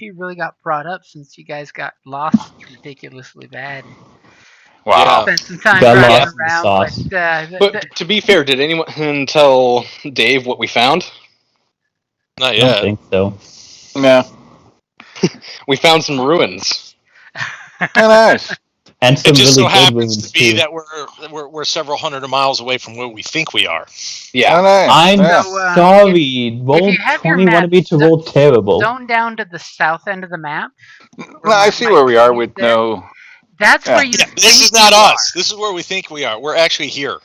XP really got brought up since you guys got lost ridiculously bad. Wow. Spent some time Got driving lost in the around, sauce. But to be fair, did anyone tell Dave what we found? Not I don't yet. think so. Yeah. We found some ruins. Oh, nice. And It some just really so good happens ruins to be too. that we're several hundred miles away from where we think we are. Yeah. Oh, nice. I'm Yeah. So, sorry. if Roll you have your 20 wanted map me to roll terrible. zone down to the south end of the map, No, I see where we are with no. That's Yeah. where you Yeah, think this is not you us. are. This is where we think we are. We're actually here.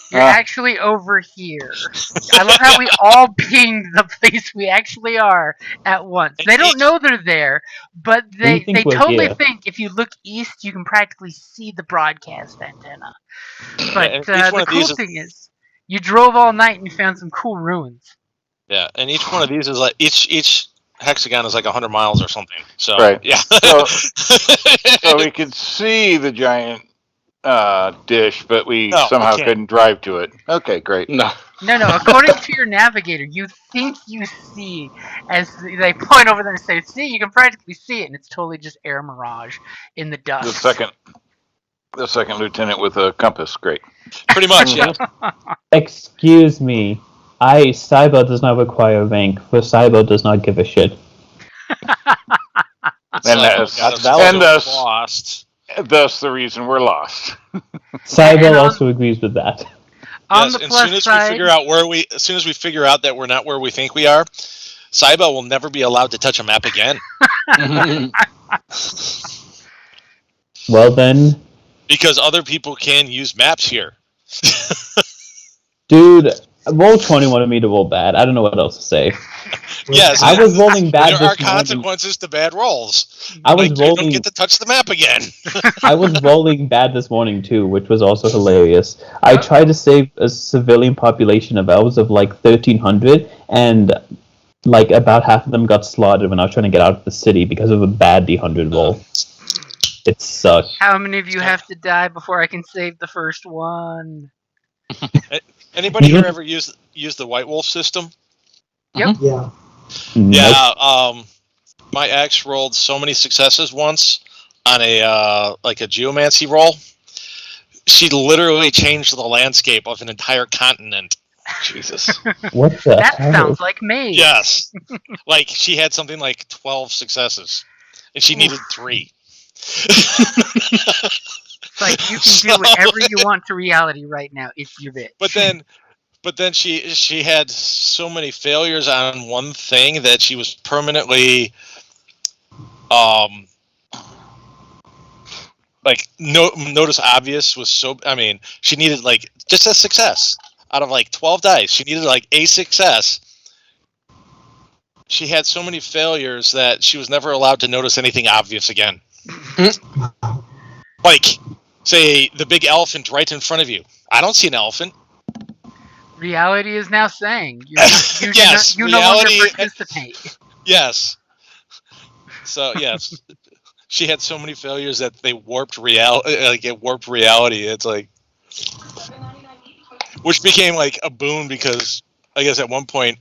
You're actually over here. I love how we all pinged the place we actually are at once. They don't know they're there, but We they think we're totally here. think if you look east, you can practically see the broadcast antenna. But and each one the of cool these is, thing is, you drove all night and you found some cool ruins. yeah, and each one of these is like each hexagon is like 100 miles or something. So Right. yeah. So we could see the giant dish, but we No, we somehow can't. couldn't drive to it. Okay, great. No. No. According to your navigator, you think you see as they point over there and say, "See, you can practically see it," and it's totally just air mirage in the dust. The second lieutenant with a compass. Great. Pretty much, yeah. Excuse me. Cyber does not require rank, for Cyber does not give a shit. And That's valid. And thus- lost. Thus, the reason we're lost. Cyber and also agrees with that. On Yes, the and plus soon as side, we figure out as soon as we figure out that we're not where we think we are, Saiba will never be allowed to touch a map again. Well then, Because other people can use maps here. dude, roll 20 wanted me to roll bad. I don't know what else to say. Yes, I was rolling bad there are this morning. consequences to bad rolls. I was Like, you don't rolling. get to touch the map again. I was rolling bad this morning too, which was also hilarious. I tried to save a civilian population of elves of like 1,300, and like about half of them got slaughtered when I was trying to get out of the city because of a bad D100 roll. It sucked. how many of you have to die before I can save the first one? Anybody here ever use the White Wolf system? Yep. Yeah. Nope. Yeah. My ex rolled so many successes once on a like a geomancy roll. She literally changed the landscape of an entire continent. Jesus. What the That hell? sounds like me. Yes. Like, she had something like 12 successes, and she needed 3. It's like you can do whatever you want to reality right now if you're bitch. But then she had so many failures on one thing that she was permanently like notice obvious was so, I mean, she needed like just a success out of like 12 dice. She needed like a success. She had so many failures that she was never allowed to notice anything obvious again. Like, say, the big elephant right in front of you. I don't see an elephant. Reality is now saying you Yes, no longer reality- participate. Yes. So yes, she had so many failures that they warped reality. Like, it warped reality. It's like, which became like a boon because I guess at one point,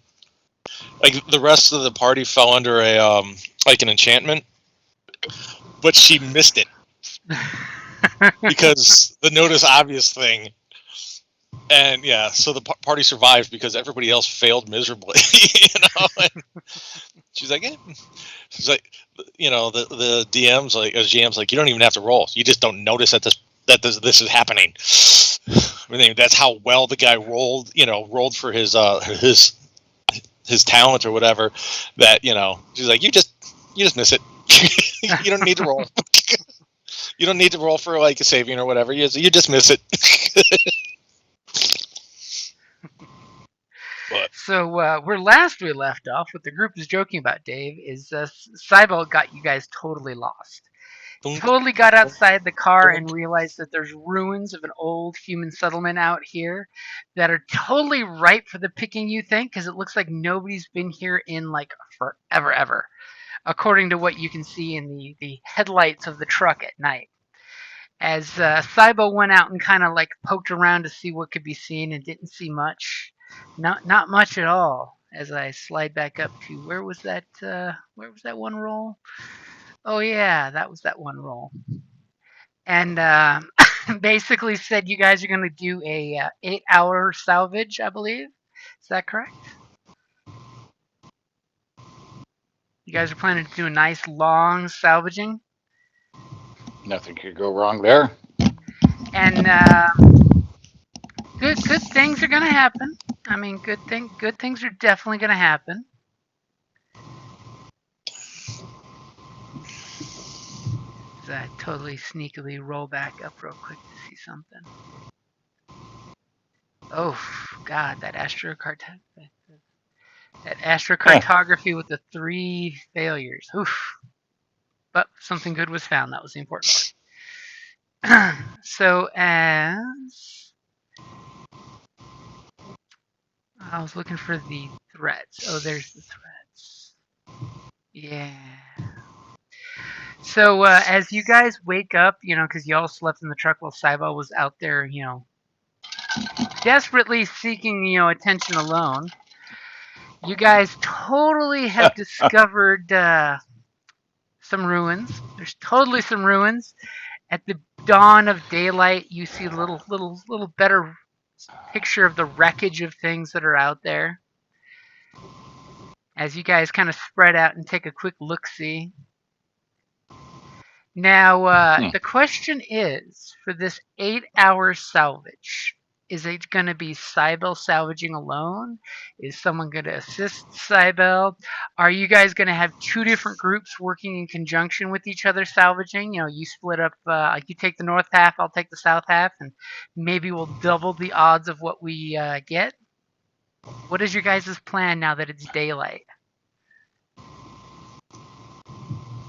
like, the rest of the party fell under a like an enchantment, but she missed it because the notice obvious thing. And yeah, so the party survived because everybody else failed miserably. You know, and she's like, she's like, you know, the DM's like, as GM's like, you don't even have to roll. You just don't notice that this is happening. I mean, that's how well the guy rolled. You know, rolled for his talent or whatever. That, you know, she's like, you just miss it. You don't need to roll. You don't need to roll for like a saving or whatever. You just miss it. So where last we left off, what the group is joking about, Dave, is Cybele got you guys totally lost. Totally got outside the car and realized that there's ruins of an old human settlement out here that are totally ripe for the picking, you think, because it looks like nobody's been here in like forever, ever, according to what you can see in the headlights of the truck at night. As Cybo went out and kind of like poked around to see what could be seen and didn't see much. Not much at all. as I slide back up to where was that one roll? Oh yeah, that was that one roll. And basically said you guys are going to do a 8-hour salvage, I believe. Is that correct? You guys are planning to do a nice long salvaging, Nothing could go wrong there. and good things are going to happen. I mean, good things are definitely going to happen. I totally sneakily roll back up real quick to see something. Oh God, that astrocartography with the 3 failures. Oof. But something good was found. That was the important part. So as I was looking for the threats. Oh, there's the threats. Yeah. So as you guys wake up, because you all slept in the truck while Saibo was out there, desperately seeking, attention alone. You guys totally have discovered some ruins. There's totally some ruins. At the dawn of daylight, you see a little better picture of the wreckage of things that are out there. As you guys kind of spread out and take a quick look-see. Now, the question is, for this 8-hour salvage, is it going to be Cybele salvaging alone? Is someone going to assist Cybele? Are you guys going to have 2 different groups working in conjunction with each other salvaging? You split up, you take the north half, I'll take the south half, and maybe we'll double the odds of what we get? What is your guys' plan now that it's daylight?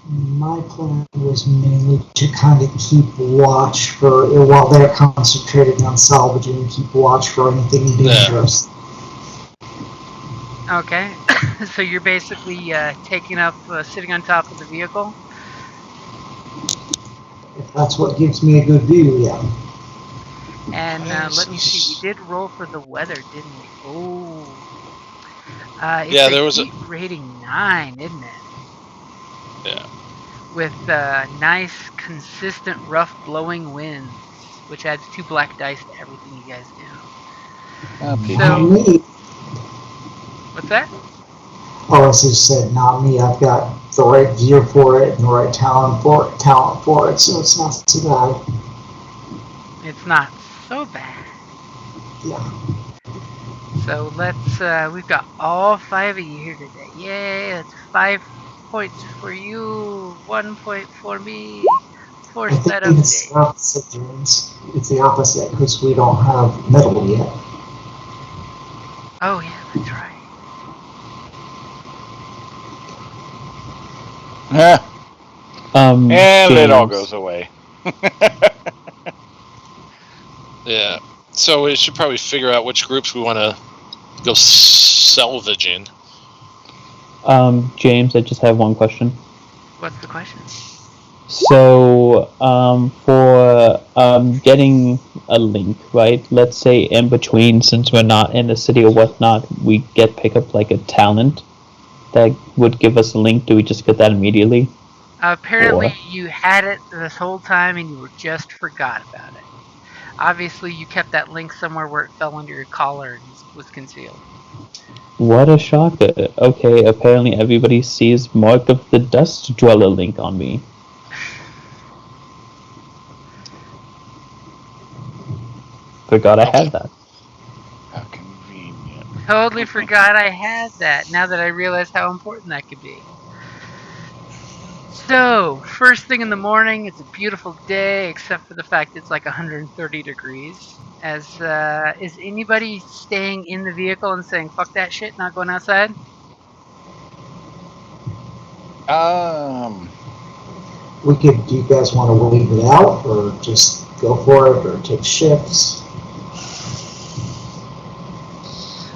My plan was mainly to kind of keep watch for, while they're concentrating on salvaging, keep watch for anything dangerous. Okay, so you're basically taking up, sitting on top of the vehicle? If that's what gives me a good view, yeah. And let me see, we did roll for the weather, didn't we? Oh. It's Yeah, a there was heat rating 9, isn't it? Yeah. With nice, consistent, rough blowing winds, which adds 2 black dice to everything you guys do. Not me. What's that? Oh, as I said, not me. I've got the right gear for it and the right talent for it, so it's not too bad. It's not so bad. Yeah. So let's, we've got all 5 of you here today. Yay, that's 5 points for you, 1 point for me. Force I think that it's update. the opposite, James. It's the opposite, because we don't have metal yet. Oh, yeah, that's right. And James, it all goes away. Yeah. So we should probably figure out which groups we want to go salvaging. James, I just have one question. What's the question? So, for getting a link, right? Let's say in between, since we're not in the city or whatnot, we pick up like a talent that would give us a link. Do we just get that immediately? Apparently Or you had it this whole time and you were just forgot about it. Obviously you kept that link somewhere where it fell under your collar and was concealed. what a shocker! Okay, apparently everybody sees Mark of the Dust Dweller link on me. Forgot I had that. How convenient. Totally forgot I had that, now that I realize how important that could be. So, first thing in the morning, it's a beautiful day, except for the fact it's like 130 degrees. Is anybody staying in the vehicle and saying, fuck that shit, not going outside? Do you guys want to leave it out, or just go for it, or take shifts?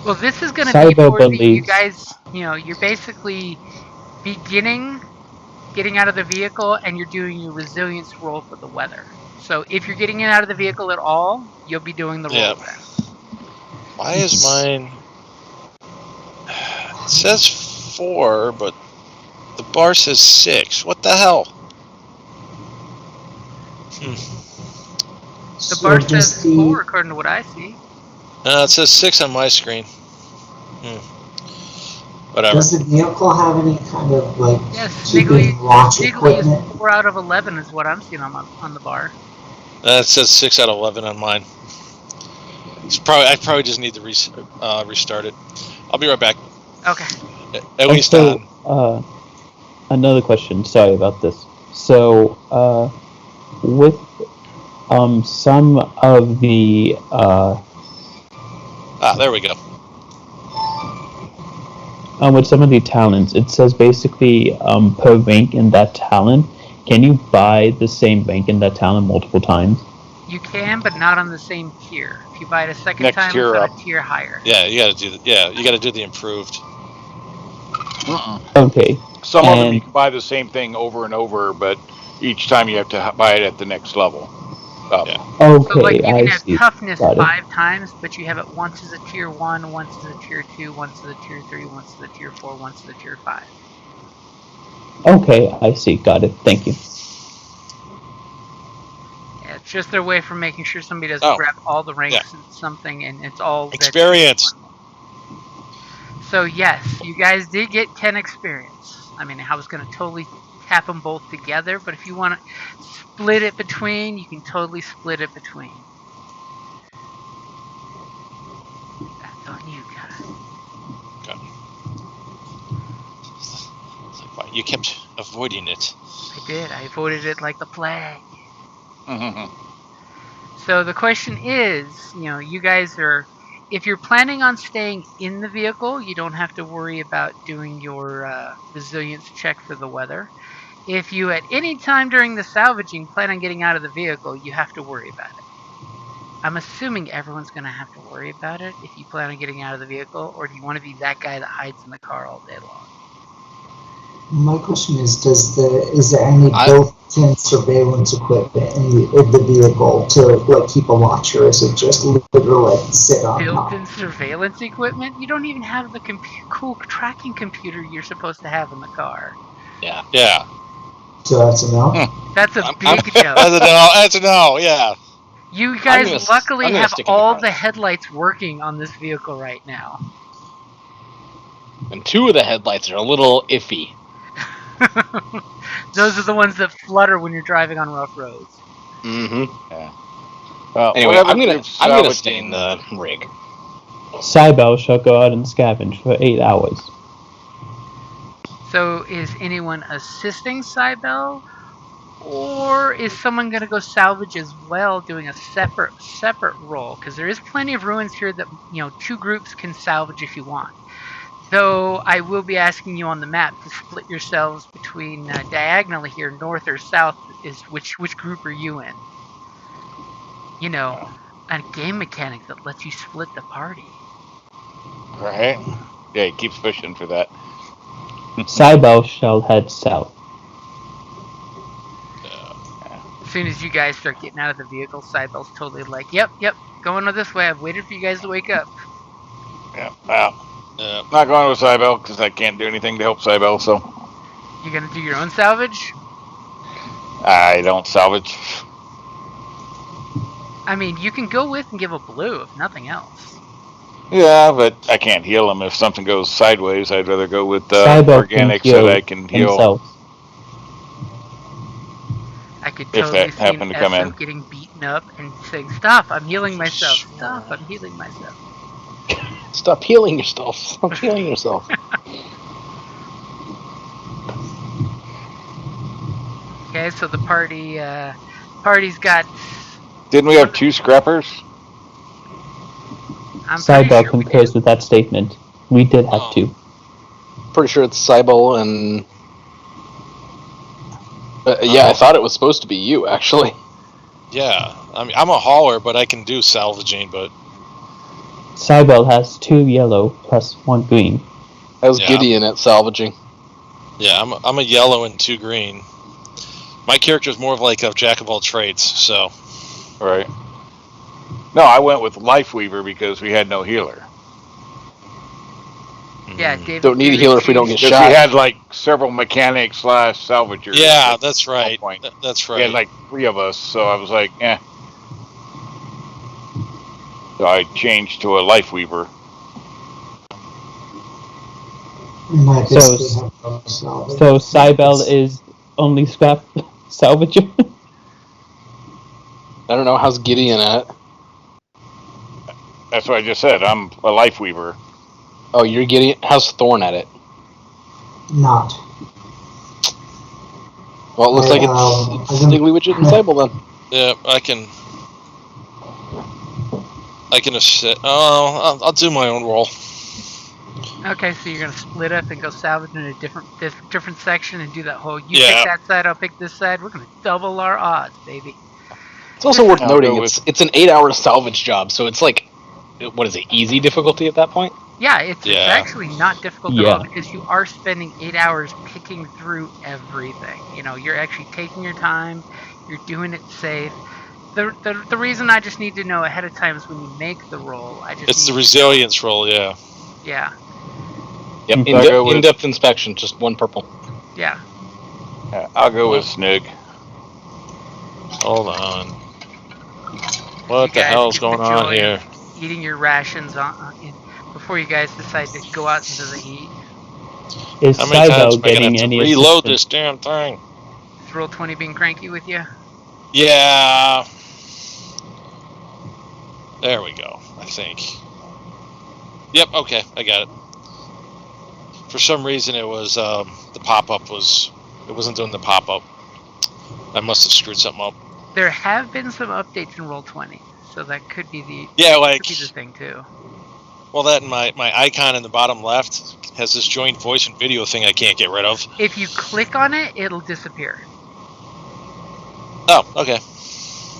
Well, this is going to be Cyber for you believes. guys, you're basically getting out of the vehicle, and you're doing your resilience roll for the weather. So if you're getting out of the vehicle at all, you'll be doing the roll Yeah. then. Why is mine? It says 4, but the bar says 6. What the hell? The bar says 4 according to what I see. It says 6 on my screen. Whatever. Does the vehicle have any kind of like Yes, keeping watch equipment? is 4 out of 11 is what I'm seeing on the bar. It says 6 out of 11 on mine. I probably just need to restart it. I'll be right back. Okay. At least on. Another question. Sorry about this. So, with some of the there we go. With some of the talents, it says basically per rank in that talent. Can you buy the same rank in that talent multiple times? You can, but not on the same tier. If you buy it a second Next time, tier it's on up. a tier higher. Yeah, you got to do the improved. Okay. Some of them you can buy the same thing over and over, but each time you have to buy it at the next level up. Yeah. Okay, So like you can have see. toughness Got it. 5 times, but you have it once as a tier 1, once as a tier 2, once as a tier 3, once as a tier 4, once as a tier 5. Okay, I see. Got it. Thank you. Yeah, it's just their way for making sure somebody doesn't grab all the ranks in something and it's all experience. So yes, you guys did get 10 experience. I mean, I was going to totally tap them both together, but if you want to split it between, you can totally split it between. That's on you guys. Okay. You kept avoiding it. I did. I avoided it like the plague. So the question is, you guys are, if you're planning on staying in the vehicle, you don't have to worry about doing your resilience check for the weather. If you at any time during the salvaging plan on getting out of the vehicle, you have to worry about it. I'm assuming everyone's going to have to worry about it if you plan on getting out of the vehicle, or do you want to be that guy that hides in the car all day long? My question is there any built-in surveillance equipment in the vehicle to keep a watch, or is it just literally sit on top? Built-in surveillance equipment? You don't even have the cool tracking computer you're supposed to have in the car. Yeah. So that's a no? That's a big no. That's a no, yeah. You guys luckily have all the headlights working on this vehicle right now. And 2 of the headlights are a little iffy. Those are the ones that flutter when you're driving on rough roads. Mm-hmm. Yeah. Anyway, I'm gonna stay in the rig. Cybele shall go out and scavenge for 8 hours. So is anyone assisting Cybele? Or is someone going to go salvage as well, doing a separate role? Because there is plenty of ruins here that 2 groups can salvage if you want. Though I will be asking you on the map to split yourselves between diagonally here, north or south. Is which group are you in? A game mechanic that lets you split the party. Right? Yeah, he keeps pushing for that. Cybele shall head south. As soon as you guys start getting out of the vehicle, Cybele's totally like, yep, going this way. I've waited for you guys to wake up. Yeah, well, not going with Cybele because I can't do anything to help Cybele, so. You gonna do your own salvage? I don't salvage. I mean, you can go with and give a blue, if nothing else. Yeah, but I can't heal him if something goes sideways. I'd rather go with organics that I can heal. Himself. I could totally see an Esso getting beaten up and saying, "Stop! I'm healing myself. Stop! I'm healing myself." Stop healing yourself. Stop healing yourself. Okay, so the party's got. Didn't we have 2 scrappers? Cybele concurs with that statement. We did have 2. Pretty sure it's Cybele and. Yeah, I thought it was supposed to be you, actually. Yeah, I mean, I'm a hauler, but I can do salvaging, but... Cybele has 2 yellow plus 1 green. That was Gideon at salvaging. Yeah, I'm a yellow and 2 green. My character's more of like a jack of all trades, so... Right. No, I went with Lifeweaver because we had no healer. Yeah, David. Don't need a healer if we don't get Because shot. he had like several mechanics / salvagers. Yeah, at that's right. one point. That's He had right. like 3 of us, so I was like, eh. So I changed to a life weaver. And I So, basically have no salvage. so Cybele is only scrap salvager. I don't know, how's Gideon at? That's what I just said. I'm a life weaver. Oh, you're Gideon. How's Thorn at it? Not. Well, it looks like it's Sniggly Widget and Cybele then. Yeah, I can assist. Oh, I'll do my own roll. Okay, so you're gonna split up and go salvage in a different section and do that whole you Yeah. pick that side, I'll pick this side. We're gonna double our odds, baby. It's also worth I'll noting go it's an 8-hour salvage job, so it's like, what is it, easy difficulty at that point? Yeah, it's Yeah. actually not difficult at Yeah. all because you are spending 8 hours picking through everything. You know, you're actually taking your time, you're doing it safe. The reason I just need to know ahead of time is when you make the roll. It's the resilience roll, yeah. Yeah, Yep, So I go with- in-depth inspection, just 1 purple. yeah. I'll go with Snig. Hold on. You What the guys hell's get the going on joy here? of eating your rations before you guys decide to go out into the heat. Is How many times Cybele am I gonna getting have to any reload assistance? this damn thing? Is roll 20 being cranky with you? Yeah. There we go, I think. Yep, okay, I got it. For some reason it was the pop-up it wasn't doing the pop-up. I must have screwed something up. There have been some updates in roll 20, so that could be the thing too. Well, that and my icon in the bottom left has this joint voice and video thing I can't get rid of. If you click on it, it'll disappear. Oh, okay.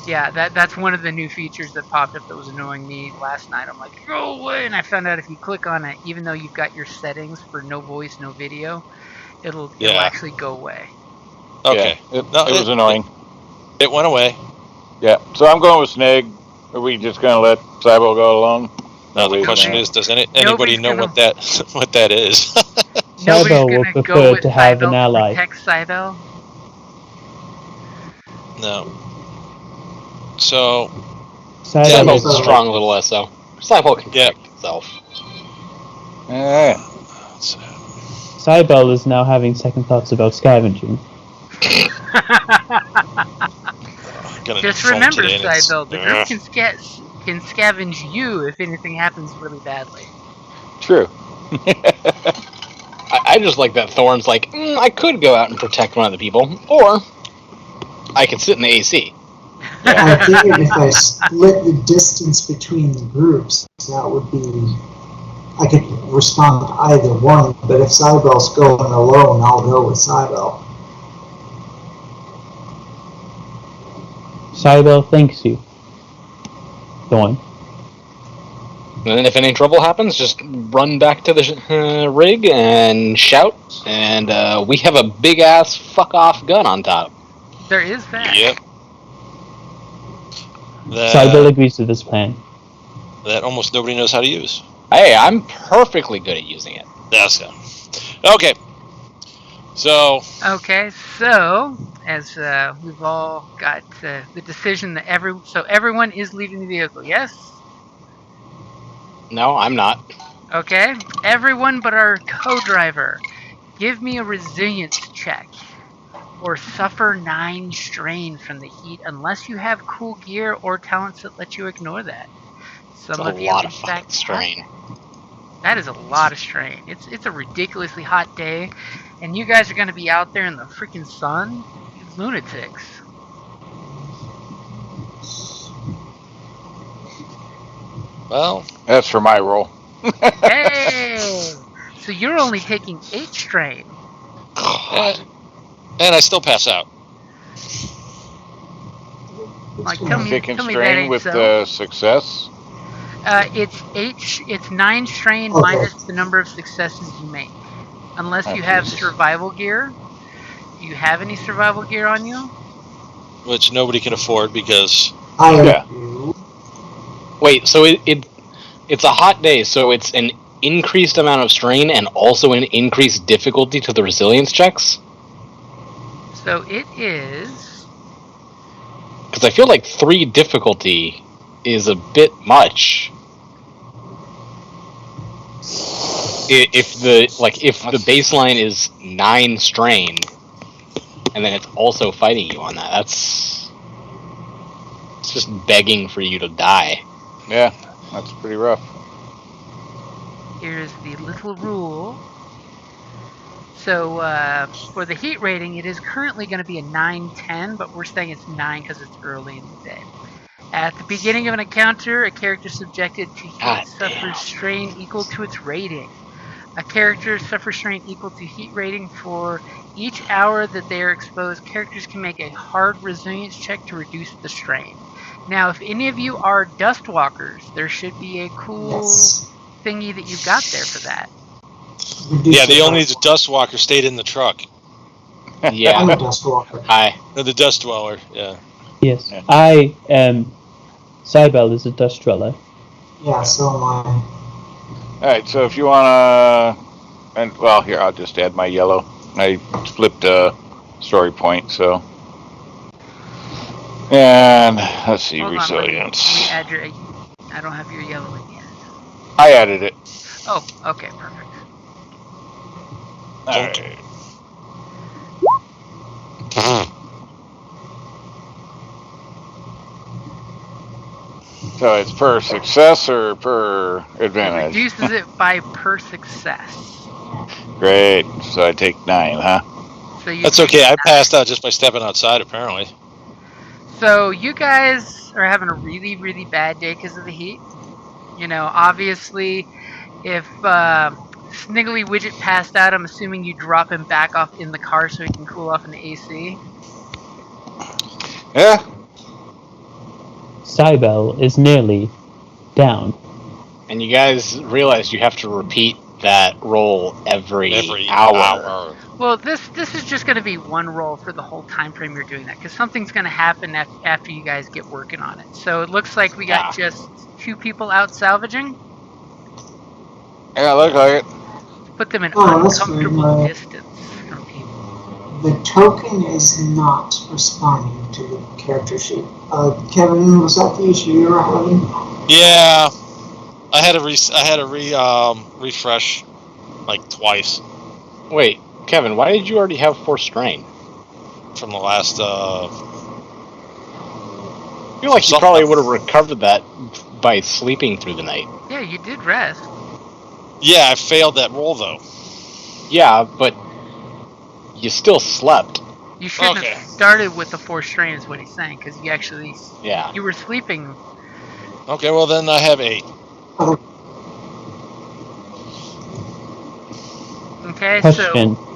Yeah, that's one of the new features that popped up that was annoying me last night. I'm like, go away, and I found out if you click on it, even though you've got your settings for no voice, no video, it'll actually go away. Okay. Yeah, it was annoying. It went away. Yeah, so I'm going with Snig. Are we just going to let Cybele go alone? Now the question is, does anybody know what that is? Nobody's Cybele would gonna go prefer with to have Cybele an to ally. protect Cybele. No. So Cybele's a Cybele, strong little SO. Cybele can protect itself. Alright. Cybele is now having second thoughts about scavenging. Just remember, Cybele, the group can scavenge you if anything happens really badly. True. I just like that Thorn's like, I could go out and protect one of the people, or I could sit in the AC. I figured if I split the distance between the groups, that would be... I could respond to either one, but if Cybele's going alone, I'll go with Cybele. Cybele thanks you. Thorn. And then if any trouble happens, just run back to the rig and shout, and we have a big-ass fuck-off gun on top. There is that. Yep. Cybele agrees to this plan. That almost nobody knows how to use. Hey, I'm perfectly good at using it. That's good. Okay. So, as we've all got the decision that everyone is leaving the vehicle, yes? No, I'm not. Okay, everyone but our co-driver, give me a resilience check. Or suffer 9 strain from the heat unless you have cool gear or talents that let you ignore that. Some of you, lot in of fact, strain. That is a lot of strain. It's a ridiculously hot day, and you guys are going to be out there in the freaking sun. It's lunatics. well, That's for my roll. Hey! So you're only taking 8 strain. and I still pass out. Like, I'm taking tell me strain that ain't with so. success. It's 9 strain Okay. minus the number of successes you make. Unless you have survival gear. Do you have any survival gear on you? Which nobody can afford because... I do. Wait, so it's a hot day, so it's an increased amount of strain and also an increased difficulty to the resilience checks? So it is. Because I feel like 3 difficulty is a bit much. If the baseline is 9 strain, and then it's also fighting you on that, it's just begging for you to die. Yeah, that's pretty rough. Here's the little rule. So for the heat rating, it is currently going to be a 9-10, but we're saying it's 9 because it's early in the day. At the beginning of an encounter, a character subjected to heat suffers strain equal to its rating. A character suffers strain equal to heat rating for each hour that they are exposed. Characters can make a hard resilience check to reduce the strain. Now, if any of you are Dustwalkers, there should be a cool thingy that you've got there for that. Yeah, the only Dustwalker stayed in the truck. Yeah. I'm a Dustwalker. Hi. No, the Dust Dweller, yeah. Yes. Yeah. I am. Cybele is a Dust Dweller. Yeah, so am I. Alright, so if you wanna... And, well, here, I'll just add my yellow. I flipped a story point, so... And, let's see, Hold on, resilience. let me add your... I don't have your yellow in yet. I added it. Oh, okay, perfect. Alright. So it's per success or per It advantage? reduces it by per success. Great. So I take 9, huh? So you That's take okay, I 9. passed out just by stepping outside, apparently. So you guys are having a really, really bad day because of the heat. You know, obviously, if Sniggly Widget passed out, I'm assuming you drop him back off in the car so he can cool off in the AC. Yeah. Cybele is nearly down. And you guys realize you have to repeat that roll every hour. Well, this is just going to be one roll for the whole time frame you're doing that, because something's going to happen after you guys get working on it. So it looks like we got just 2 people out salvaging. Yeah, look like it. Put them in that's uncomfortable weird. distance from people. The token is not responding to the character sheet. Kevin, was that the issue you were having? Yeah, I had to refresh like twice Wait, Kevin, why did you already have 4 strain? from the last. I feel like you probably would have recovered that by sleeping through the night. Yeah, you did rest. Yeah, I failed that roll though. Yeah, but you still slept. You shouldn't have started with the 4 strain, is what he's saying, because you actually you were sleeping. Okay, well then I have 8. Okay, Question. so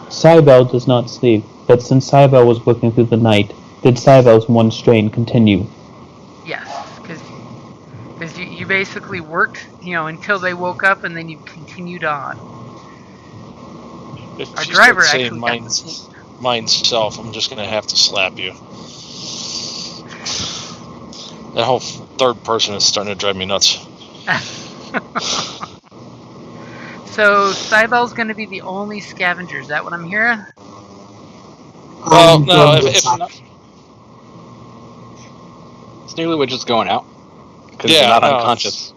Cybele does not sleep, but since Cybele was working through the night, did Cybele's 1 strain continue? yes, because you basically worked, until they woke up, and then you continued on. If Our you driver start saying actually got to sleep. mind self, I'm just gonna have to slap you. That whole third person is starting to drive me nuts. So Cybele's going to be the only scavenger. Is that what I'm hearing? Well, no, if not, Sniggly Widget's going out because you're not unconscious.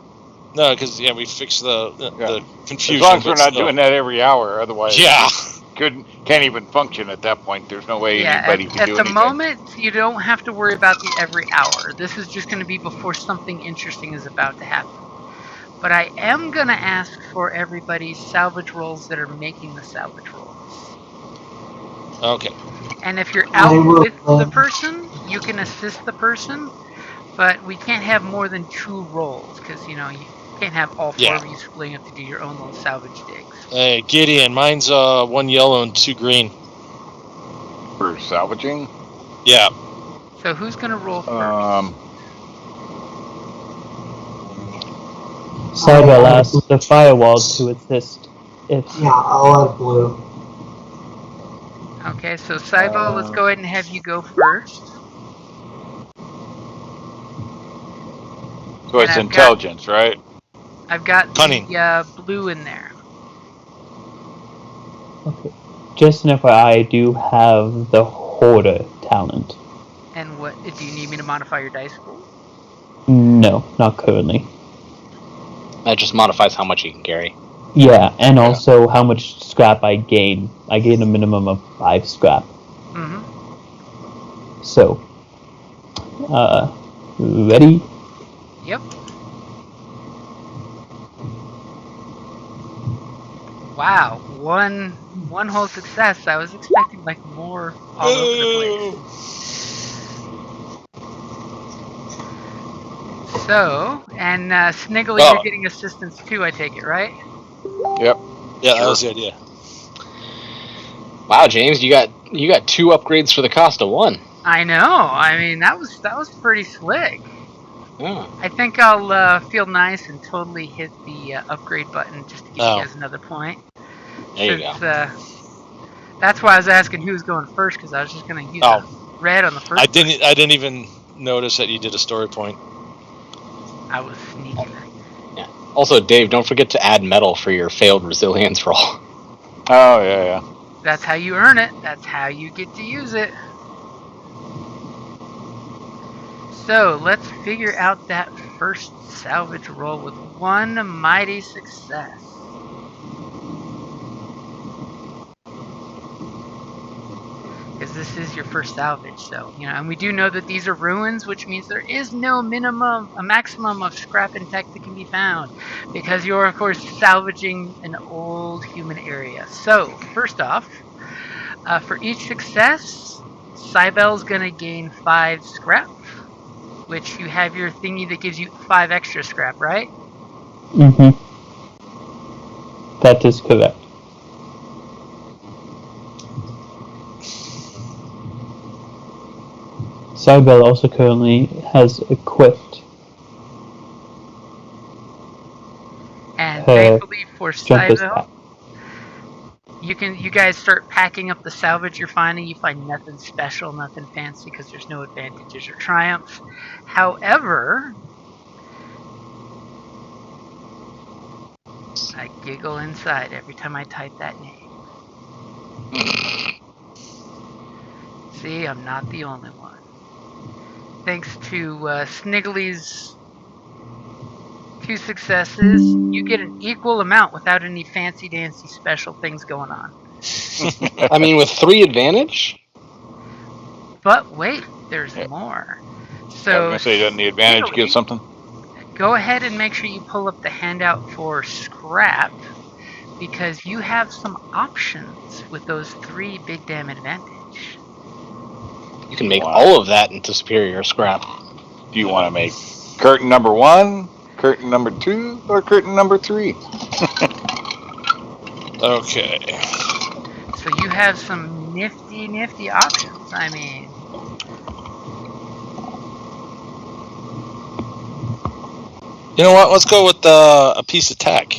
No, because we fixed the confusion. As long as we're not doing that every hour, otherwise, yeah, can't even function at that point. There's no way anybody can do anything. At the moment, you don't have to worry about the every hour. This is just going to be before something interesting is about to happen. But I am going to ask for everybody's salvage rolls that are making the salvage rolls. Okay. And if you're out with the person, you can assist the person, but we can't have more than 2 rolls, because, you can't have all 4 of you splitting up to do your own little salvage digs. Hey, Gideon, mine's 1 yellow and 2 green. For salvaging? Yeah. So who's going to roll first? Cybele asks the firewall to assist. Yeah, I'll add blue. Okay, so Cybele, let's go ahead and have you go first. So it's intelligence, right? I've got Cunning. the blue in there. Okay. Just an FYI, I do have the Hoarder talent. And what do you need me to modify your dice pool? No, not currently. That just modifies how much you can carry. Yeah, and Yeah. also how much scrap I gain. I gain a minimum of 5 scrap. Mm-hmm. So, ready? Yep. Wow, one whole success. I was expecting like more all over the place. So, and Sniggle, Oh. you're getting assistance too, I take it, right? Yep. Yeah, that Sure. was the idea. Wow, James, you got 2 upgrades for the cost of 1. I know. I mean, that was pretty slick. Oh. I think I'll feel nice and totally hit the upgrade button just to give you Oh. guys another point. There you Since go. that's why I was asking who was going first, because I was just going to use Oh. a red on the first. I didn't even notice that you did a story point. I was sneaking. Also, Dave, don't forget to add metal for your failed resilience roll. Oh, yeah. That's how you earn it. That's how you get to use it. So let's figure out that first salvage roll with one mighty success. Because this is your first salvage, so and we do know that these are ruins, which means there is no maximum of scrap and tech that can be found, because you're of course salvaging an old human area. So first off, for each success, Cybel's gonna gain 5 scrap, which you have your thingy that gives you 5 extra scrap, right? Mm-hmm. That is correct. Cybele also currently has equipped And her thankfully for jumper's Cybele, pack. you guys start packing up the salvage you're finding. You find nothing special, nothing fancy, because there's no advantages or triumphs. However, I giggle inside every time I type that name. See, I'm not the only one. Thanks to Sniggly's 2 successes, you get an equal amount without any fancy dancy special things going on. I mean, with 3 advantage? But wait, there's Yeah. more. I was So gonna say, doesn't the advantage Sniggly, give something? go ahead and make sure you pull up the handout for scrap, because you have some options with those 3 big damn advantage. You can make Wow. all of that into superior scrap. Do you want to make curtain number 1, curtain number 2, or curtain number 3? Okay. So you have some nifty options. I mean, You know what? Let's go with a piece of tech.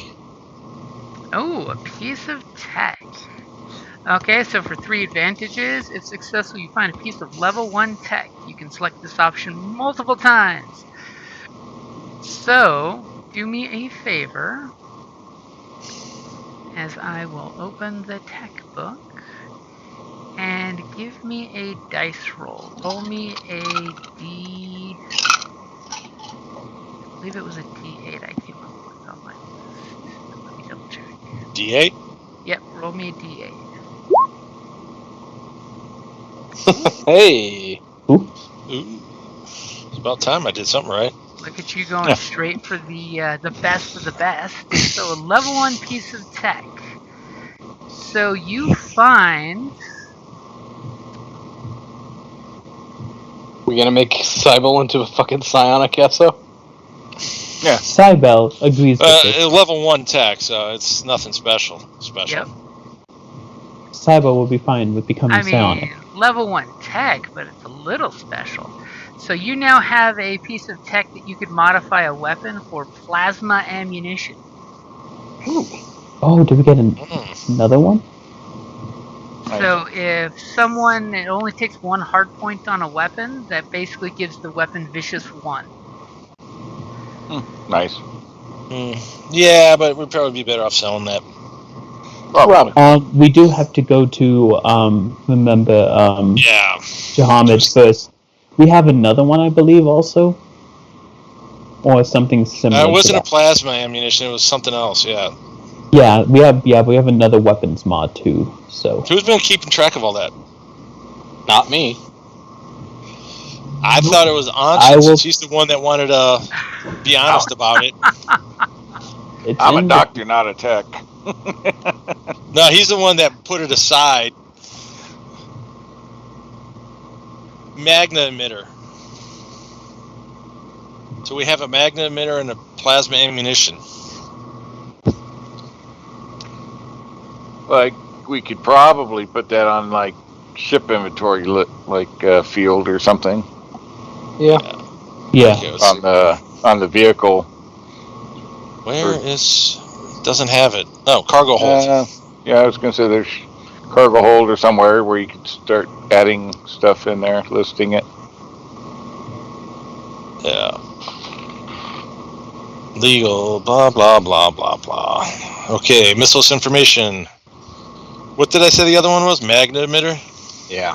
oh, a piece of tech. Okay, so for 3 advantages, if successful, you find a piece of level 1 tech. You can select this option multiple times. So, do me a favor, as I will open the tech book, and give me a dice roll. Roll me a D. I believe it was a D8 I came up with on my list. Let me double check. D8. Yep, roll me a D8. Hey! Ooh. It's about time I did something right. Look at you going straight for the best of the best. So a level 1 piece of tech. So you find We gonna make Cybele into a fucking psionic ESO? Yeah. Cybele agrees with this. Level 1 tech, so it's nothing special. Yep. Cybele will be fine with becoming I psionic. mean, level 1 tech, but it's a little special. So you now have a piece of tech that you could modify a weapon for plasma ammunition. Oh, did we get another one? So if someone, it only takes 1 hard point on a weapon, that basically gives the weapon vicious 1. Nice. Yeah, but we'd probably be better off selling that. Probably. We do have to go to remember Yeah. Jahamid first. We have another one, I believe, also, or something similar. It wasn't to a plasma ammunition; it was something else. Yeah. that. Yeah, we have another weapons mod too. So Who's been keeping track of all that? Not me. I thought it was Anshin, since he's the one that wanted to be honest about it. it's I'm a in doctor, not a tech. No, he's the one that put it aside. Magna emitter. So we have a magna emitter and a plasma ammunition. Like, we could probably put that on, like, ship inventory, like, field or something. Yeah. Yeah. Okay, let's see. On the vehicle. Where is... Doesn't have it. No, cargo hold. Yeah, I was going to say there's cargo hold or somewhere where you could start adding stuff in there, listing it. Yeah. Legal, blah, blah, blah, blah, blah. Okay, missiles information. What did I say the other one was? Magna emitter? Yeah.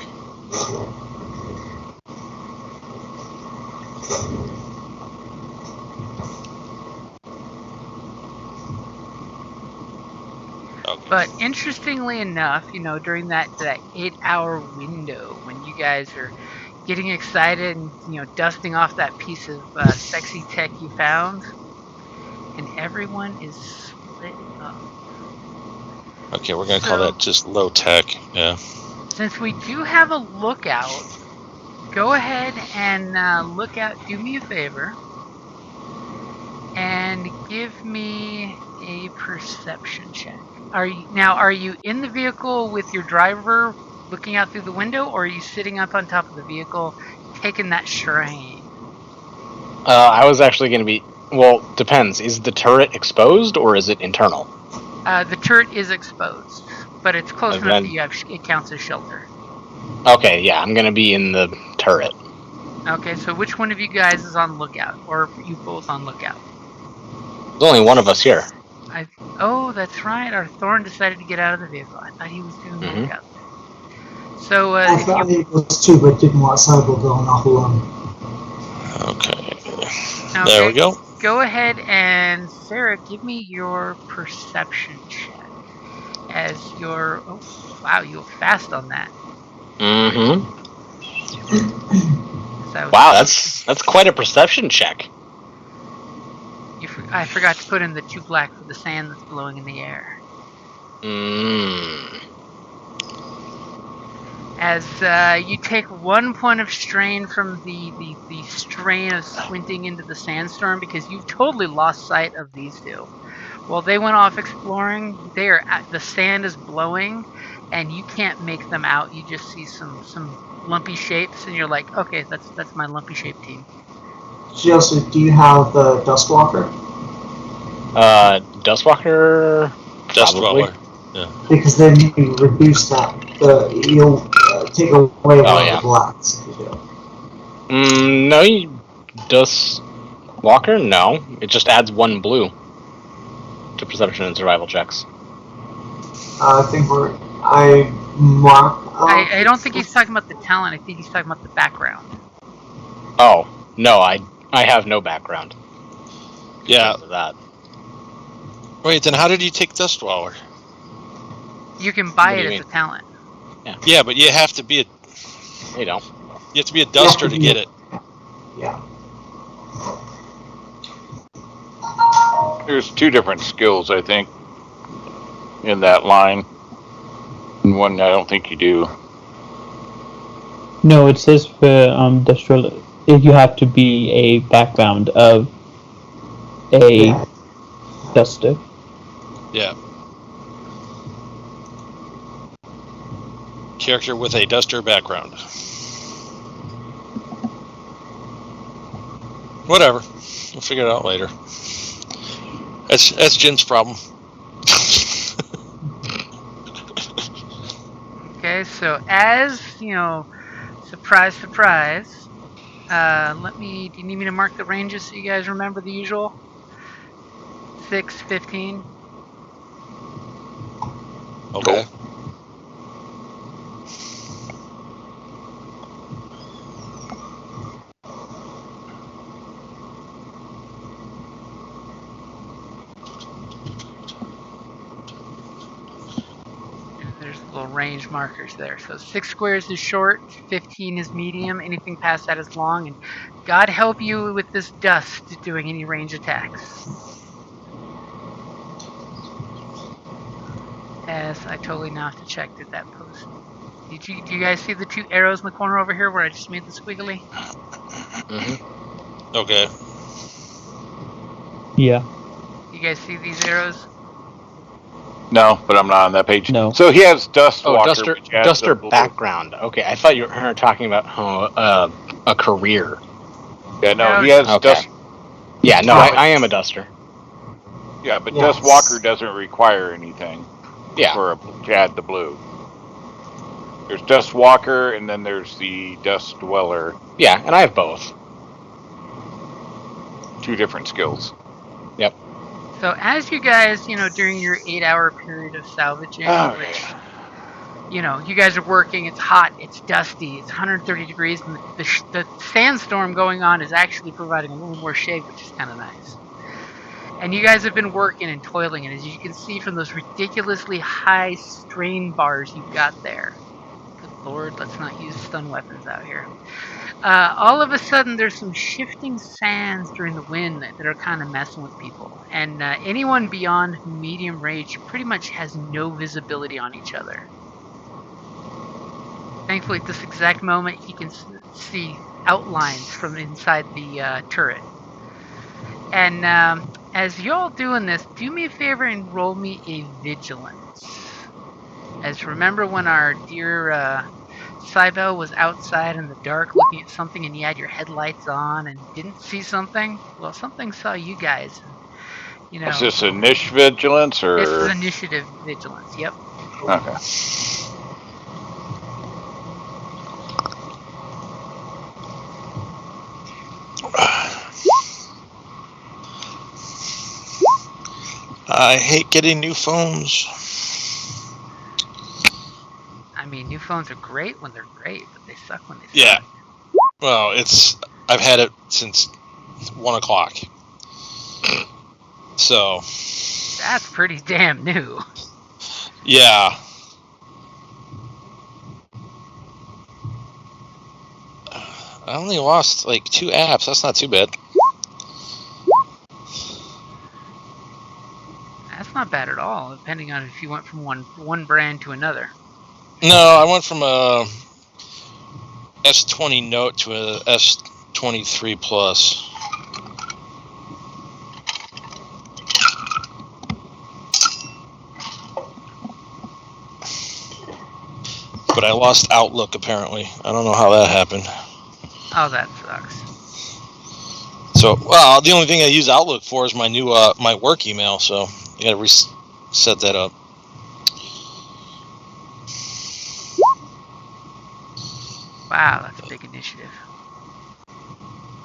Okay. But interestingly enough, during that 8-hour window when you guys are getting excited and dusting off that piece of sexy tech you found, and everyone is split up. Okay, we're going to call that just low tech. Yeah. Since we do have a lookout, go ahead and look out. Do me a favor and give me a perception check. Are you in the vehicle with your driver looking out through the window, or are you sitting up on top of the vehicle taking that strain? I was actually going to be... Well, depends. Is the turret exposed or is it internal? The turret is exposed, but it's close And enough then- that it counts as shelter. Okay, yeah, I'm going to be in the turret. Okay, so which one of you guys is on lookout, or are you both on lookout? There's only one of us here. Oh, that's right. Our Thorn decided to get out of the vehicle. I thought he was doing the Mhm. lookout. So I thought it was too, but didn't want Cyber going off alone. Okay. okay, There we go. Go ahead and Sarah, give me your perception check. As your wow, you were fast on that. Mm-hmm. So Wow, that's quite a perception check. I forgot to put in the 2 black for the sand that's blowing in the air. As you take 1 point of strain from the strain of squinting into the sandstorm, because you've totally lost sight of these two. While they went off exploring, the sand is blowing, and you can't make them out. You just see some lumpy shapes, and you're like, okay, that's my lumpy shape team. Joseph, do you have the Dustwalker? Dustwalker? Probably. Dustwalker. Yeah. Because then you reduce that. You'll take away one of the blacks if you do. No, Dustwalker? No. It just adds 1 blue to perception and survival checks. I think I mark. I don't think he's talking about the talent. I think he's talking about the background. Oh, no, I have no background. Yeah. Because of that. Wait, then how did you take Dustwalker? You can buy it as a talent. Yeah, but you have to be a... You don't. You have to be a duster to get it. Yeah. There's 2 different skills, I think, in that line. And one I don't think you do. No, it says for industrial, you have to be a background of a duster. Yeah. Character with a duster background. Whatever. We'll figure it out later. That's Jin's problem. Okay, so as surprise, surprise. Do you need me to mark the ranges so you guys remember the usual? Yeah. Okay, 6, 15. Okay. And there's little range markers there. So 6 squares is short, 15 is medium, anything past that is long, and God help you with this dust doing any range attacks. As I totally now have to check, did that post? Do you guys see the 2 arrows in the corner over here where I just made the squiggly? Mm-hmm. Okay. Yeah. You guys see these arrows? No, but I'm not on that page. No. So he has Dust Oh, Walker, Duster, which has Duster the blue. background. Okay, I thought you were talking about a career. Yeah, no, No, he has Okay. Dust. Yeah, no, I am a Duster. Yeah, but Yeah. Dust Walker doesn't require anything Yeah. for to add the blue. There's Dust Walker, and then there's the Dust Dweller. Yeah, and I have both. 2 different skills. Yep. So as you guys, during your 8-hour period of salvaging, Okay. which, you guys are working, it's hot, it's dusty, it's 130 degrees, and the sandstorm going on is actually providing a little more shade, which is kind of nice. And you guys have been working and toiling, and as you can see from those ridiculously high strain bars you've got there, good lord, let's not use stun weapons out here. All of a sudden, there's some shifting sands during the wind that are kind of messing with people. And anyone beyond medium range pretty much has no visibility on each other. Thankfully, at this exact moment, he can see outlines from inside the turret. And as y'all doing this, do me a favor and roll me a vigilance. As remember when our dear Sci-Fi was outside in the dark looking at something and you had your headlights on and didn't see something? Well, something saw you guys. And, Is this a niche vigilance or? This is initiative vigilance, yep. Okay. I hate getting new phones. I mean, new phones are great when they're great, but they suck when they suck. Yeah. Well, I've had it since 1 o'clock. So. That's pretty damn new. Yeah. I only lost like 2 apps. That's not too bad. That's not bad at all, depending on if you went from one brand to another. No, I went from a S20 Note to a S23 Plus. But I lost Outlook apparently. I don't know how that happened. Oh, that sucks. So, well, the only thing I use Outlook for is my new my work email. So I got to reset that up. Wow, that's a big initiative.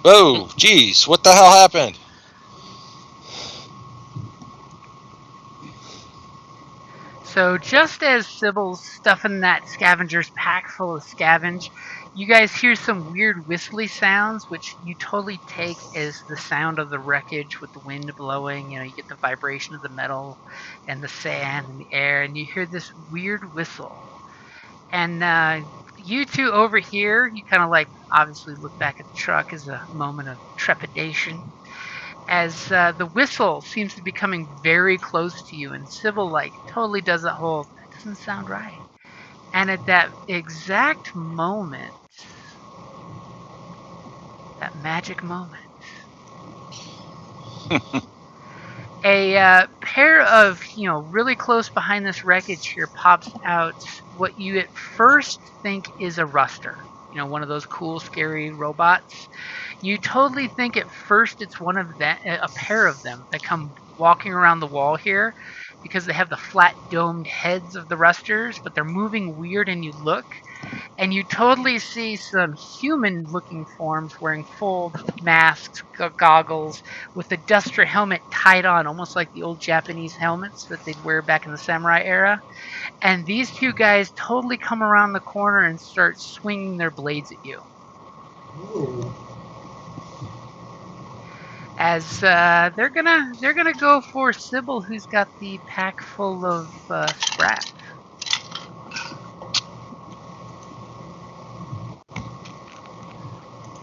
Whoa, geez, what the hell happened? So just as Sybil's stuffing that scavenger's pack full of scavenge, you guys hear some weird whistly sounds, which you totally take as the sound of the wreckage with the wind blowing. You get the vibration of the metal and the sand and the air, and you hear this weird whistle. And you two over here, you kind of obviously look back at the truck as a moment of trepidation. As the whistle seems to be coming very close to you, and Sybil totally does that whole, that doesn't sound right. And at that exact moment, that magic moment, a pair of, really close behind this wreckage here pops out what you at first think is a ruster. One of those cool, scary robots. You totally think at first it's one of that, a pair of them that come walking around the wall here because they have the flat domed heads of the rusters, but they're moving weird and you look and you totally see some human-looking forms wearing full masks, goggles, with a duster helmet tied on, almost like the old Japanese helmets that they'd wear back in the samurai era. And these two guys totally come around the corner and start swinging their blades at you. Ooh. As they're gonna go for Sybil, who's got the pack full of scrap.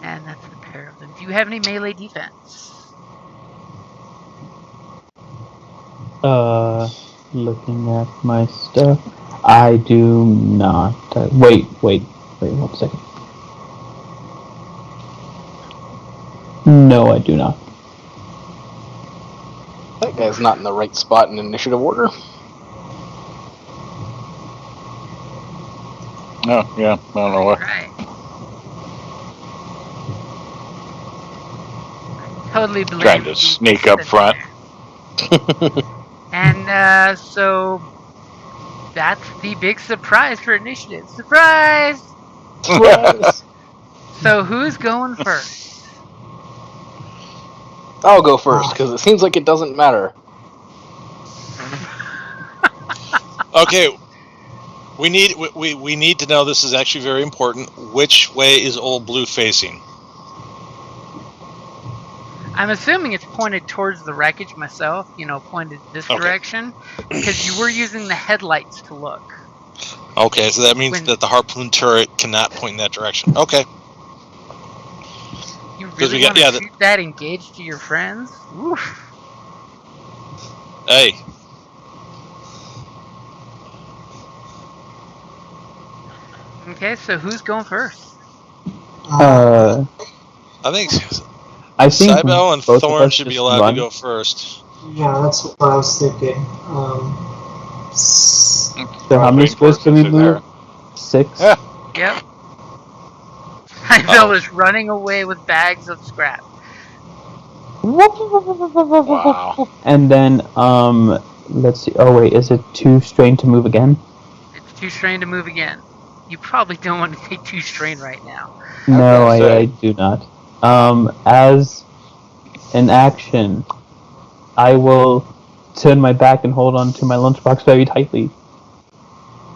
And that's the pair of them. Do you have any melee defense? Looking at my stuff, I do not. Wait, 1 second. No, I do not. That guy's not in the right spot in initiative order. Oh, yeah, I don't know what. Right. Totally blame Trying to the sneak up center front. there. And so that's the big surprise for initiative. Surprise! So who's going first? I'll go first because it seems like it doesn't matter. Okay, we need to know. This is actually very important. Which way is Old Blue facing? I'm assuming it's pointed towards the wreckage myself, pointed this Okay. direction, because you were using the headlights to look. Okay, so that means that the harpoon turret cannot point in that direction. Okay. You really want to shoot that engaged to your friends? Oof. Hey. Okay, so who's going first? I think Cybele and Thorn should be allowed to go first. Yeah, that's what I was thinking. So how many squares can we move? 6? Yeah. Yep. Cybele is running away with bags of scrap. Wow. And then, let's see. Oh, wait, is it 2 strain to move again? It's 2 strain to move again. You probably don't want to take 2 strain right now. No, I do not. As an action, I will turn my back and hold on to my lunchbox very tightly.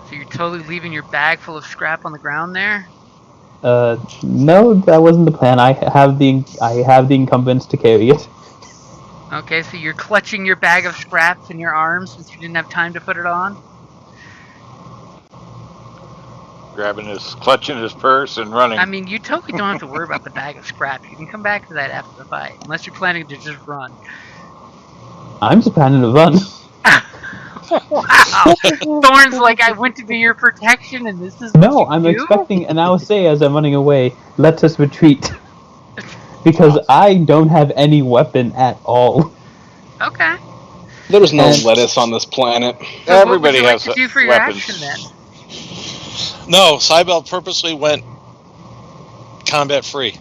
So you're totally leaving your bag full of scrap on the ground there? No, that wasn't the plan. I have the incumbents to carry it. Okay, so you're clutching your bag of scraps in your arms since you didn't have time to put it on? Clutching his purse and running. I mean, you totally don't have to worry about the bag of scrap. You can come back to that after the fight, unless you're planning to just run. I'm just planning to run. Wow! Thorn's like, I went to be your protection, and this is No, what I'm you do? expecting, and I will say as I'm running away, let us retreat. Because I don't have any weapon at all. Okay. There's no lettuce on this planet. So Everybody what would you like has to do for your weapons. action then? No, Cybele purposely went combat free.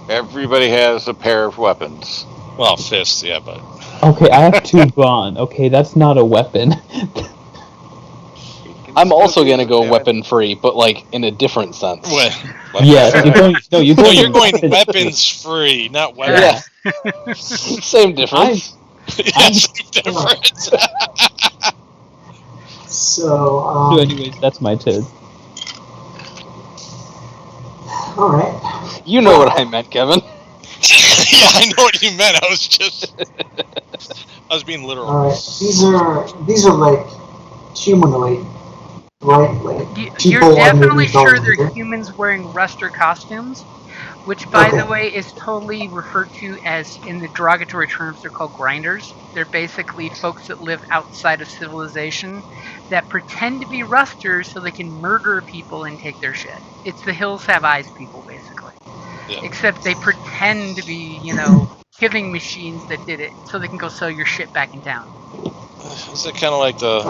Everybody has a pair of weapons. Well, fists, yeah, but... Okay, I have 2 brawn. Okay, that's not a weapon. I'm also gonna go weapon free, but like in a different sense. Yes, you're going weapons free, not weapons. Yeah. Same difference. Same difference. So, anyways, that's my turn. Alright. You know what I meant, Kevin. Yeah, I know what you meant. I was being literal. Alright. These are like humanoid, right? Like You're people definitely underneath all sure of they're it. humans wearing Ruster costumes, which, by the way, is totally referred to as, in the derogatory terms, they're called grinders. They're basically folks that live outside of civilization that pretend to be Rusters so they can murder people and take their shit. It's the Hills Have Eyes people, basically. Yeah. Except they pretend to be, killing machines that did it so they can go sell your shit back in town. Is it kind of like the,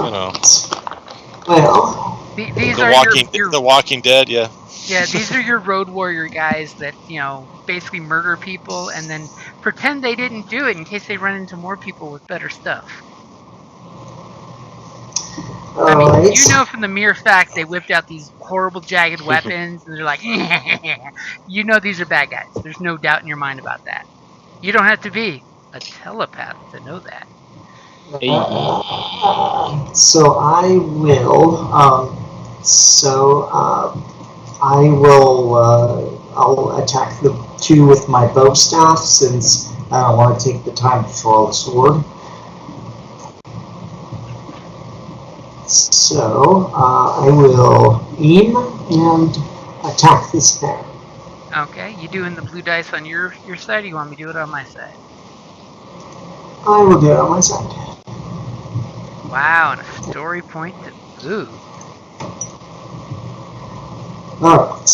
Well, these are your The Walking Dead, yeah. Yeah, these are your road warrior guys that, basically murder people and then pretend they didn't do it in case they run into more people with better stuff. I mean, Alright. you know from the mere fact they whipped out these horrible jagged weapons, and they're like, you know these are bad guys. There's no doubt in your mind about that. You don't have to be a telepath to know that. Hey. So I will. I'll attack the two with my bow staff since I don't want to take the time to draw the sword. So I will aim and attack this pair. Okay, you doing the blue dice on your side, or you want me to do it on my side? I will do it on my side. Wow, and a story point to boot. Alright.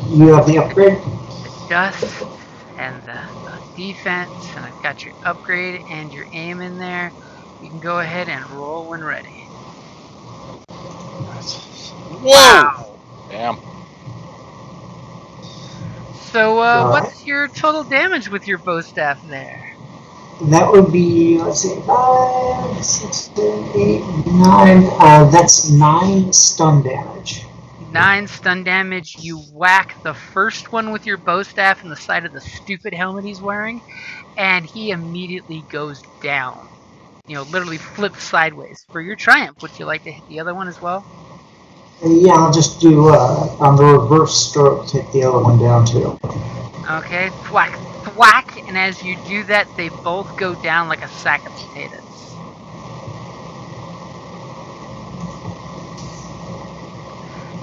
You have the upgrade? The dust and the defense, and I've got your upgrade and your aim in there. You can go ahead and roll when ready. Whoa! Wow. Damn. So, Alright. what's your total damage with your bow staff there? That would be, let's see, 5, 6, 7, 8, 9. That's 9 stun damage. 9 stun damage. You whack the first one with your bow staff in the side of the stupid helmet he's wearing, and he immediately goes down. You know, literally flips sideways. For your triumph, would you like to hit the other one as well? Yeah, I'll just do on the reverse stroke, take the other one down too. Okay, thwack, thwack, and as you do that, they both go down like a sack of potatoes.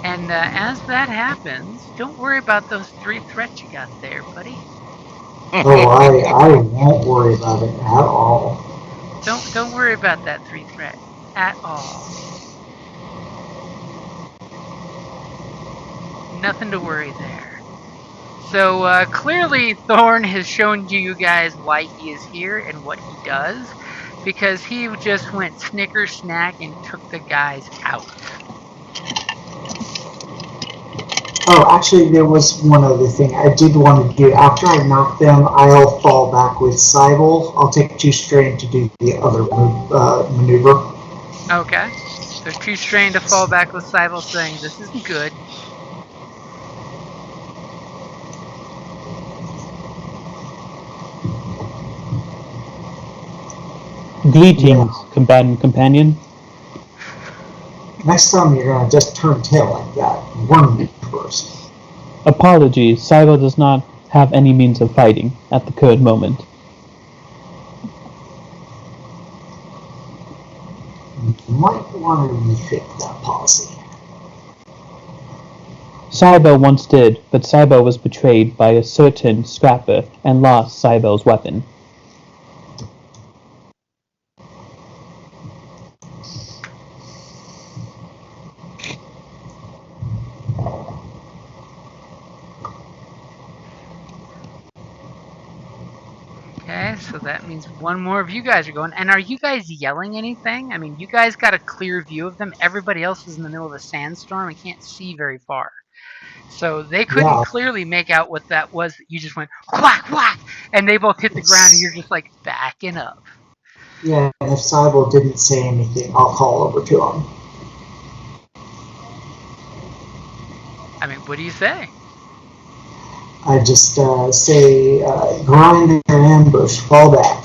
And as that happens, don't worry about those 3 threats you got there, buddy. Oh, I won't worry about it at all. Don't worry about that 3 threat at all. Nothing to worry there. So clearly Thorn has shown you guys why he is here and what he does, because he just went snicker snack and took the guys out. Oh, actually, there was one other thing I did want to do. After I knock them, I'll fall back with Cybele. I'll take 2 strain to do the other maneuver. Okay. So 2 strain to fall back with Cybele saying, this isn't good. Greetings, companion. Next time you're gonna just turn tail like that. Warn me first. Apologies, Saiba does not have any means of fighting at the current moment. You might want to rethink that policy. Saiba once did, but Saiba was betrayed by a certain scrapper and lost Saiba's weapon. Okay, so that means one more of you guys are going. And are you guys yelling anything? I mean, you guys got a clear view of them. Everybody else is in the middle of a sandstorm and can't see very far. So they couldn't Yeah. clearly make out what that was that you just went whack, whack, and they both hit the ground and you're just like backing up. Yeah, and if Cybele didn't say anything, I'll call over to him. I mean, what do you say? I just say, grind and ambush, fall back.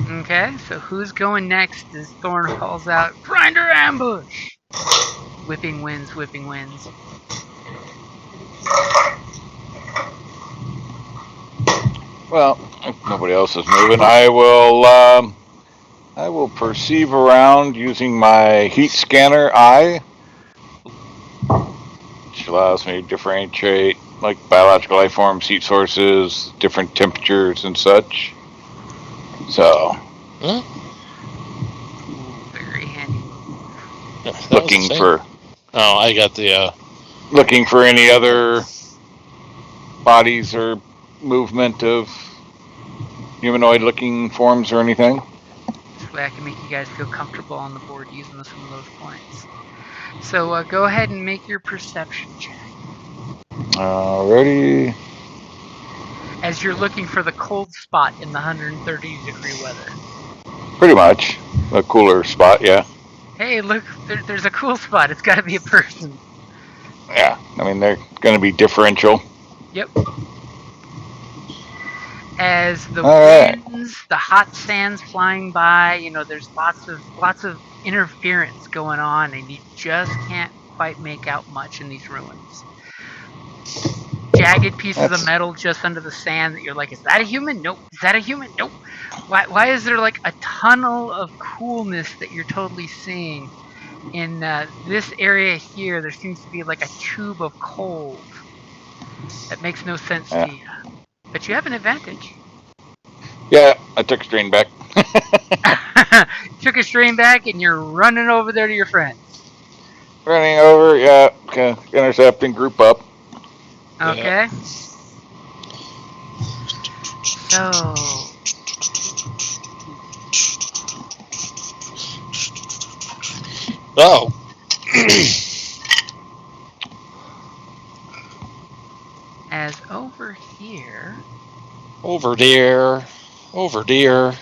Okay, so who's going next as Thorn calls out, Grinder ambush! Whipping winds, whipping winds. Well, if nobody else is moving, I will perceive around using my heat scanner eye, which allows me to differentiate like biological life forms, heat sources, different temperatures and such. So, Ooh, very handy move. Yeah, that was looking the same. for Oh, I got the. looking for any other bodies or movement of humanoid-looking forms or anything. This way I can make you guys feel comfortable on the board using some of those points. So go ahead and make your perception check. Alrighty. as you're looking for the cold spot in the 130-degree weather. Pretty much. A cooler spot, yeah. Hey, look, there's a cool spot. It's got to be a person. Yeah. I mean, they're going to be differential. Yep. As the All right. winds, the hot sands flying by, there's lots of interference going on, and you just can't quite make out much in these ruins. Jagged pieces of metal just under the sand that you're like, is that a human? Nope. Is that a human? Nope. Why is there like a tunnel of coolness that you're totally seeing? In this area here, there seems to be like a tube of cold. That makes no sense to you. But you have an advantage. Yeah, I took a strain back. Took a strain back and you're running over there to your friends. Running over, yeah. Okay. Intercept and group up. Okay. So. Oh. As over here. Over there. Over there.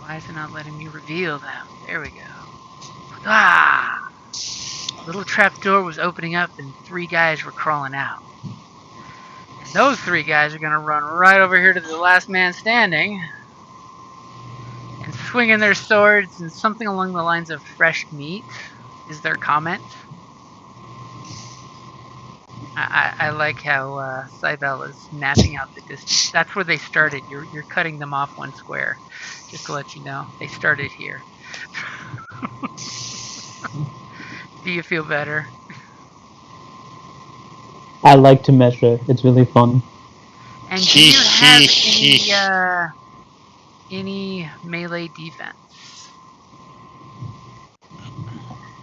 Why is it not letting me reveal them? There we go. Ah! Little trapdoor was opening up and 3 guys were crawling out. And those 3 guys are going to run right over here to the last man standing. And swinging their swords and something along the lines of fresh meat is their comment. I like how Cybele is mapping out the distance. That's where they started. You're cutting them off 1 square. Just to let you know. They started here. Do you feel better? I like to measure. It's really fun. And do you have any melee defense?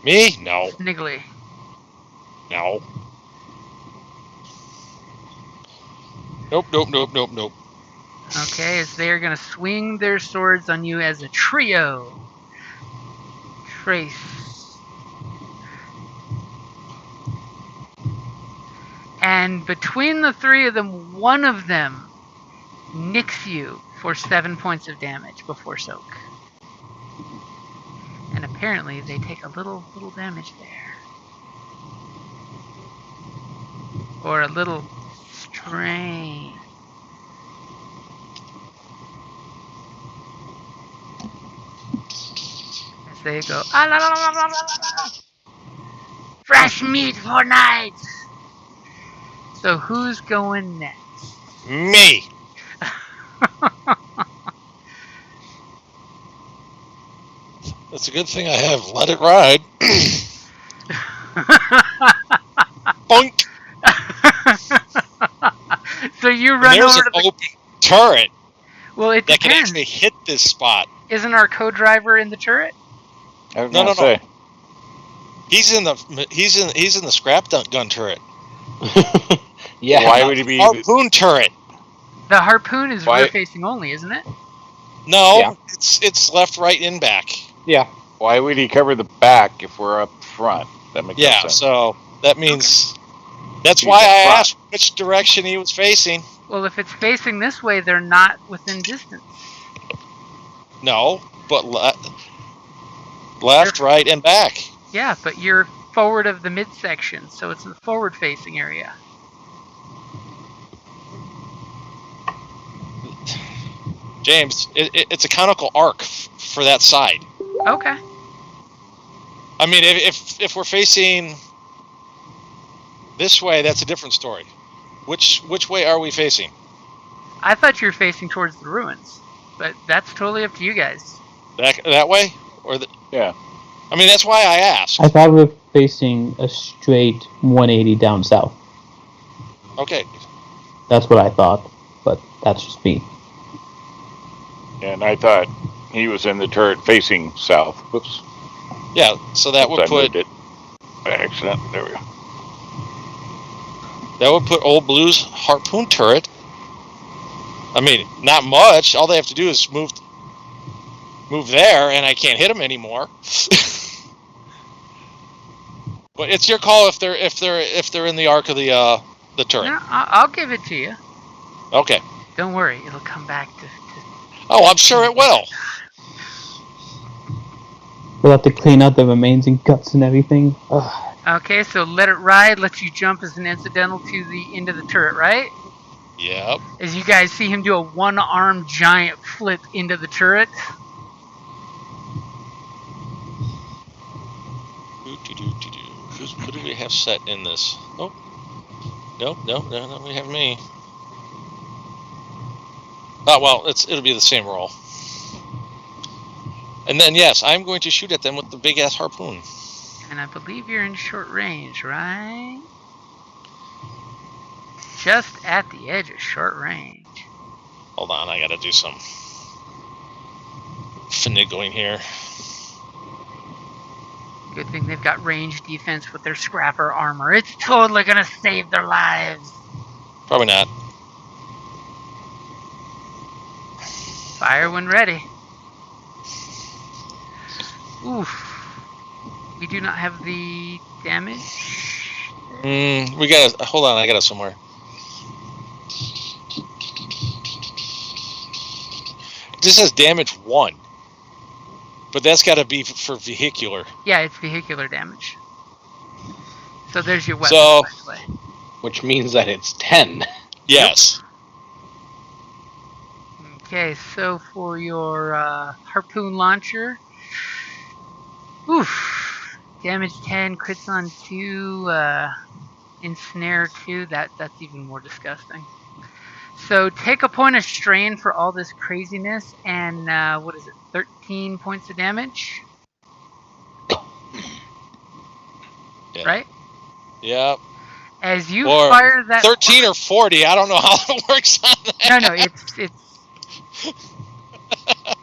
Me? No. Sniggly. No. Nope. Okay, as they are going to swing their swords on you as a trio. Trace. And between the 3 of them, one of them nicks you for 7 points of damage before soak. And apparently they take a little damage there. Or a little strain. As they go, ah, la, la, la, la, la, la. Fresh meat for night. So who's going next? Me. That's a good thing I have let it ride. Boink. So you run There's over an to the open turret. Well, it that can depends. actually hit this spot. Isn't our co-driver in the turret? I was gonna say. He's in the scrap gun turret. Yeah. Why would he be? Harpoon turret? The harpoon is Why- rear facing only, isn't it? No, Yeah. it's left, right, and back. Yeah. Why would he cover the back if we're up front? That makes no Yeah, sense. so that means that's He's why up I front. asked which direction he was facing. Well, if it's facing this way, they're not within distance. No, but left, right, and back. Yeah, but you're forward of the midsection, so it's in the forward-facing area. James, it's a conical arc for that side. Okay. I mean, if we're facing this way, that's a different story. Which way are we facing? I thought you were facing towards the ruins, but that's totally up to you guys. That way, or Yeah. I mean, that's why I asked. I thought we were facing a straight 180 down south. Okay. That's what I thought, but that's just me. And I thought he was in the turret facing south. Whoops. Yeah, so that would I put moved it by accident. There we go. Old Blue's harpoon turret. I mean, not much. All they have to do is move there, and I can't hit him anymore. But it's your call if they're in the arc of the turret. No, I'll give it to you. Okay. Don't worry, it'll come back to Oh, I'm sure it will. We'll have to clean out the remains and guts and everything. Ugh. Okay, so let it ride lets you jump as an incidental to the end of the turret, right? Yep. As you guys see him do a one-armed giant flip into the turret. Who do we have set in this? Oh. No, we have me. Oh, well, it'll be the same roll. And then, yes, I'm going to shoot at them with the big-ass harpoon. And I believe you're in short range, right? Just at the edge of short range. Hold on, I gotta do some finagling here. Good thing they've got range defense with their scrapper armor. It's totally gonna save their lives. Probably not. Fire when ready. Oof. We do not have the damage. We got it. Hold on, I got it somewhere. This says damage 1. But that's got to be for vehicular. Yeah, it's vehicular damage. So there's your weapon, So, by the way. Which means that it's 10. Yes. Okay, so for your harpoon launcher, oof, damage 10, crits on 2, ensnare 2. That's even more disgusting. So take a point of strain for all this craziness, and what is it? 13 points of damage, Yeah. right? Yep. As you Or fire that 13 or 40. I don't know how it works on that. No, it's.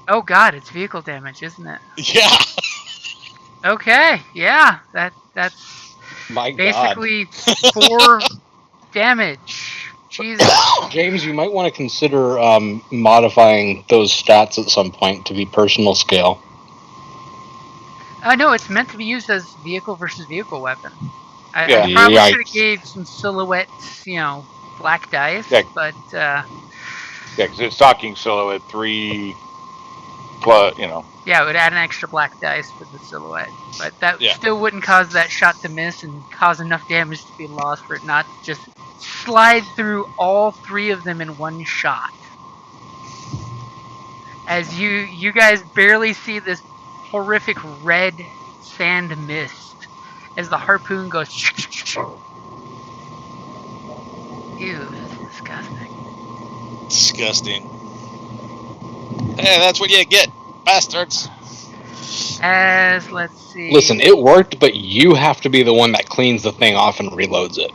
Oh God, it's vehicle damage, isn't it? Yeah. Okay, yeah, that's My basically 4 damage. Jesus. God. James, you might want to consider modifying those stats at some point to be personal scale. No, it's meant to be used as vehicle versus vehicle weapon. I Yeah. probably Yikes. should have gave some silhouettes, black dice, Yeah. but Yeah, because it's talking silhouette 3 plus, yeah, it would add an extra black dice for the silhouette. But that Yeah. still wouldn't cause that shot to miss and cause enough damage to be lost for it not to just slide through all 3 of them in one shot. As you guys barely see this horrific red sand mist as the harpoon goes. Ew, that's disgusting. Disgusting. Hey, that's what you get, bastards. As let's see. Listen, it worked, but you have to be the one that cleans the thing off and reloads it.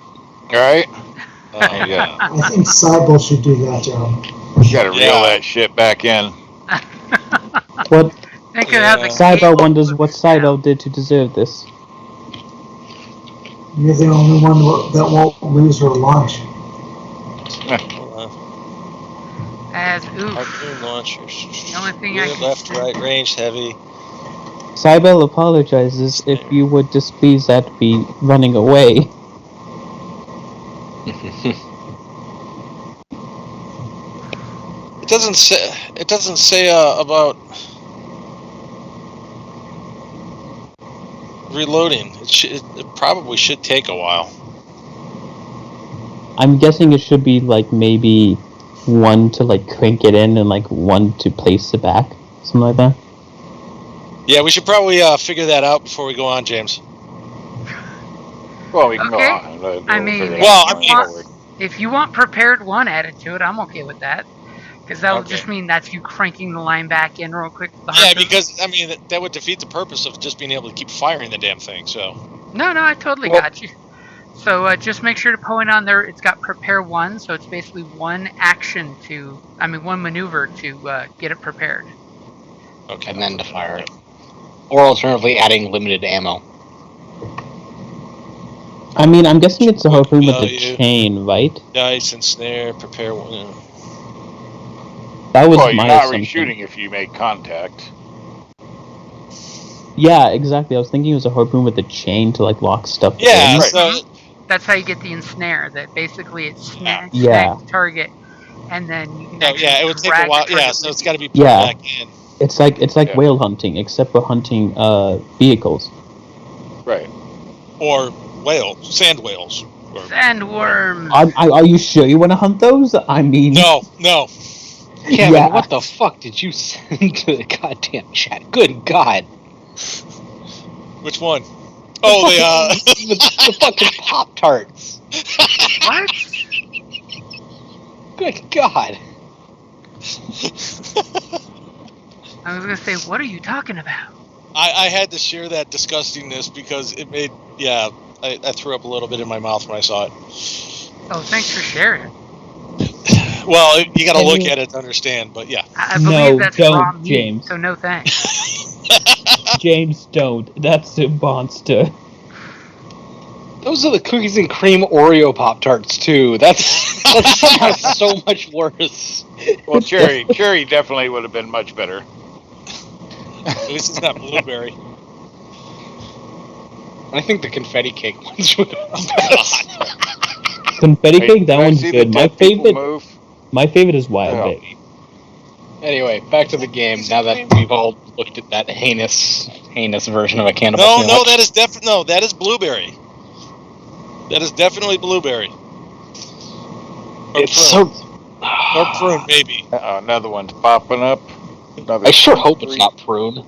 right? Oh, yeah. I think Cybele should do that job. You gotta reel that shit back in. What Think of how the Cybele cable wonders moves what down. Cybele did to deserve this. You're the only one that won't lose her lunch. Hold on. As oof. Harpoon launchers. The only thing I Rear, can left, say. right, range, heavy. Cybele apologizes if you would displease that be running away. It doesn't say about reloading. It probably should take a while. I'm guessing it should be like maybe 1 to crank it in and 1 to place it back. Something like that. Yeah, we should probably figure that out before we go on, James. Well, we can Okay. go on. We'll I mean, figure it Well, out I mean- going forward. If you want prepared 1 added to it, I'm okay with that. Because that'll Okay. just mean that's you cranking the line back in real quick. With the Yeah, harpoon. because I mean that would defeat the purpose of just being able to keep firing the damn thing. So No, I totally Well- got you. So just make sure to point on there. It's got prepare 1, so it's basically 1 1 maneuver to get it prepared. okay. And then to fire it. Or alternatively, adding limited ammo. I mean, I'm guessing it's a Quick harpoon with a value. chain, right? Dice and snare. Prepare one. That was Well, you're my not assumption. reshooting if you make contact. Yeah, exactly. I was thinking it was a harpoon with a chain to like lock stuff Yeah, in. Right. so That's how you get the ensnare. That basically it snags Yeah. the target, and then you can so, actually yeah, it would take a drag while. the target Yeah, so with it's you. got to be put Yeah. back in. It's like Yeah. whale hunting, except for hunting vehicles. Right. Or sand whales. Or, Sandworms. Are you sure you want to hunt those? I mean, no. Kevin, yeah. what the fuck did you send to the goddamn chat? Good God. Which one? Oh, the fucking Pop-Tarts. What? Good God. I was gonna say, what are you talking about? I had to share that disgustingness because it made, I threw up a little bit in my mouth when I saw it. Oh, thanks for sharing. Well, you got to Can look you- at it to understand, but yeah. I No, believe that's don't, raw meat, James. so no thanks. James, don't. That's a monster. Those are the cookies and cream Oreo Pop-Tarts, too. That's somehow so much worse. Well, cherry definitely would have been much better. At least it's not blueberry. I think the confetti cake ones would have Oh, God. Confetti Hey, cake, that did I one's see good. the My dead people favorite, move? my favorite is wild Oh. berry. Anyway, back to the game. Now that we've all looked at that heinous version of a cannibal No, sandwich. that is blueberry. That is definitely blueberry. Or It's prune. so. Or prune, maybe. Another one's popping up. Another I sure hope three. it's not prune.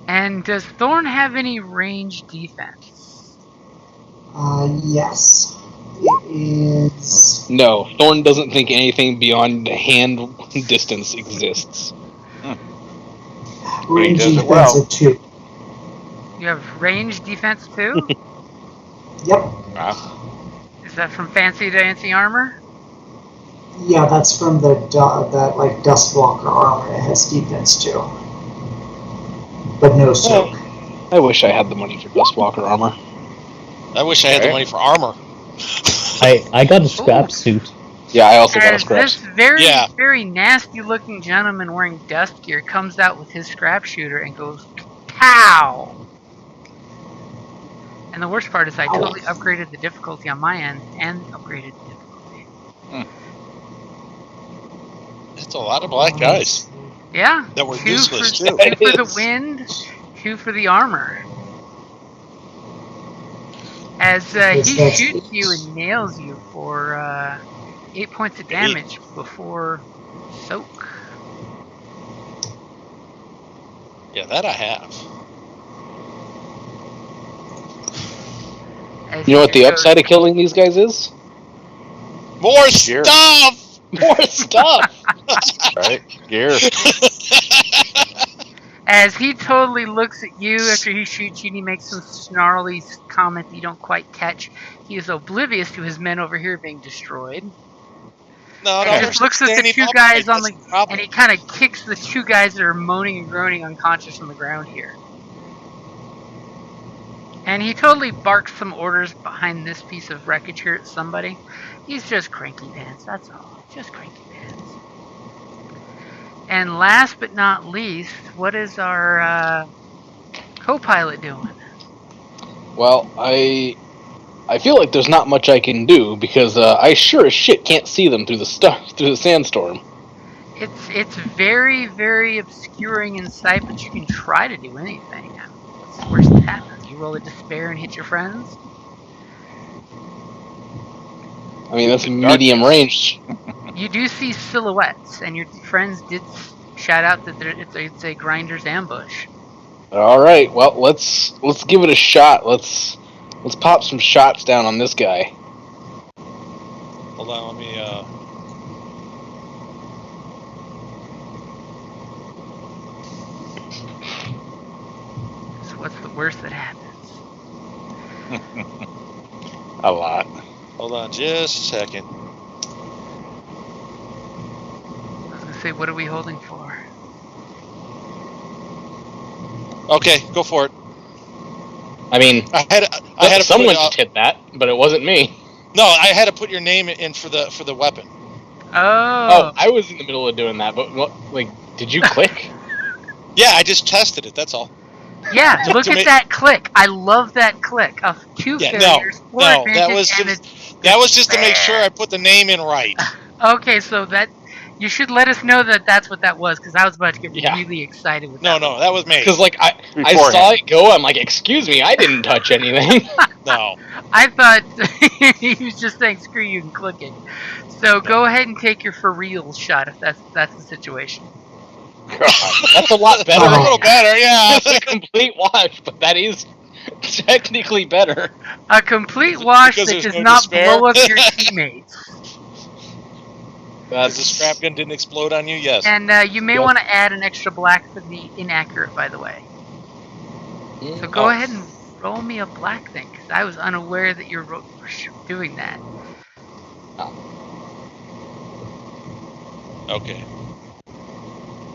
And does Thorn have any range defense? Yes. It is. No, Thorn doesn't think anything beyond hand distance exists. But he Range does it defense well. of 2. You have range defense too? Yep. Is that from Fancy Dancy Armor? Yeah, that's from that like Dustwalker armor. It has defense too, but no soak. I wish I had the money for Dustwalker armor. I wish I had the money for armor. I got a scrap Ooh. suit. Yeah, I also got a As scraps. this very, Yeah. very nasty looking gentleman wearing dust gear comes out with his scrap shooter and goes, pow! And the worst part is I totally upgraded the difficulty on my end and upgraded the difficulty. It's a lot of black guys Yeah. that were 2 useless, for, too. 2 for the is. wind, 2 for the armor. As Yes, he that's shoots 8. you and nails you for 8 points of damage before soak. Yeah, that I have. As You know he what the goes, upside of killing these guys is? More Gear. stuff! More stuff! Right? Gear. as he totally looks at you after he shoots you and he makes some snarly comment that you don't quite catch. He is oblivious to his men over here being destroyed. No, And he they're just looks at the standing 2 upright. guys on That's the, the problem. and he kind of kicks the 2 guys that are moaning and groaning unconscious on the ground here. And he totally barks some orders behind this piece of wreckage here at somebody. He's just cranky pants, that's all. Just cranky pants. And last but not least, what is our co-pilot doing? Well, I feel like there's not much I can do because I sure as shit can't see them through the sandstorm. It's very, very obscuring in sight, but you can try to do anything. I mean, what's the worst that happens? You roll a despair and hit your friends? I mean, that's medium range. You do see silhouettes, and your friends did shout out that it's a grinder's ambush. All right, well let's give it a shot. Let's pop some shots down on this guy. Hold on, let me, So what's the worst that happens? A lot. hold on just a second. I was gonna say, what are we holding for? Okay, go for it. I mean, I had to someone put, just hit that, but it wasn't me. no, I had to put your name in for the weapon. Oh, I was in the middle of doing that, but like, did you click? Yeah, I just tested it. That's all. Yeah, look at that click. I love that click. Of 2 Yeah, failures, 4 no, that advantage, was and just to make sure I put the name in right. Okay, so that you should let us know that that's what that was, because I was about to get Yeah. really excited with No, that. that was me. Because like I Beforehand. saw it go, I'm like, excuse me, I didn't touch anything. No. I thought he was just saying screw you and clicking. So go ahead and take your for real shot if that's the situation. God. That's a lot better. A little better, yeah. It's a complete wash, but that is technically better. A complete wash Because that there's does no not despair? blow up your teammates. Because the scrap gun didn't explode on you? Yes. And you may Yep. want to add an extra black for the inaccurate, by the way. So go ahead and roll me a black thing, because I was unaware that you're doing that. Okay.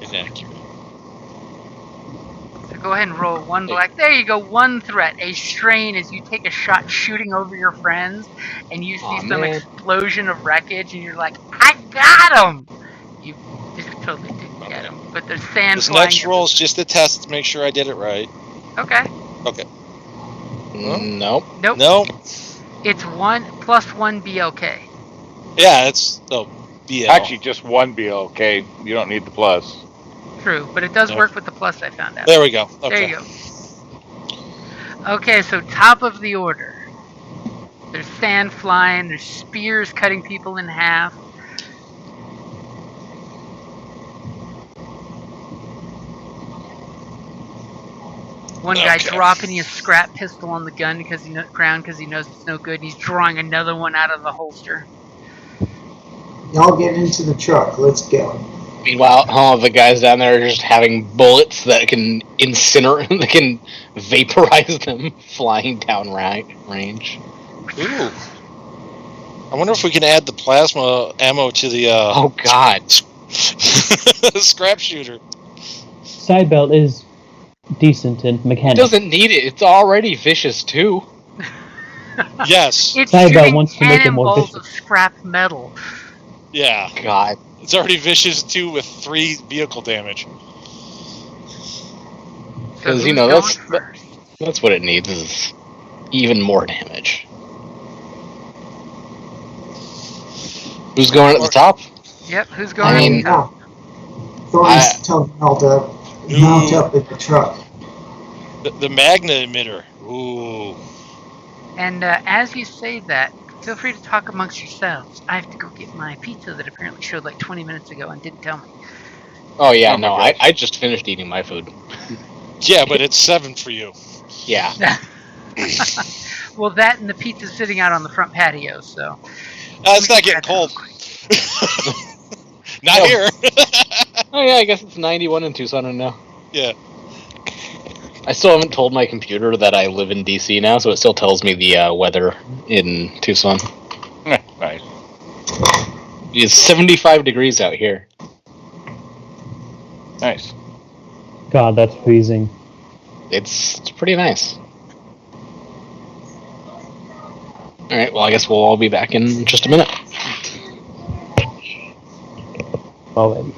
Inaccurate. So go ahead and roll 1 black. There you go, 1 threat. A strain as you take a shot shooting over your friends, and you see some explosion of wreckage, and you're like, I got him! You totally didn't get him, but there's sand This flying. next roll is just a test to make sure I did it right. Okay. Okay. Nope. Nope. It's 1 plus 1 BLK. Yeah, it's BL. Actually, just one BLK. You don't need the plus. True, but it does work with the plus, I found out. There we go. Okay. There you go. Okay, so top of the order. There's sand flying, there's spears cutting people in half. One guy dropping his scrap pistol on the gun ground because he knows it's no good, and he's drawing another one out of the holster. Y'all get into the truck. Let's go. Meanwhile, all the guys down there are just having bullets that can incinerate, that can vaporize them flying down range. Ooh. I wonder if we can add the plasma ammo to the Oh God. scrap shooter. Sidebelt is decent in It mechanics. doesn't need it. It's already vicious too. Yes. It's Sidebelt shooting wants to make it more cannonballs vicious. of scrap metal. Yeah. God. It's already vicious too with 3 vehicle damage. Because So who's going first? that's what it needs is even more damage. Who's going at the top? Yep, who's going at the top? Thorny's telling Mel to mount up in the truck. The magna emitter. Ooh. And as you say that, feel free to talk amongst yourselves. I have to go get my pizza that apparently showed like 20 minutes ago and didn't tell me. Oh yeah, Oh my no, gosh. I just finished eating my food. Yeah, but it's 7 for you. Yeah. Well, that and the pizza's sitting out on the front patio, so. It's not getting cold. Not here. Oh yeah, I guess it's 91 in Tucson now. Yeah. I still haven't told my computer that I live in DC now, so it still tells me the weather in Tucson. Nice. It's 75 degrees out here. Nice. God, that's freezing. It's pretty nice. Alright, well I guess we'll all be back in just a minute. Already.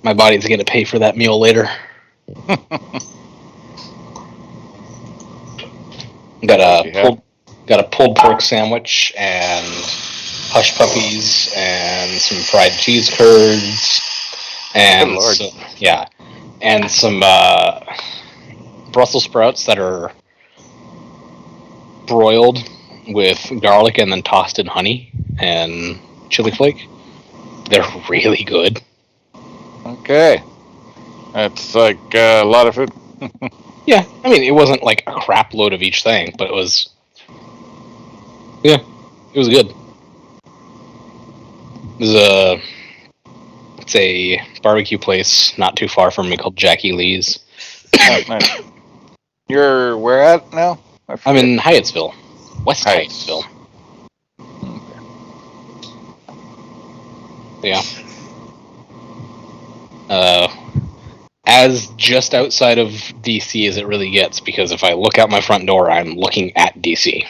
My body's gonna pay for that meal later. Got a pulled pork sandwich and hush puppies and some fried cheese curds and and some Brussels sprouts that are broiled with garlic and then tossed in honey and chili flake. They're really good. Okay. That's like a lot of food. Yeah, I mean, it wasn't like a crap load of each thing, but it was. Yeah, it was good. It's a barbecue place not too far from me called Jackie Lee's. Oh, nice. You're where at now? I'm in Hyattsville, West Heights. Hyattsville. Yeah. As just outside of DC as it really gets, because if I look out my front door, I'm looking at DC.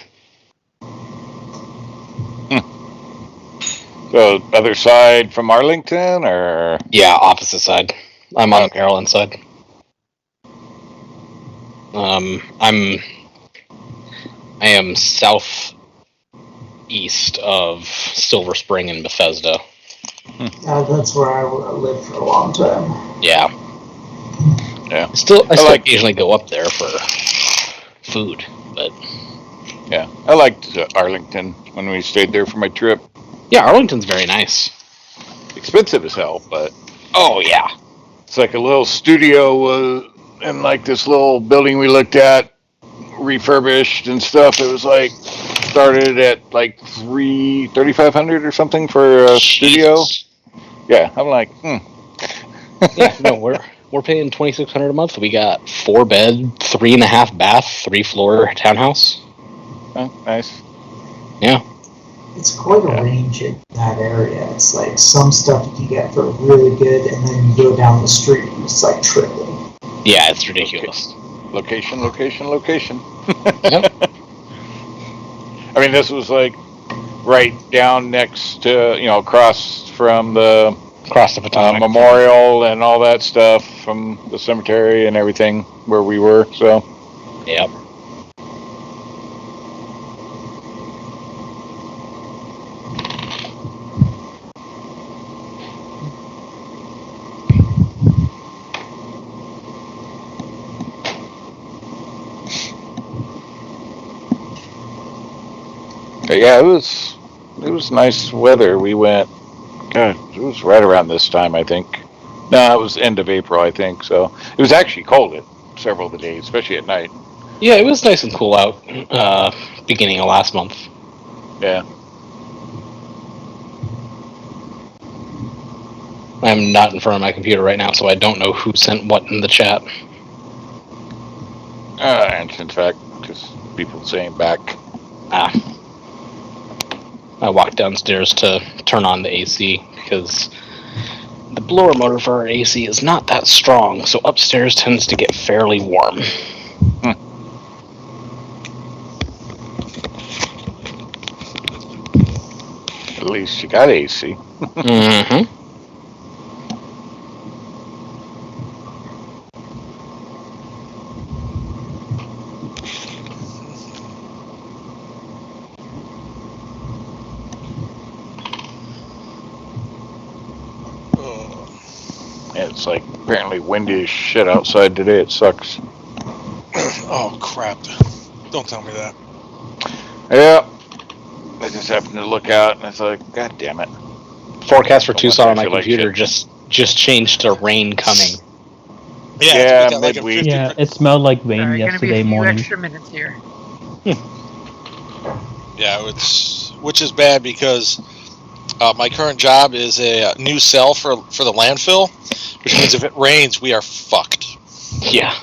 So other side from Arlington, or Yeah, opposite side. I'm on the Maryland side. I am southeast of Silver Spring and Bethesda. Yeah, that's where I lived for a long time. Yeah. Yeah. I still occasionally go up there for food, but yeah, I liked Arlington when we stayed there for my trip. yeah, Arlington's very nice. Expensive as hell, but Oh yeah. it's like a little studio in like this little building we looked at, refurbished and stuff. It was like started at like $3,500 or something for a studio. Yeah, I'm like, Yeah, no, we're paying $2,600 a month. We got 4-bed, 3.5 bath, 3-floor townhouse. oh, nice. Yeah. It's quite a range in that area. It's like some stuff you can get for really good, and then you go down the street and it's like triple. Yeah, it's ridiculous. Location. Yep. I mean, this was like right down next to, across from the Across the Potomac. memorial and all that stuff from the cemetery and everything where we were. So, Yep. yeah, it was nice weather. We went. God, it was right around this time, I think. No, it was end of April, I think. So it was actually cold at several of the days, especially at night. Yeah, it was nice and cool out beginning of last month. Yeah. I'm not in front of my computer right now, so I don't know who sent what in the chat. In fact, just people saying back. I walked downstairs to turn on the AC because the blower motor for our AC is not that strong, so upstairs tends to get fairly warm. At least you got AC. Mm-hmm. Yeah, it's like apparently windy as shit outside today. It sucks. Oh crap! Don't tell me that. Yeah. I just happened to look out and it's like, God damn it. Forecast for No Tucson on wonder my I feel like computer just changed to rain coming. Yeah, Yeah, we got like a midweek. 50. Yeah, it smelled like rain Sorry, gonna be a yesterday few morning. extra minutes here. Yeah, which is bad because my current job is a new cell for the landfill, which means if it rains, we are fucked Yeah.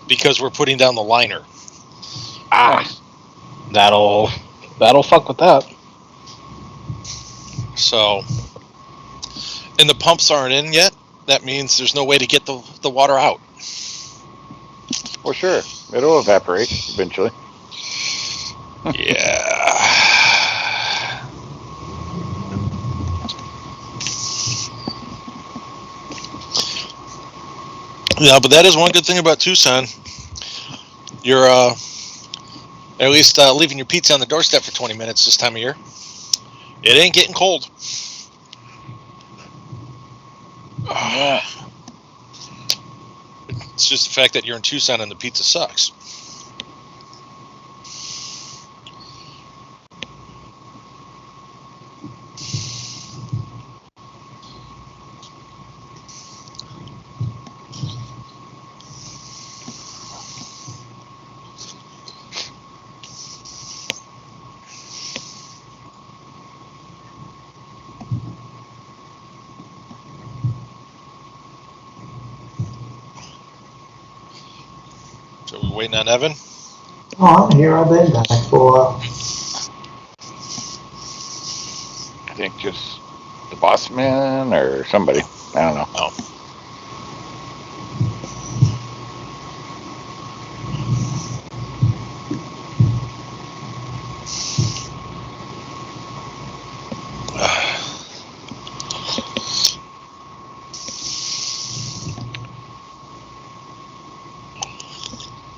because we're putting down the liner. Nice. That'll fuck with that. So, and the pumps aren't in yet. That means there's no way to get the water out. Well, sure. It'll evaporate eventually. Yeah. Yeah, but that is one good thing about Tucson. You're at least leaving your pizza on the doorstep for 20 minutes this time of year. It ain't getting cold. Yeah. It's just the fact that you're in Tucson and the pizza sucks. So we're waiting on Evan. Oh, I'm here. I've been back for a while. I think just the boss man or somebody. I don't know. Oh.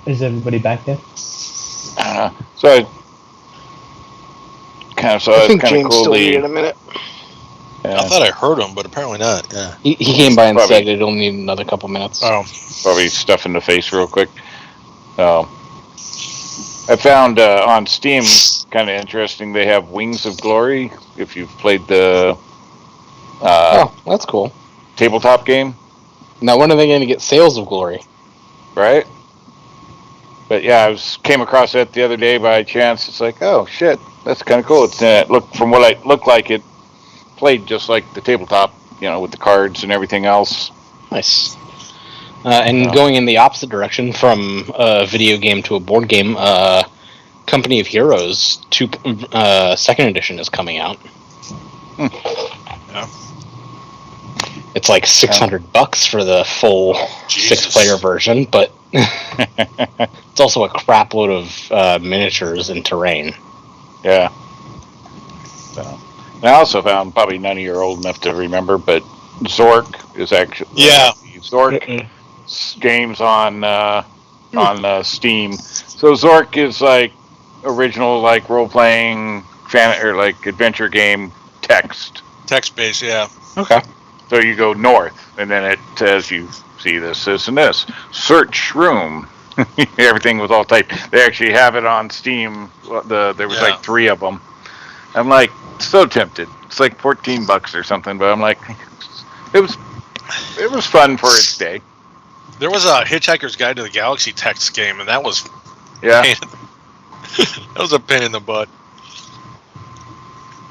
Is everybody back there? So I kind of saw I it's think kind of James cool. still needed a minute. I thought I heard him, but apparently not. Yeah. He came by and Probably. said it'll need another couple minutes. Oh. Probably stuff in the face real quick. I found on Steam kind of interesting. They have Wings of Glory. If you've played the Oh, that's cool. tabletop game, Now, when are they going to get Sales of Glory? right? But yeah, came across that the other day by chance. It's like, oh shit, that's kind of cool. It's from what it looked like, it played just like the tabletop, with the cards and everything else. Nice. And going in the opposite direction from a video game to a board game, Company of Heroes 2 second edition is coming out. Yeah. It's like $600 for the full 6-player version, but it's also a crap load of miniatures and terrain. Yeah. So, and I also found, probably none of you are old enough to remember, but Zork is actually Zork games on Steam. So Zork is like original like role playing or like adventure game text based. Yeah. Okay. So you go north, and then it says you see this, and this. Search room. Everything was all typed. They actually have it on Steam. There was like 3 of them. I'm like so tempted. It's like $14 or something, but I'm like, it was fun for its day. There was a Hitchhiker's Guide to the Galaxy text game, and that was that was a pain in the butt.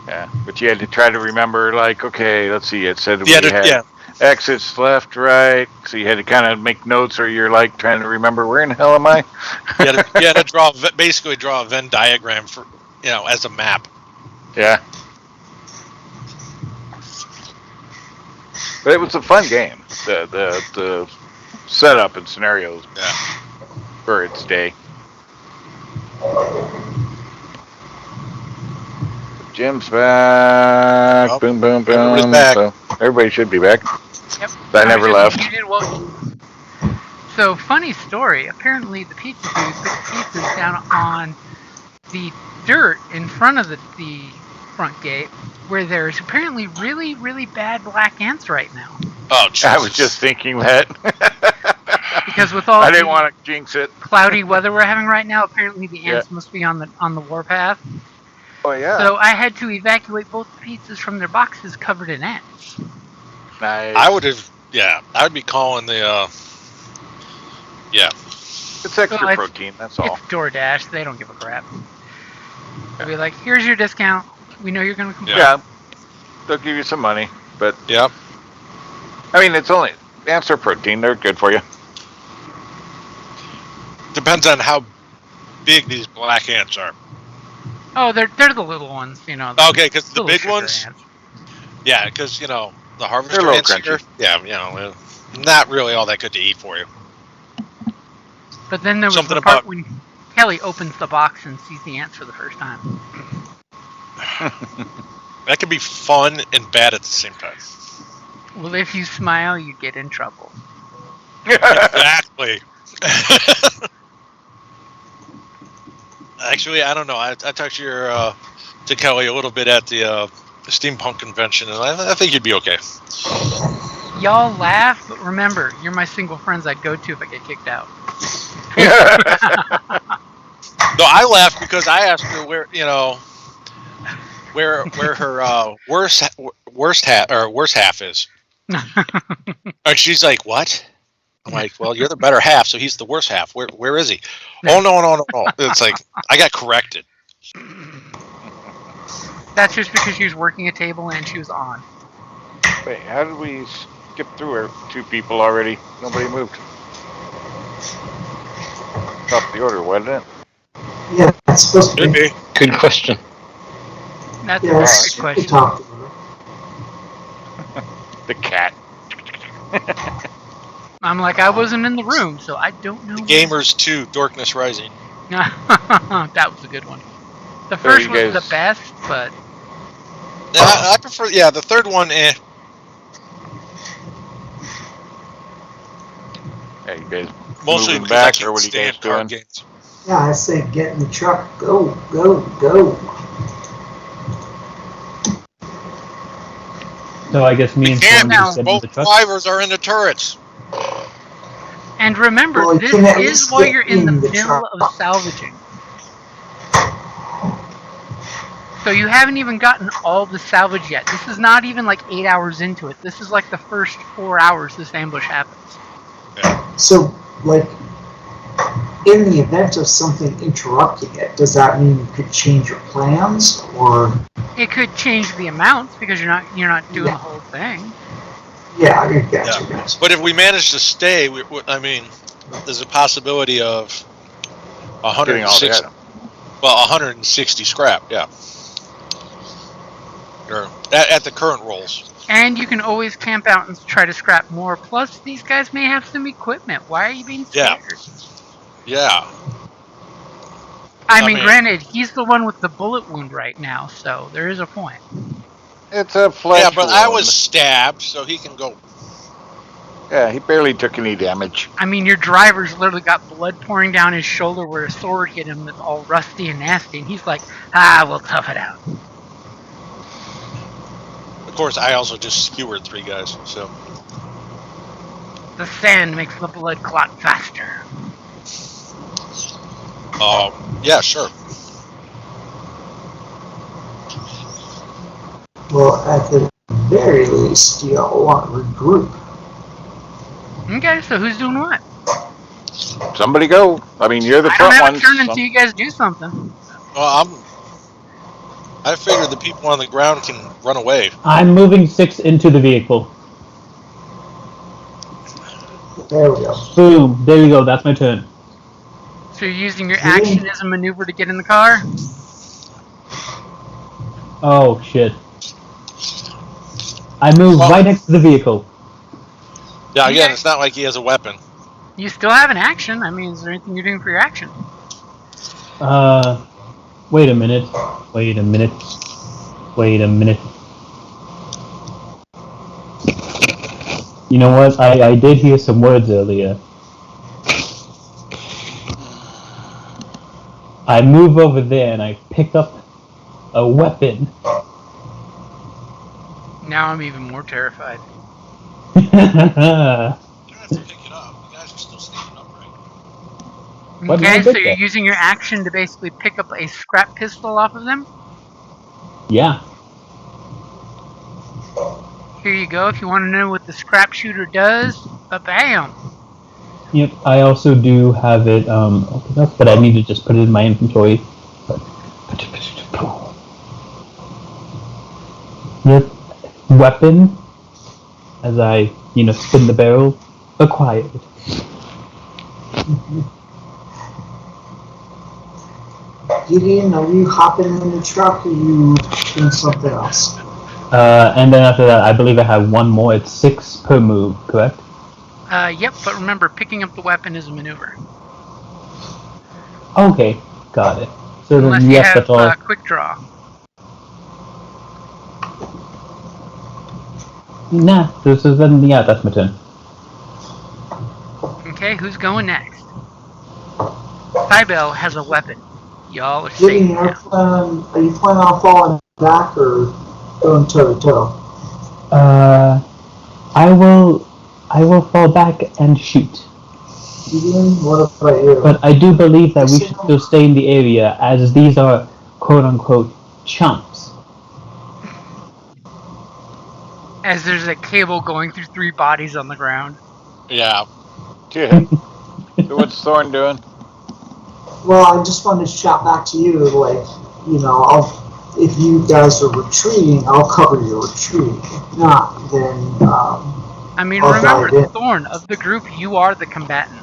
Yeah, but you had to try to remember, like, okay, let's see, it said we had exits left, right, so you had to kind of make notes, or you're like trying to remember, where in the hell am I? You had to basically draw a Venn diagram for, as a map. Yeah. But it was a fun game. The setup and scenarios for its day. Jim's back. Oh, boom, boom, boom. everybody's back. So everybody should be back. Yep. I never left. So, funny story. Apparently, the pizza dude put the pizzas down on the dirt in front of the front gate, where there's apparently really, really bad black ants right now. Oh, Jesus. I was just thinking that. Because with all I didn't want to jinx it. Cloudy weather we're having right now, apparently the ants must be on the warpath. Oh yeah. So I had to evacuate both the pizzas from their boxes covered in ants. Nice. I would be calling the It's extra protein, that's all. It's DoorDash, they don't give a crap. They'll be like, here's your discount. We know you're gonna complain. Yeah. They'll give you some money, but Yep. I mean, ants are protein, they're good for you. Depends on how big these black ants are. Oh, they're the little ones, Okay, because the big ones. Ants. Yeah, because the harvester ants here. Yeah, not really all that good to eat for you. But then there was the part when Kelly opens the box and sees the ants for the first time. That can be fun and bad at the same time. Well, if you smile, you get in trouble. Exactly. Actually, I don't know. I talked to Kelly a little bit at the steampunk convention, and I think you'd be okay. Y'all laugh, but remember, you're my single friends I'd go to if I get kicked out. No, I laughed because I asked her where her worst half is. And she's like, "What?" I'm like, "Well, you're the better half, so he's the worst half. Where is he?" Oh no. It's like I got corrected. That's just because she was working a table and she was on. Wait, how did we skip through 2 people already? Nobody moved. Off the order, wasn't it? Yeah, it's supposed to Could be. be. Good question. That's a very Yes, good question. talk to her. The cat. I'm like, I wasn't in the room, so I don't know. Gamers 2, Darkness Rising. That was a good one. The So first you was guys- the best, but Yeah, I prefer. Yeah, the third one. Yeah, you guys Mostly moving because back, I or can't what are you guys stand card doing? games. Yeah, I say get in the truck. Go, go, go. So I guess me We and can't Stormy Now- just because get in both the truck. drivers are in the turrets. and remember, Well, you this can at is least while get you're in the in the middle truck. of salvaging. So you haven't even gotten all the salvage yet. This is not even like 8 hours into it. This is like the first 4 hours this ambush happens. So, like, in the event of something interrupting it, does that mean you could change your plans, or? It could change the amounts because you're not doing the whole thing. Yeah, I gotcha, Yeah. gotcha. But if we manage to stay, I mean, there's a possibility of Getting all the 160. items. Well, 160 scrap. Yeah. Or at the current rolls. And you can always camp out and try to scrap more. Plus, these guys may have some equipment. Why are you being Yeah. scared? Yeah. I I mean, mean- granted, he's the one with the bullet wound right now, so there is a point. It's a flesh Yeah, but I was wound. stabbed, so he can go. Yeah, he barely took any damage. I mean, your driver's literally got blood pouring down his shoulder where a sword hit him that's all rusty and nasty, and he's like, we'll tough it out. Of course, I also just skewered 3 guys. So The sand makes the blood clot faster. yeah, sure. Well, at the very least, you want to regroup. Okay, so who's doing what? Somebody go. I mean, you're the I don't front have ones. a turn until you guys do something. Well, I figure the people on the ground can run away. I'm moving 6 into the vehicle. There we go. Boom. There you go. That's my turn. So you're using your action as a maneuver to get in the car? Oh, shit. I move Well- right next to the vehicle. Yeah, again, Okay. it's not like he has a weapon. You still have an action. I mean, is there anything you're doing for your action? Wait a minute. Wait a minute. Wait a minute. You know what? I did hear some words earlier. I move over there and I pick up a weapon. Now I'm even more terrified. You don't have to pick it up. You guys are still standing upright. What did I Okay, get so you're there? using your action to basically pick up a scrap pistol off of them? Yeah. Here you go. If you want to know what the scrap shooter does, bam! Yep. I also do have it open up, but I need to just put it in my inventory. Yep. Weapon. As I, spin the barrel. Acquired. Gideon, are you hopping in the truck, or are you doing something else? And then after that, I believe I have one more. It's 6 per move, correct? Yep, but remember, picking up the weapon is a maneuver. Okay, got it. So Unless then, you yes, have that's all. quick draw. Nah, that's my turn. Okay, who's going next? Cybele has a weapon. Y'all are safe Gideon, now. are you planning on falling back or going toe to toe? I will fall back and shoot. Gideon, what about you? But I do believe that we should still stay in the area, as these are quote-unquote chumps. As there's a cable going through 3 bodies on the ground. Yeah. Yeah. So what's Thorn doing? Well, I just wanted to shout back to you, like, if you guys are retreating, I'll cover your retreat. If not, then, I mean, I'll remember, dive in. Thorn, of the group, you are the combatant.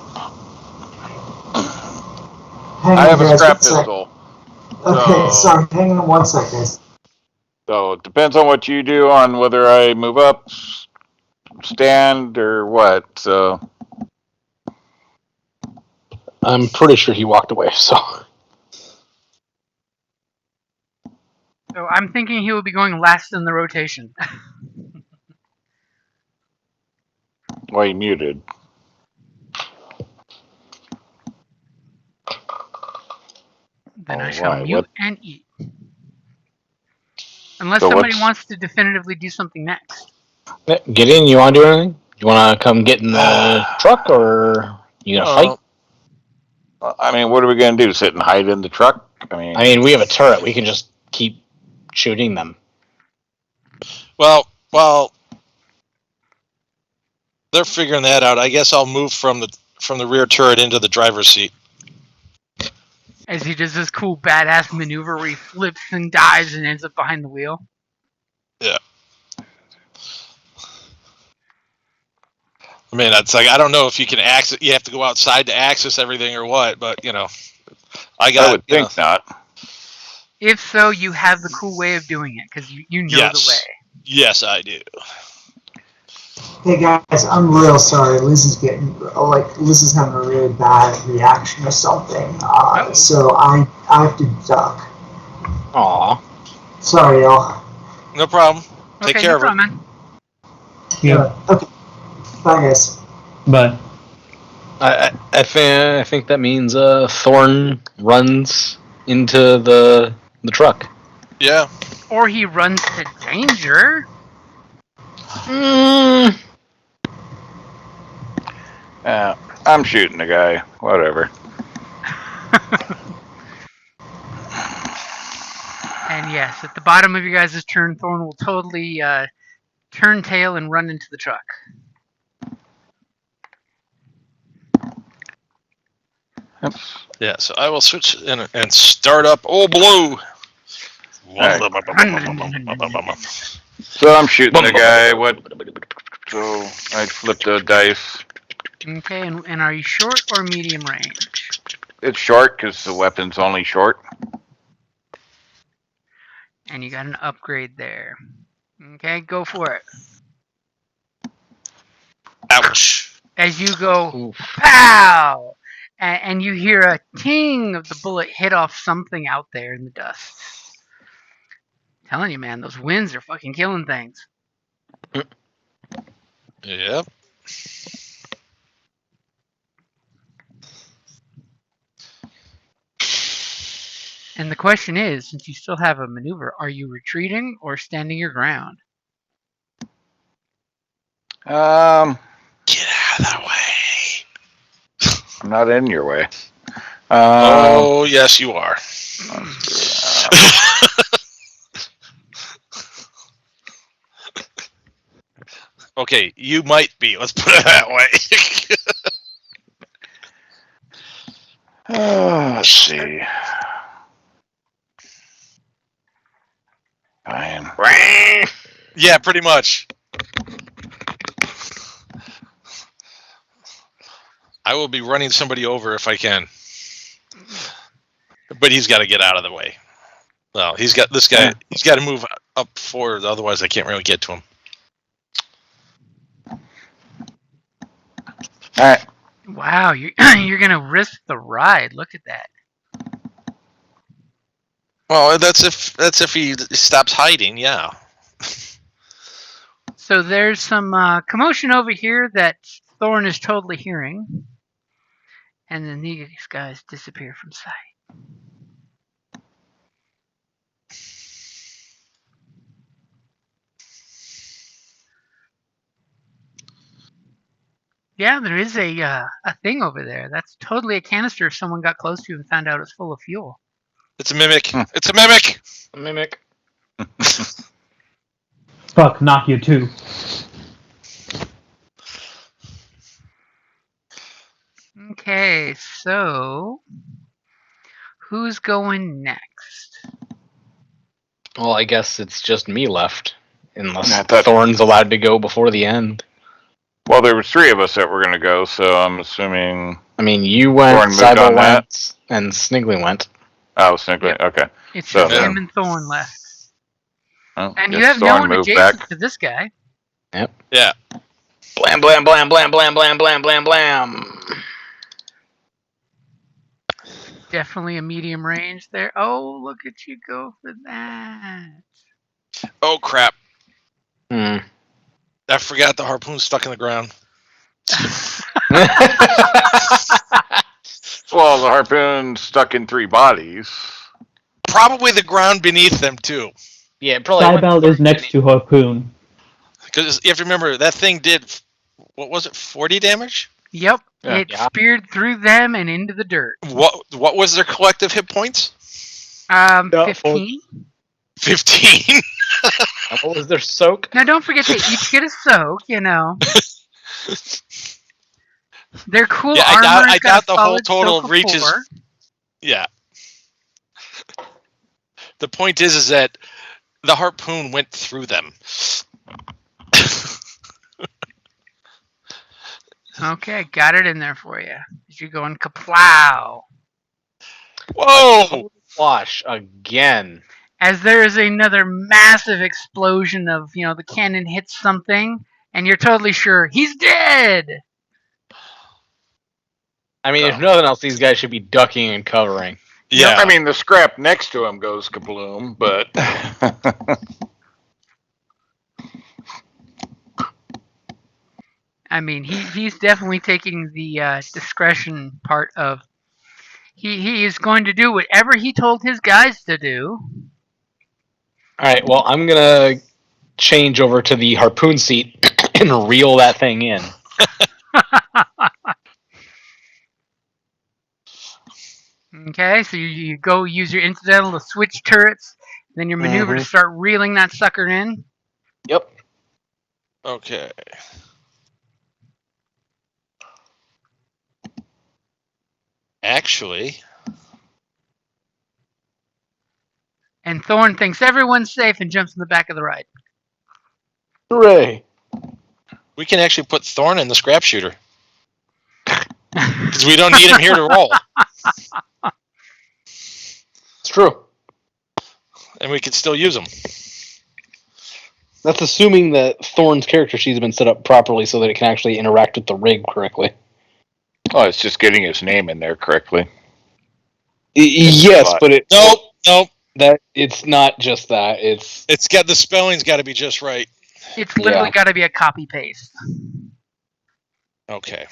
Hang I on, have a guys, scrap one sec. pistol. Okay, So- sorry. Hang on 1 sec, guys. So it depends on what you do on whether I move up, stand, or what. So I'm pretty sure he walked away. So So I'm thinking he will be going last in the rotation. well, you muted. Then I Oh, shall why? mute What? and eat. Unless So somebody what's- wants to definitively do something next. get in. You want to do anything? You want to come get in the truck, or you gonna fight? I mean, what are we gonna do? Sit and hide in the truck? I mean, We have a turret. We can just keep shooting them. Well, they're figuring that out. I guess I'll move from the rear turret into the driver's seat. As he does this cool badass maneuver where he flips and dives and ends up behind the wheel. Yeah. I mean, it's like I don't know if you can access. You have to go outside to access everything or what, but I would think not. If so, you have the cool way of doing it because you know the way. Yes, I do. Hey guys, I'm real sorry. Liz is Liz is having a really bad reaction or something. So I have to duck. Aw. Sorry, y'all. No problem. Take Okay, care no of her. problem, man. Yeah, Okay. Bye, guys. but I think that means Thorn runs into the truck. Yeah. Or he runs to danger. I'm shooting the guy. Whatever. And yes, at the bottom of your guys' turn, Thorn will totally turn tail and run into the truck. Yeah. So I will switch and start up Old Blue. Right. Right. So I'm shooting the guy. What? So I flip the dice. Okay, and are you short or medium range? It's short because the weapon's only short. And you got an upgrade there. Okay, go for it. Ouch. As you go, Oof. pow! And you hear a ting of the bullet hit off something out there in the dust. Telling you, man, those winds are fucking killing things. Yep. And the question is, since you still have a maneuver, are you retreating or standing your ground? Get out of the way. I'm not in your way. Oh, yes, you are. Okay, you might be. Let's put it that way. Let's see. Fine. Yeah, pretty much. I will be running somebody over if I can. But he's got to get out of the way. Well, he's got this guy. He's got to move up forward, otherwise I can't really get to him. All right. Wow, you're gonna risk the ride. Look at that. Well, that's if he stops hiding. Yeah. So there's some commotion over here that Thorn is totally hearing. And then these guys disappear from sight. Yeah, there is a thing over there. That's totally a canister someone got close to and found out it's full of fuel. It's a mimic. It's a mimic. Mimic. fuck, not you too. Okay, so who's going next? Well, I guess it's just me left, unless I thought- Thorn's allowed to go before the end. Well, there was 3 of us that were going to go, so I'm assuming. mean, you Thorn went, moved Cybele on that. went, and Sniggly went. Oh, Sniggly. Yep. Okay. It's So, just yeah. him and Thorn left. Well, And guess you have no Thorn one moved adjacent back. to this guy. Yeah. Blam, blam, blam, blam, blam, blam, blam, blam, blam. Definitely a medium range there. Oh, look at you go for that. Oh crap! Hmm. I forgot the harpoon's stuck in the ground. Well, the harpoon stuck in 3 bodies. Probably the ground beneath them too, Yeah, probably. Cybele is next to Harpoon. because you have to remember that thing did, what was it, 40 damage? Yep, Yeah. it speared through them and into the dirt. What was their collective hit points? 15. 15. What was their soak? Now don't forget they each get a soak, you know. Their cool Yeah, armor I has got doubt a the whole solid total soak of reaches. 4. Yeah. The point is that the harpoon went through them. Okay, got it in there for you. You're going kaplow. Whoa! Wash again. As there is another massive explosion of, the cannon hits something, and you're totally sure he's dead. I mean, if So. nothing else, these guys should be ducking and covering. Yeah. I mean, the scrap next to him goes kabloom, but I mean, he's definitely taking the discretion part of. He is going to do whatever he told his guys to do. All right, well, I'm gonna change over to the harpoon seat and reel that thing in. Okay, so you go use your incidental to switch turrets, then your maneuver to start reeling that sucker in. Yep. Okay. Actually, And Thorn thinks everyone's safe and jumps in the back of the ride. Hooray! we can actually put Thorn in the scrap shooter. Because we don't need him here to roll. It's true. And we can still use him. That's assuming that Thorn's character sheet has been set up properly so that it can actually interact with the rig correctly. oh, it's just getting his name in there correctly. Yes, lot. but Nope. that it's not just that. It's got the spelling's got to be just right. It's literally got to be a copy paste. Okay.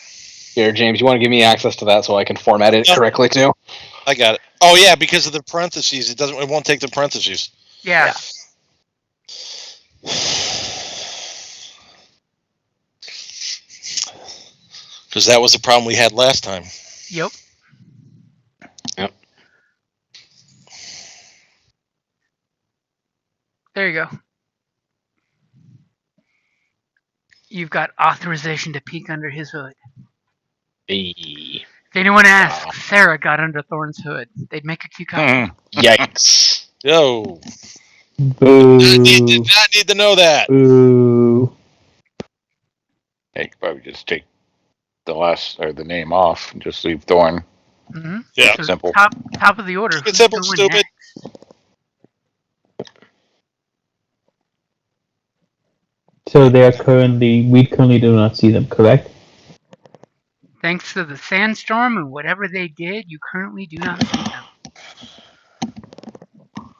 Here, James, you want to give me access to that so I can format it correctly too? I got it. Oh yeah, because of the parentheses, it won't take the parentheses. Yeah. Because that was the problem we had last time. Yep. There you go. You've got authorization to peek under his hood. Hey. If anyone asks, Sarah got under Thorn's hood. They'd make a cue copy. Yikes. Yo. Boo. Did not need to know that. Boo. Yeah, you could probably just take the last or the name off and just leave Thorn. Mm-hmm. Yeah. So Simple. Top of the order. It's Who's simple, going stupid. next? So we currently do not see them, correct? Thanks to the sandstorm and whatever they did, you currently do not see them.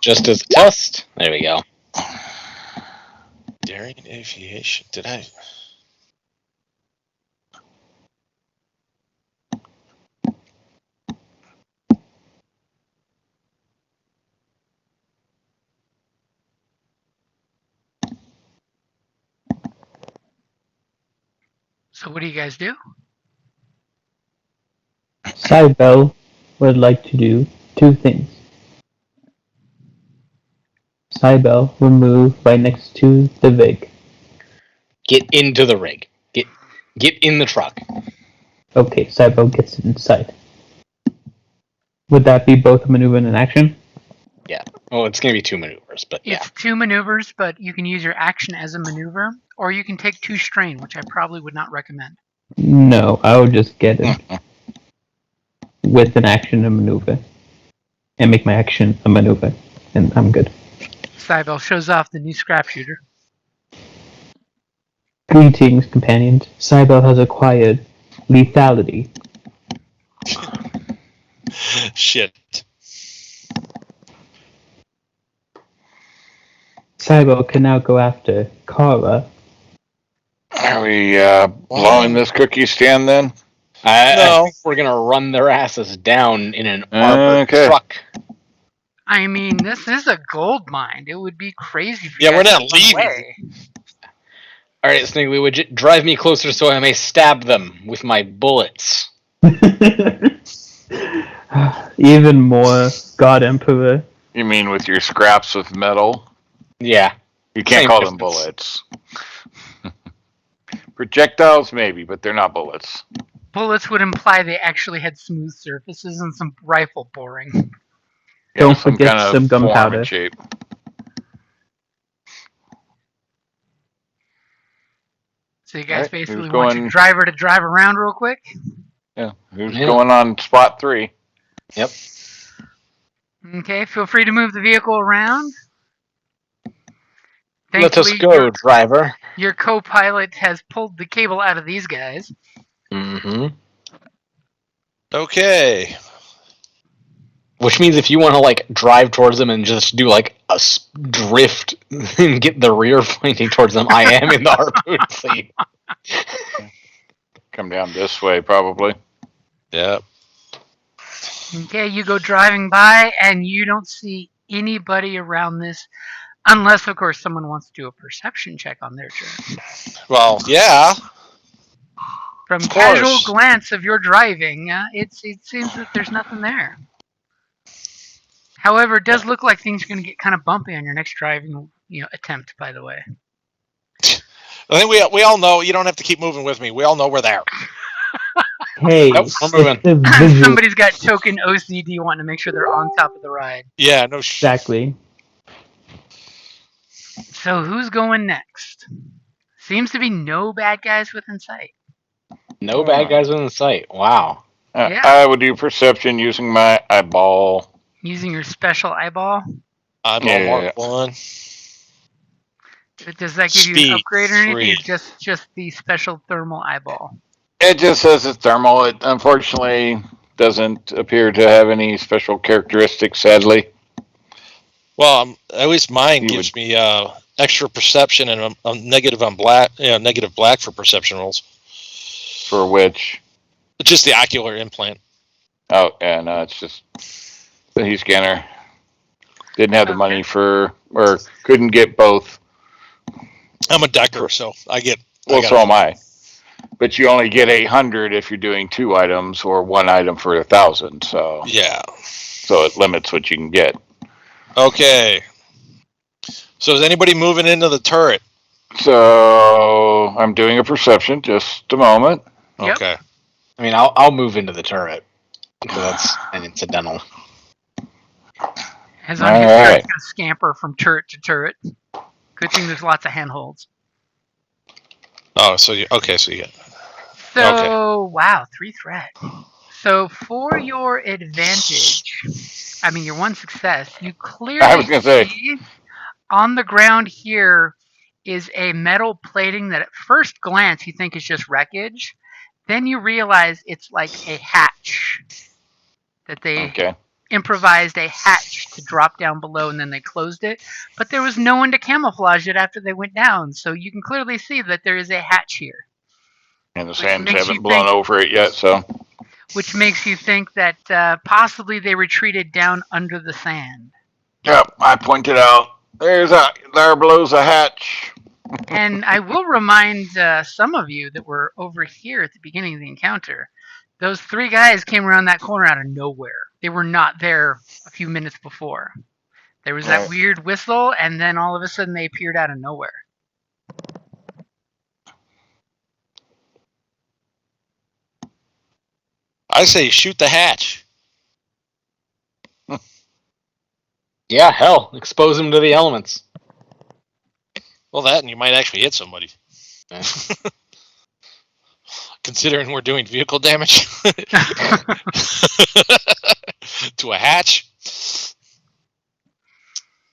Just as a test. There we go. Daring aviation. Did I? So what do you guys do? Cybele would like to do 2 things. Cybele will move right next to the rig. Get into the rig. Get in the truck. Okay, Cybele gets inside. Would that be both a maneuver and an action? Yeah. Well, it's going to be 2 maneuvers, but yeah. It's 2 maneuvers, but you can use your action as a maneuver, or you can take 2 strain, which I probably would not recommend. No, I would just get it. with an action and maneuver. And make my action a maneuver. And I'm good. Cybele shows off the new scrap shooter. Greetings, companions. Cybele has acquired lethality. Shit. Cybele can now go after Kara. Are we blowing this cookie stand then? I No. think we're gonna run their asses down in an armored Okay. truck. I mean, this is a gold mine. It would be crazy for Yeah, you we're guys not to run leaving. away. All right, Sniggly Widget, drive me closer so I may stab them with my bullets. Even more God Emperor. You mean with your scraps of metal? Yeah. You can't Same call them distance. bullets. Projectiles, maybe, but they're not bullets. Bullets would imply they actually had smooth surfaces and some rifle boring. Don't Some forget kind of some form gunpowder. and shape. So you guys Right, basically who's want your going- driver to drive around real quick? Yeah. Who's Yeah. going on spot 3? Yep. Okay, feel free to move the vehicle around. Let us Thankfully, go, driver. your co-pilot has pulled the cable out of these guys. Mm-hmm. Okay. Which means if you want to like drive towards them and just do like a drift and get the rear pointing towards them, I am in the harpoon seat. Come down this way, probably. Yeah. Okay, you go driving by and you don't see anybody around this, unless, of course, someone wants to do a perception check on their turn. Well, yeah. From Of casual course. glance of your driving, it seems that there's nothing there. However, it does look like things are going to get kind of bumpy on your next driving, attempt. By the way, I think we all know. You don't have to keep moving with me. We all know we're there. Hey, Nope, we're moving. it's the visual. somebody's got token OCD wanting to make sure they're on top of the ride. Yeah. No. Exactly. So who's going next? Seems to be no bad guys within sight. No bad guys within sight. Wow. Yeah. I would do perception using my eyeball. Using your special eyeball. I'm Yeah. on Mark 1. But does that give you an Speed upgrade or anything? 3. Or just the special thermal eyeball? It just says it's thermal. It unfortunately doesn't appear to have any special characteristics, sadly. Well, at least mine You gives me extra perception, and I'm negative on black. Negative black for perception rolls. For which? It's just the ocular implant. Oh, yeah, no, it's just the heat scanner. Didn't have the money for, or couldn't get both. I'm a decker, so I get. Well, so am I. But you only get 800 if you're doing 2 items or 1 item for 1,000. So Yeah. so it limits what you can get. Okay. So is anybody moving into the turret? So I'm doing a perception. Just a moment. Yep. Okay. I mean, I'll move into the turret because that's an incidental. As on his turn, it's going to scamper from turret to turret. Good thing there's lots of handholds. Oh, so you get. So, Okay. wow, 3 threat. So for your advantage, your 1 success, you clearly I was gonna say. see on the ground here is a metal plating that at first glance you think is just wreckage. Then you realize it's like a hatch that they improvised a hatch to drop down below, and then they closed it. But there was no one to camouflage it after they went down, so you can clearly see that there is a hatch here. And the sands haven't blown over it yet, so. Which makes you think that possibly they retreated down under the sand. Yep, I pointed out. There blows a hatch. And I will remind some of you that were over here at the beginning of the encounter. Those 3 guys came around that corner out of nowhere. They were not there a few minutes before. There was that weird whistle, and then all of a sudden they appeared out of nowhere. I say shoot the hatch. Yeah, hell, expose them to the elements. Well, that and you might actually hit somebody. considering we're doing vehicle damage to a hatch.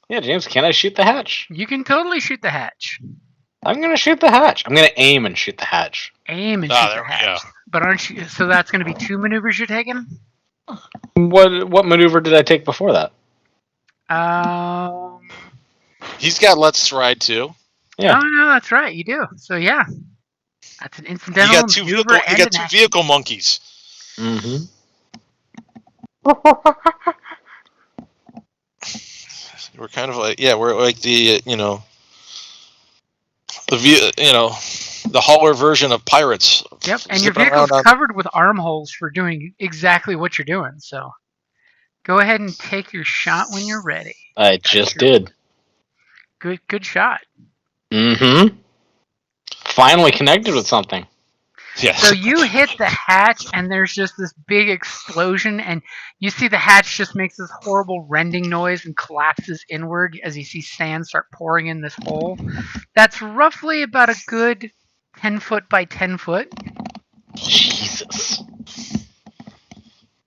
Yeah, James, can I shoot the hatch? You can totally shoot the hatch. I'm gonna shoot the hatch. I'm gonna aim and shoot the hatch. Aim and Ah, shoot there the we go. hatch. But aren't you? So that's going to be 2 maneuvers you're taking. What maneuver did I take before that? He's got Let's Ride too. Yeah. Oh no, that's right. You do. So yeah, that's an You incidental got two maneuver vehicle. You and got an two action. vehicle monkeys. Mm-hmm. We're kind of like we're like the the hauler version of pirates. Yep, and your Zipping vehicle's around on- covered with armholes for doing exactly what you're doing. So go ahead and take your shot when you're ready. I just did. Good shot. Mm-hmm. Finally connected with something. Yes. So you hit the hatch, and there's just this big explosion, and you see the hatch just makes this horrible rending noise and collapses inward as you see sand start pouring in this hole. That's roughly about a good 10 foot by 10 foot. Jesus.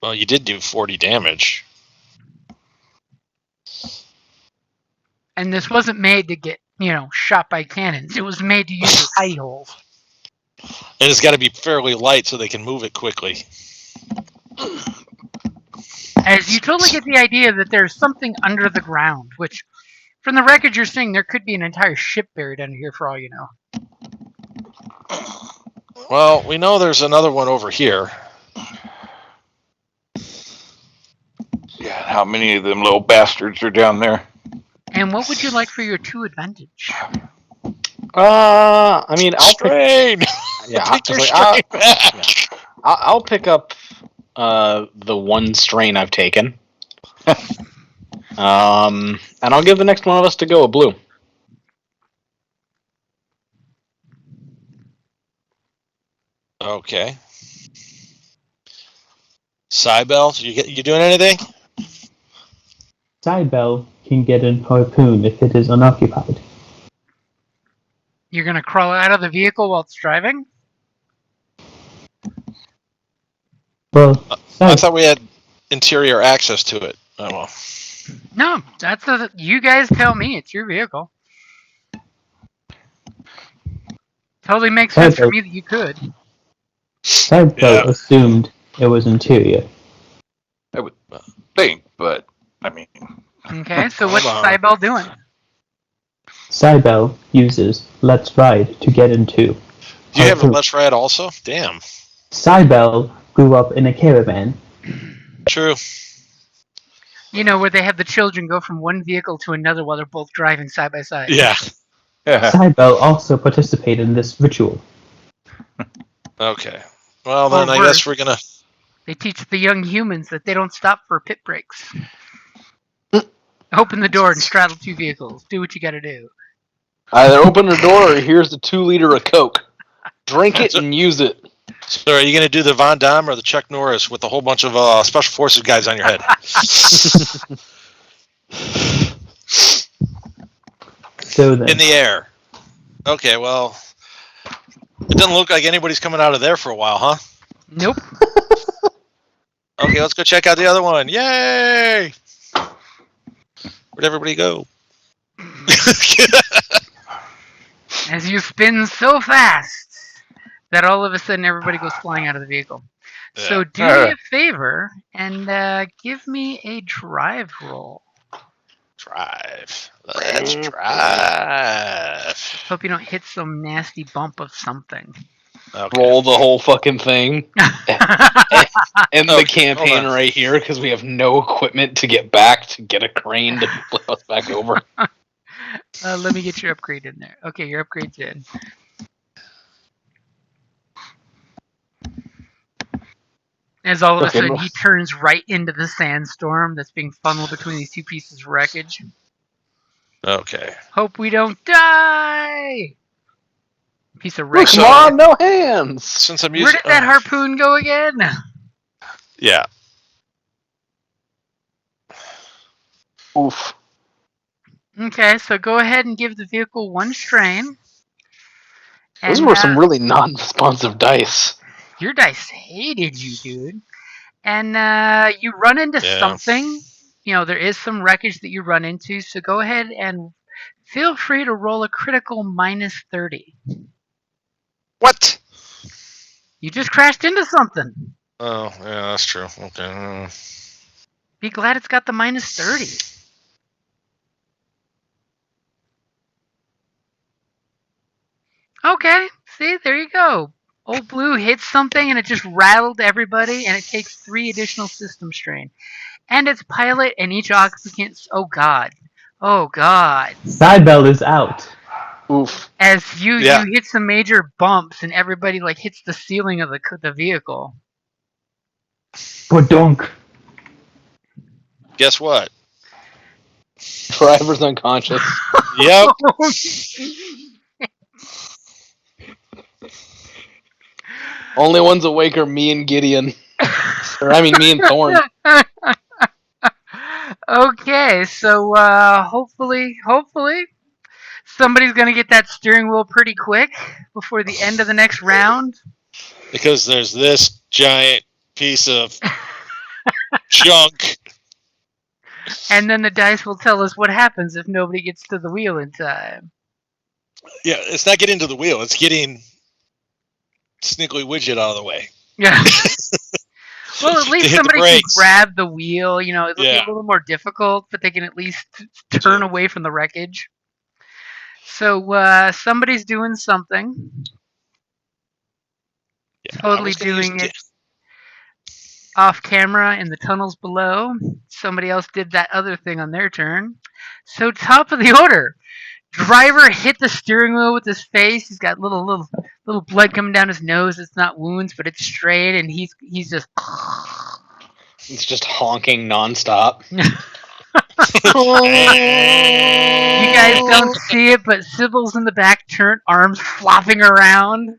Well, you did do 40 damage. And this wasn't made to get, shot by cannons. It was made to use as hidey holes. And it's got to be fairly light so they can move it quickly. As you totally get the idea that there's something under the ground, which, from the wreckage you're seeing, there could be an entire ship buried under here for all you know. Well, we know there's another one over here. Yeah, how many of them little bastards are down there? And what would you like for your 2 advantage? I mean, I'll pick. Strain! Yeah, Take your it's like, strain back! I'll pick up the 1 strain I've taken. And I'll give the next one of us to go a blue. Okay. Cybel, you doing anything? Sidebell can get an harpoon if it is unoccupied. You're going to crawl out of the vehicle while it's driving? Well, I thought we had interior access to it. Oh well. No, you guys tell me. It's your vehicle. Totally makes sense for me that you could. Sidebell assumed it was interior. I would think, but I mean, Okay, so what's Hold on. Cybel doing? Sidebell uses Let's Ride to get into. Do you have a harpoon. Let's Ride also? Damn. Sidebell grew up in a caravan. True. Where they have the children go from one vehicle to another while they're both driving side by side. Yeah. Sidebell also participated in this ritual. Okay. Well, then Or I worse. guess we're gonna. They teach the young humans that they don't stop for pit breaks. Open the door and straddle 2 vehicles. Do what you gotta do. Either open the door or here's the 2 liter of Coke. Drink it and use it. So, are you gonna do the Von Damme or the Chuck Norris with a whole bunch of special forces guys on your head? So then, In the air. Okay. Well, it doesn't look like anybody's coming out of there for a while, huh? Nope. Okay, let's go check out the other one. Yay! Where'd everybody go? As you spin so fast that all of a sudden everybody goes flying out of the vehicle. Yeah. So do me a favor and give me a drive roll. Drive. Let's drive. Hope you don't hit some nasty bump of something. Okay. Roll the whole fucking thing. And the Okay, campaign hold on. right here because we have no equipment to get back to get a crane to flip us back over. Let me get your upgrade in there. Okay, your upgrade's in. As all of a Okay, sudden well- he turns right into the sandstorm that's being funneled between these 2 pieces of wreckage. Okay. Hope we don't die! Piece of Look, wreckage. come on, no hands. Since I'm Where using. did that harpoon go again? Yeah. Oof. Okay, so go ahead and give the vehicle 1 strain. Those And, were some really non-responsive dice. Your dice hated you, dude. And you run into something. You know, there is some wreckage that you run into, so go ahead and feel free to roll a critical minus 30. What? You just crashed into something. Oh, yeah, that's true. Okay. Be glad it's got the minus 30. Okay, see, there you go. Old Blue hits something and it just rattled everybody, and it takes 3 additional system strain. And its pilot and each occupant. Oh god. Oh god. Sidebell is out. Oof. As you Yeah. hit some major bumps and everybody like hits the ceiling of the vehicle. Badunk. Guess what? Driver's unconscious. Yep. Only ones awake are me and Gideon. Or I mean, me and Thorn. Okay, so hopefully somebody's gonna get that steering wheel pretty quick before the end of the next round. Because there's this giant piece of junk. And then the dice will tell us what happens if nobody gets to the wheel in time. Yeah, it's not getting to the wheel. It's getting Sniggly Widget out of the way. Yeah. Well, at To least hit the somebody can brakes. grab the wheel. You know, it'll be Yeah. a little more difficult, but they can at least turn away from the wreckage. So somebody's doing something. Yeah, I Totally was gonna use doing it off camera in the tunnels below. Somebody else did that other thing on their turn. So top of the order. Driver hit the steering wheel with his face. He's got little blood coming down his nose. It's not wounds, but it's straight, and he's just. It's just honking nonstop. You guys don't see it, but Sybil's in the back turn, arms flopping around.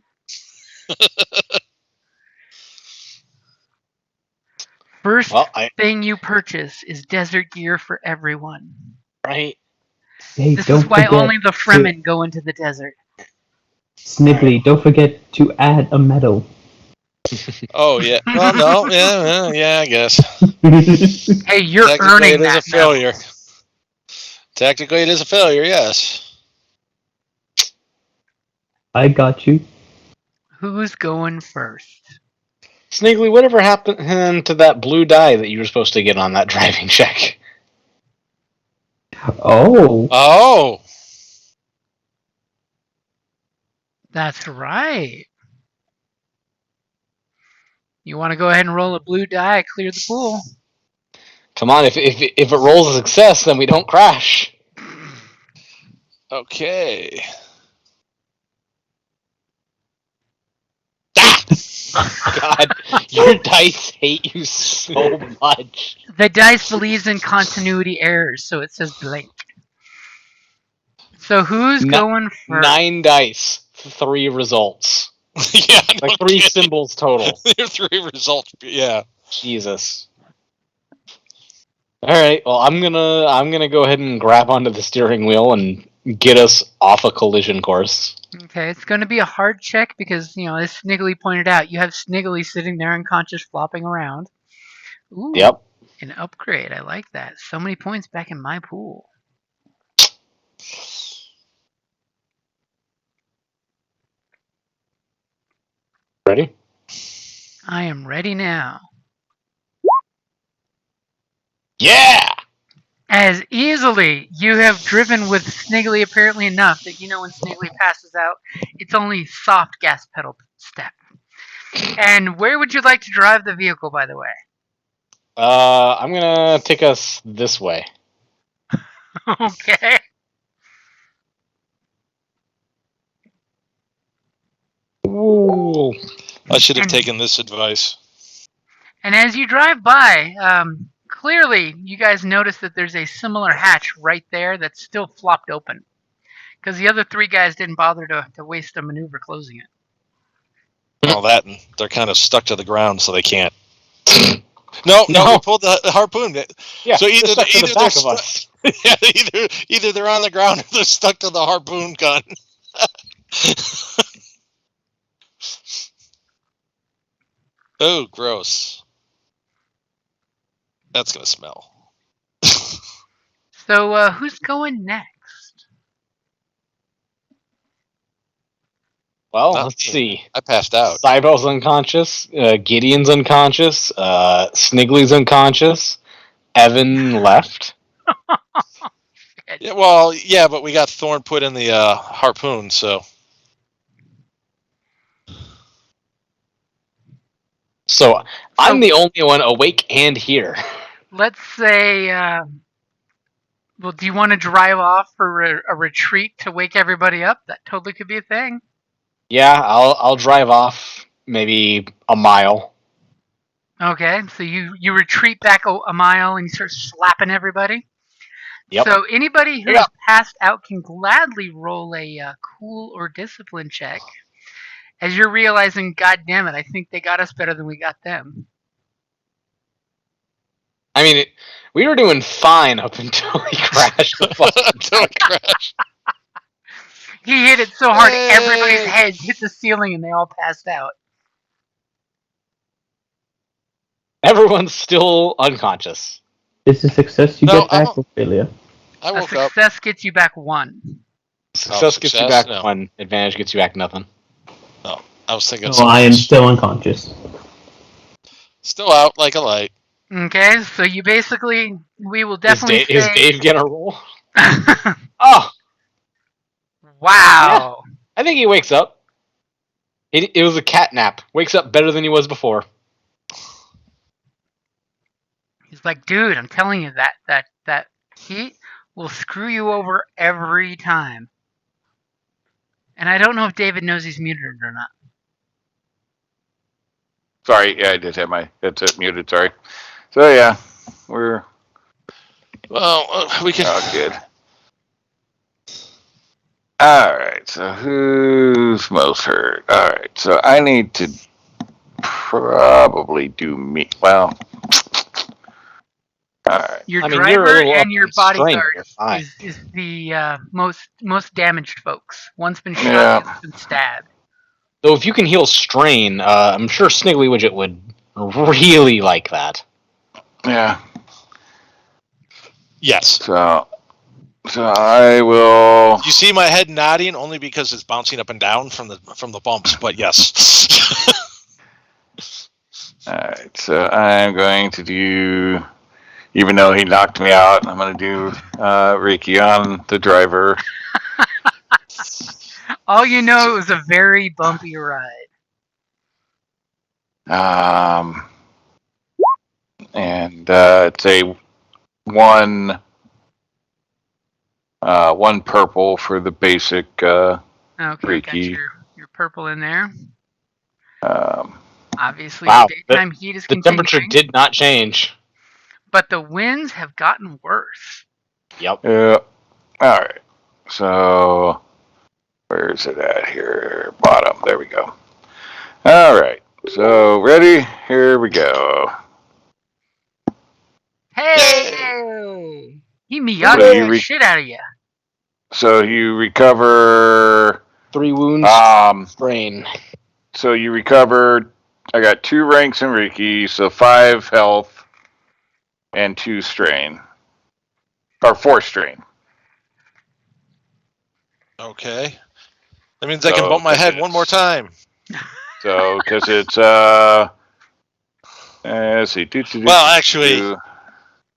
First thing you purchase is desert gear for everyone. Right. Hey, This don't is why forget only the Fremen go into the desert. Sniggly, don't forget to add a medal. Oh yeah. Well, no. Yeah. I guess. Hey, you're Technically, earning it is that a failure. Technically, it is a failure. Yes. I got you. Who's going first? Sniggly, whatever happened to that blue die that you were supposed to get on that driving check? Oh. Oh. That's right. You want to go ahead and roll a blue die, clear the pool. Come on, if it rolls a success, then we don't crash. Okay. God, your dice hate you so much. The dice believes in continuity errors, so it says blank. So who's going first? 9 dice, 3 results. Yeah. Like 3 symbols total. 3 results. Yeah. Jesus. All right. Well, I'm gonna go ahead and grab onto the steering wheel and get us off a collision course. Okay, it's going to be a hard check because, you know, as Sniggly pointed out, you have Sniggly sitting there unconscious, flopping around. Ooh, Yep. An upgrade. I like that. So many points back in my pool. Ready? I am ready now. Yeah. As easily you have driven with Sniggly apparently enough that you know when Sniggly passes out, it's only soft gas pedal step. And where would you like to drive the vehicle, by the way? I'm gonna take us this way. Okay. Ooh. I should have taken this advice. And as you drive by, clearly you guys notice that there's a similar hatch right there that's still flopped open. Because the other 3 guys didn't bother to waste a maneuver closing it. All that, and they're kind of stuck to the ground, so they can't. No, we pulled the harpoon. Yeah. So either they're stuck to the back of us. Yeah, either they're on the ground or they're stuck to the harpoon gun. Oh, gross. That's gonna smell. So, who's going next? Well, Not let's me. see. I passed out. Cybel's unconscious. Gideon's unconscious. Sniggly's unconscious. Evan left. Yeah, well, yeah, but we got Thorn put in the harpoon, so. So I'm the only one awake and here. Let's say, well, do you want to drive off for a retreat to wake everybody up? That totally could be a thing. Yeah, I'll drive off maybe a mile. Okay, so you retreat back a mile and you start slapping everybody. Yep. So anybody who Yeah. is passed out can gladly roll a cool or discipline check. As you're realizing, God damn it, I think they got us better than we got them. I mean, we were doing fine up until he crashed the fucking Don't crash. He hit it so hard, Hey! everybody's heads hit the ceiling and they all passed out. Everyone's still unconscious. Is a success you No, get back or failure? I A woke up. success gets you back 1. Success gets you success? back No. 1. Advantage gets you back nothing. No, I was thinking. Oh, I am still unconscious. Still out like a light. Okay, so you basically, we will Is definitely Dave say... gonna roll? Oh, Wow. I think he wakes up. It was a cat nap. Wakes up better than he was before. He's like, dude, I'm telling you that heat will screw you over every time. And I don't know if David knows he's muted or not. Sorry, yeah, I did have my headset muted. Sorry. So yeah, we're Well, we can. good. All right. So who's most hurt? All right. So I need to probably do me. Well. All right. Your I mean, you're a driver little up and your on strain, bodyguard you're fine. is the most damaged folks. One's been shot, Yeah. the other's been stabbed. Though if you can heal strain, I'm sure Sniggly Widget would really like that. Yeah. Yes. So I will. You see my head nodding only because it's bouncing up and down from the bumps, but yes. All right. So I'm going to do. Even though he knocked me out, I'm going to do Reiki on the driver. All you know, it was a very bumpy ride. And it's a one purple for the basic Okay, got Reiki. your purple in there. Obviously, Wow, daytime heat is The continuing, temperature did not change. but the winds have gotten worse. Yep. Yeah. All right. So where is it at here? Bottom. There we go. All right. So ready? Here we go. Hey! He So Miyagi you the shit out of you. So you recover 3 wounds. Strain. So you recovered. I got 2 ranks in Reiki, so 5 health and 2 strain, or 4 strain. Okay. That means I can bump my head one more time. So because it's let's see. Well,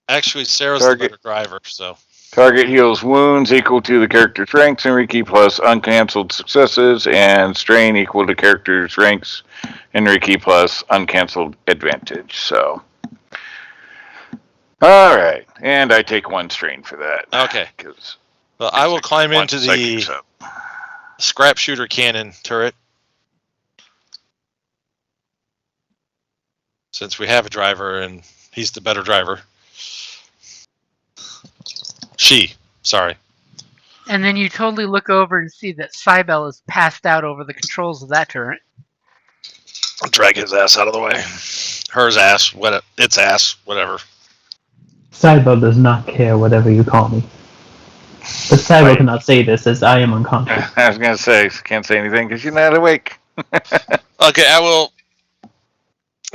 actually, Sarah's the better driver, so. Target heals wounds equal to the character's ranks in Reiki plus uncancelled successes, and strain equal to character's ranks in Reiki plus uncancelled advantage. So, all right, and I take 1 strain for that. Okay. Well, I will climb into the scrap shooter cannon turret. Since we have a driver and he's the better driver. Sorry. And then you totally look over and see that Cybele is passed out over the controls of that turret. I'll drag his ass out of the way. Hers ass, its ass, whatever. Cybele does not care whatever you call me. But Cybele cannot say this as I am unconscious. I was gonna say can't say anything because you're not awake. Okay, I will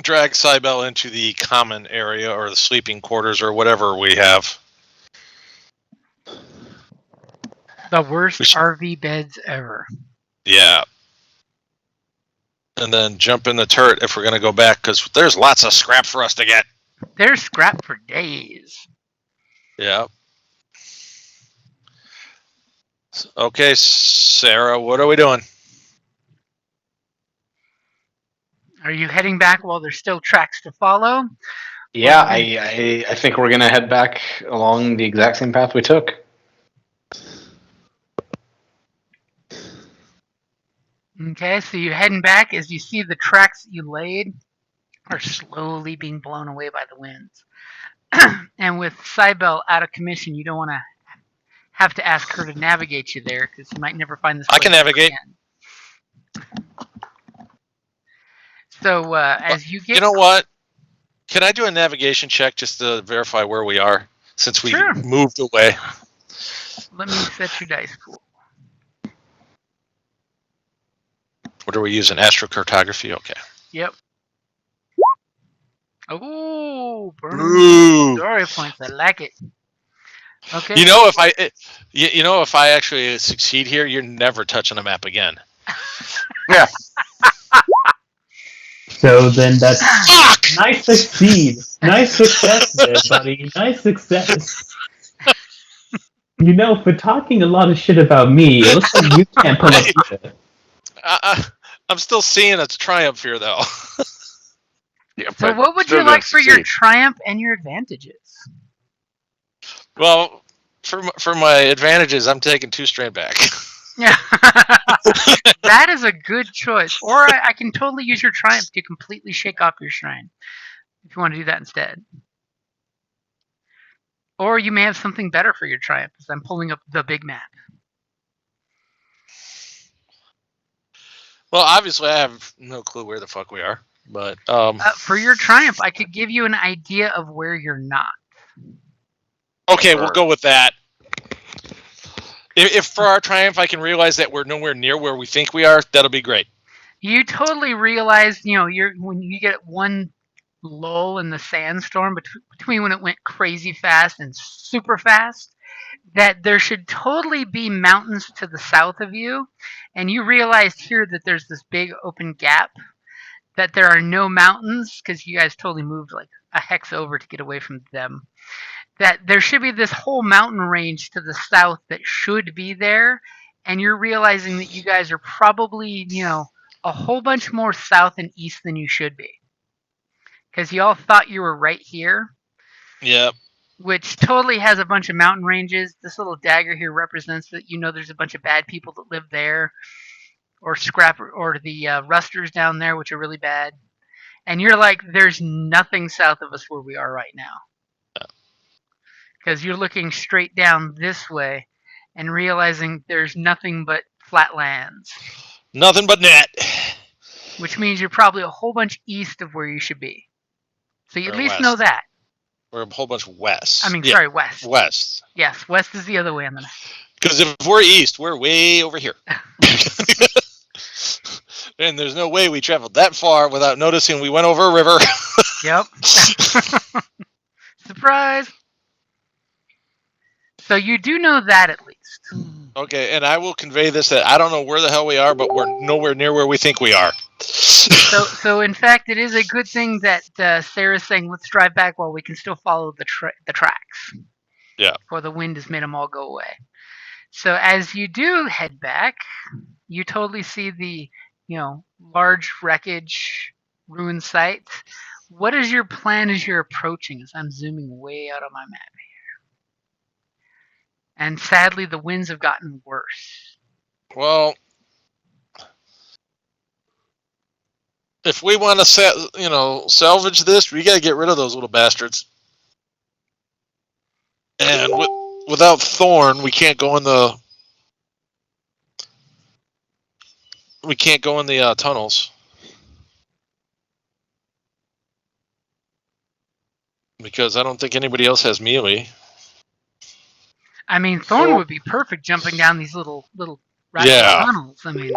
drag Cybele into the common area or the sleeping quarters or whatever we have. The worst We should- RV beds ever. Yeah. And then jump in the turret if we're going to go back, because there's lots of scrap for us to get. There's scrap for days. Yeah. Okay, Sarah, what are we doing? Are you heading back while there's still tracks to follow? Yeah, I think we're gonna head back along the exact same path we took. Okay, so you're heading back as you see the tracks that you laid are slowly being blown away by the winds. And with Cybele out of commission, you don't want to have to ask her to navigate you there because you might never find this I place can navigate. again. So as you get... You know what? Can I do a navigation check just to verify where we are since we Sure. moved away? Let me set your dice pool. What are we using? Astrocartography? Okay. Yep. Oh, burning Ooh. story points. I like it. Okay. You know, if I actually succeed here, you're never touching a map again. Yeah. So then that's Fuck! nice succeed. Nice success there, buddy. Nice success. You know, for talking a lot of shit about me, it looks like you can't pull up either. I'm still seeing a triumph here, though. Yeah, So but what would still you gonna like for your succeed. triumph and your advantages? Well, for my advantages, I'm taking 2 strain back. Yeah. That is a good choice. Or I can totally use your triumph to completely shake off your shrine. If you want to do that instead. Or you may have something better for your triumph, because I'm pulling up the big map. Well, obviously, I have no clue where the fuck we are. But For your triumph, I could give you an idea of where you're not. okay, we'll go with that. If for our triumph I can realize that we're nowhere near where we think we are, that'll be great. You totally realize, when you get one lull in the sandstorm between when it went crazy fast and super fast, that there should totally be mountains to the south of you, and you realized here that there's this big open gap, that there are no mountains because you guys totally moved like a hex over to get away from them. That there should be this whole mountain range to the south that should be there, and you're realizing that you guys are probably, a whole bunch more south and east than you should be. Because you all thought you were right here, Yeah. which totally has a bunch of mountain ranges. This little dagger here represents that there's a bunch of bad people that live there, or the rusters down there, which are really bad. And you're like, there's nothing south of us where we are right now. Because you're looking straight down this way and realizing there's nothing but flatlands. Nothing but net. Which means you're probably a whole bunch east of where you should be. So you at Or least west. know that. We're a whole bunch west. Sorry, west. West. Yes, west is the other way on the map. Because if we're east, we're way over here. And there's no way we traveled that far without noticing we went over a river. Yep. Surprise! So you do know that at least. Okay, and I will convey this that I don't know where the hell we are, but we're nowhere near where we think we are. So in fact, it is a good thing that Sarah's saying, let's drive back while we can still follow the tracks. Yeah. Before the wind has made them all go away. So as you do head back, you totally see the, large wreckage ruin site. What is your plan as you're approaching? As I'm zooming way out on my map here. And sadly, the winds have gotten worse. Well, if we want to, salvage this, we got to get rid of those little bastards. And without Thorn, we can't go in the tunnels. Because I don't think anybody else has melee. I mean, Thorn would be perfect jumping down these little ratchet tunnels. I mean,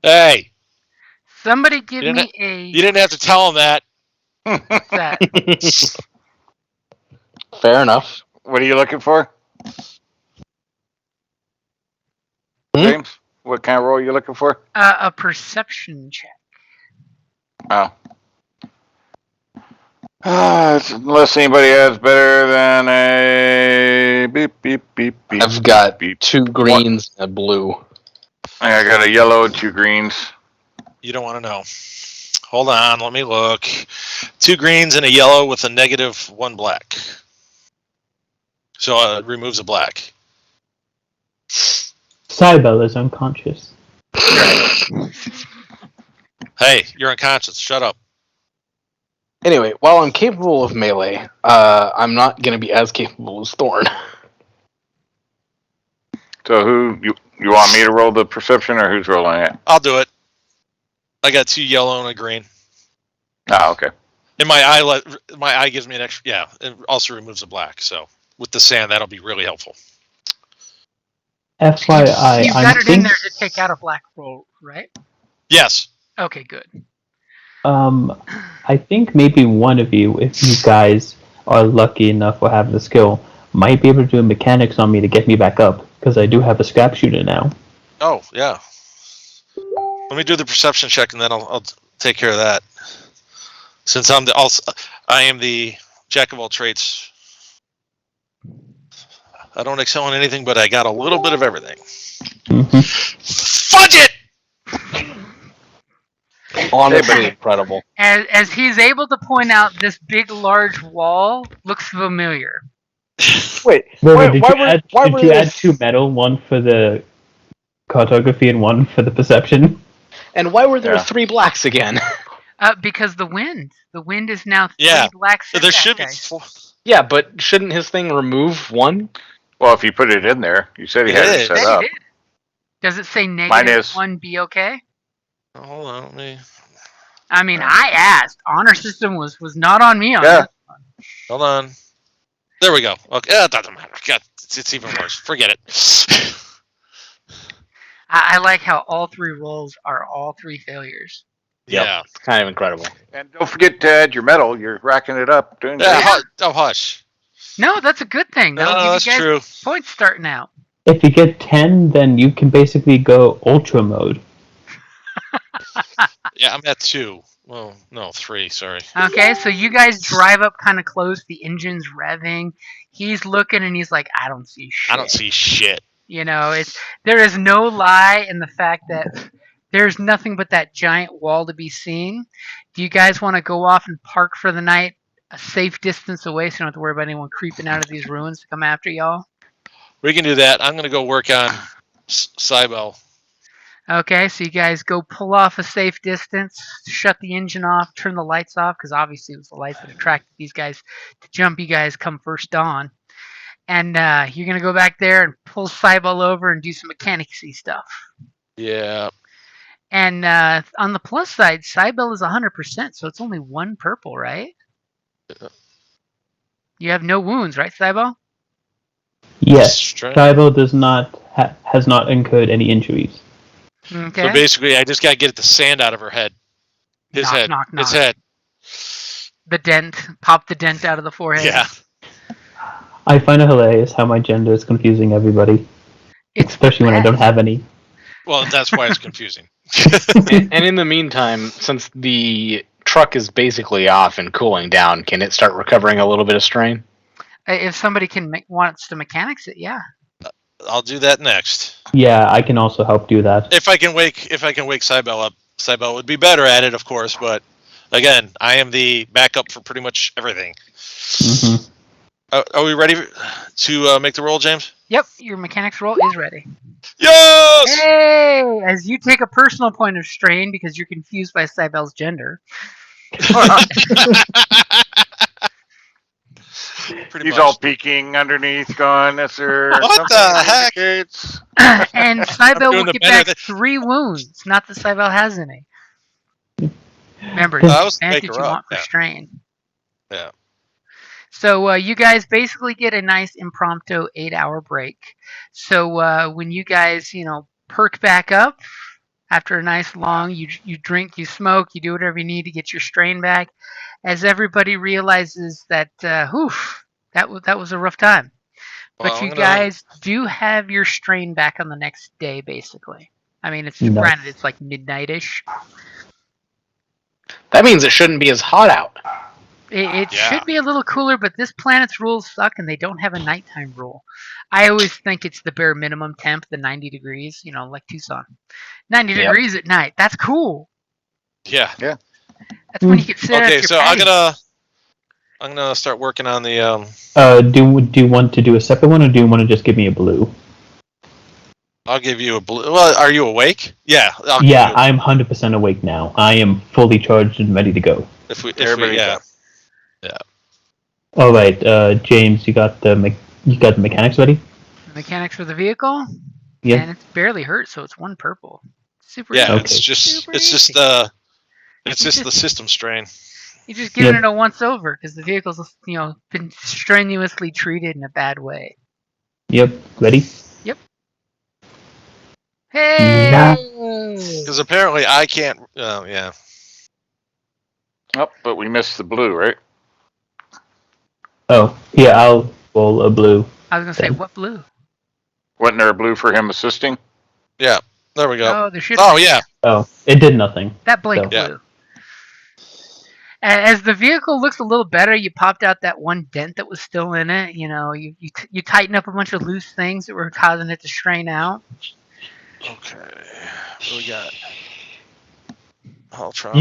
Hey, Somebody give You me you didn't have to tell him that. what's that? Fair enough. What are you looking for, Hmm? James? What kind of roll are you looking for? A perception check. Oh. Unless anybody has better than a beep beep beep beep. I've got beep. 2 greens and a blue. I got a yellow, 2 greens. You don't want to know. Hold on, let me look. 2 greens and a yellow with a -1 black. So it removes a black. Cybele is unconscious. Hey, you're unconscious. Shut up. Anyway, while I'm capable of melee, I'm not going to be as capable as Thorn. So who you want me to roll the perception, or who's rolling it? I'll do it. I got 2 yellow and a green. Oh, okay. And my eye gives me an extra. Yeah, it also removes a black. So with the sand, that'll be really helpful. FYI, You've got it in there to take out a black roll, right? Yes. Okay, good. I think maybe one of you, if you guys are lucky enough or have the skill, might be able to do mechanics on me to get me back up, because I do have a scrap shooter now. Oh yeah. Let me do the perception check, and then I'll take care of that. Since I am the jack of all trades. I don't excel in anything, but I got a little bit of everything. Mm-hmm. Fudge it! Honestly, incredible. As he's able to point out, this big, large wall looks familiar. Wait, Wait, did why you were there add 2 metal, 1 for the cartography and 1 for the perception? And why were there Yeah. 3 blacks again? Because the wind is now 3 Yeah. black There setback should be. dice. Yeah, but shouldn't his thing remove 1? Well, if you put it in there, you said he It had it is. set Said up. he did. Does it say Mine is. -1 be okay? Oh, hold on, let me. I mean, I asked. Honor system was not on me on Yeah. this. Hold on. There we go. Okay, it doesn't matter. God, it's even worse. Forget it. I like how all 3 rolls are all 3 failures. Yeah. It's kind of incredible. And don't forget to add your metal. You're racking it up. Doing Yeah. great. Oh, hush. No, that's a good thing. That'll No, give that's you guys true. points starting out. If you get 10, then you can basically go ultra mode. Yeah, I'm at 2. Well, no, 3. Sorry. Okay, so you guys drive up kind of close. The engine's revving. He's looking and he's like, I don't see shit. I don't see shit. You know, there is no lie in the fact that there's nothing but that giant wall to be seen. Do you guys want to go off and park for the night a safe distance away so you don't have to worry about anyone creeping out of these ruins to come after y'all? We can do that. I'm going to go work on Cybele. Okay, so you guys go pull off a safe distance, shut the engine off, turn the lights off, because obviously it was the lights that attracted these guys to jump you guys come first dawn. And you're going to go back there and pull Cybele over and do some mechanicsy stuff. Yeah. And on the plus side, Cybele is 100%, so it's only 1 purple, right? You have no wounds, right, Cybele? Yes, Strange. Cybele has not incurred any injuries. Okay. So basically, I just got to get the sand out of her head. His head. His head. The dent. Pop the dent out of the forehead. Yeah. I find it hilarious how my gender is confusing everybody, especially when I don't have any. Well, that's why it's confusing. And in the meantime, since the truck is basically off and cooling down, can it start recovering a little bit of strain? If somebody wants to mechanics it, yeah. I'll do that next. Yeah, I can also help do that. If I can wake Cybele up, Cybele would be better at it, of course. But again, I am the backup for pretty much everything. Mm-hmm. Are we ready to make the roll, James? Yep, your mechanics roll is ready. Yes! Hey! As you take a personal point of strain because you're confused by Cybele's gender. He's all peeking underneath, going, "Is there What something the that heck?" indicates?" And Cybele doing will the get back better 3 wounds. Not that Cybele has any. Remember, I the was to make advantage her you up, want for yeah. strain. Yeah. So you guys basically get a nice impromptu 8-hour break. So when you guys, perk back up, After a nice long, you drink, you smoke, you do whatever you need to get your strain back. As everybody realizes that, that was a rough time. But Well, you guys do have your strain back on the next day, basically. I mean, it's Nice. granted it's like midnight-ish. That means it shouldn't be as hot out. It Yeah. should be a little cooler, but this planet's rules suck, and they don't have a nighttime rule. I always think it's the bare minimum temp, the 90 degrees, like Tucson. 90 Yep. degrees at night. That's cool. Yeah. That's when you can sit at Okay, your so patio. I'm gonna start working on the Do you want to do a separate one, or do you want to just give me a blue? I'll give you a blue. Well, are you awake? Yeah. Yeah, I'm 100% awake now. I am fully charged and ready to go. Everybody, yeah. All right, James, you got the mechanics ready? The mechanics for the vehicle, Yeah. and it's barely hurt, so it's 1 purple. Super Yeah, easy. Okay. it's just the system strain. You're just giving Yep. it a once over because the vehicle's been strenuously treated in a bad way. Yep, ready? Hey! Nah. Because apparently I can't. Yeah. Oh, but we missed the blue, right? Oh, yeah, I'll roll a blue. I was gonna say Then. what blue? Wasn't there a blue for him assisting? Yeah. There we go. Oh, there should. Oh yeah. Oh, it did nothing. That blank So. Yeah. blue. As the vehicle looks a little better, you popped out that one dent that was still in it. You tighten up a bunch of loose things that were causing it to strain out. Okay. What do we got? Ultron.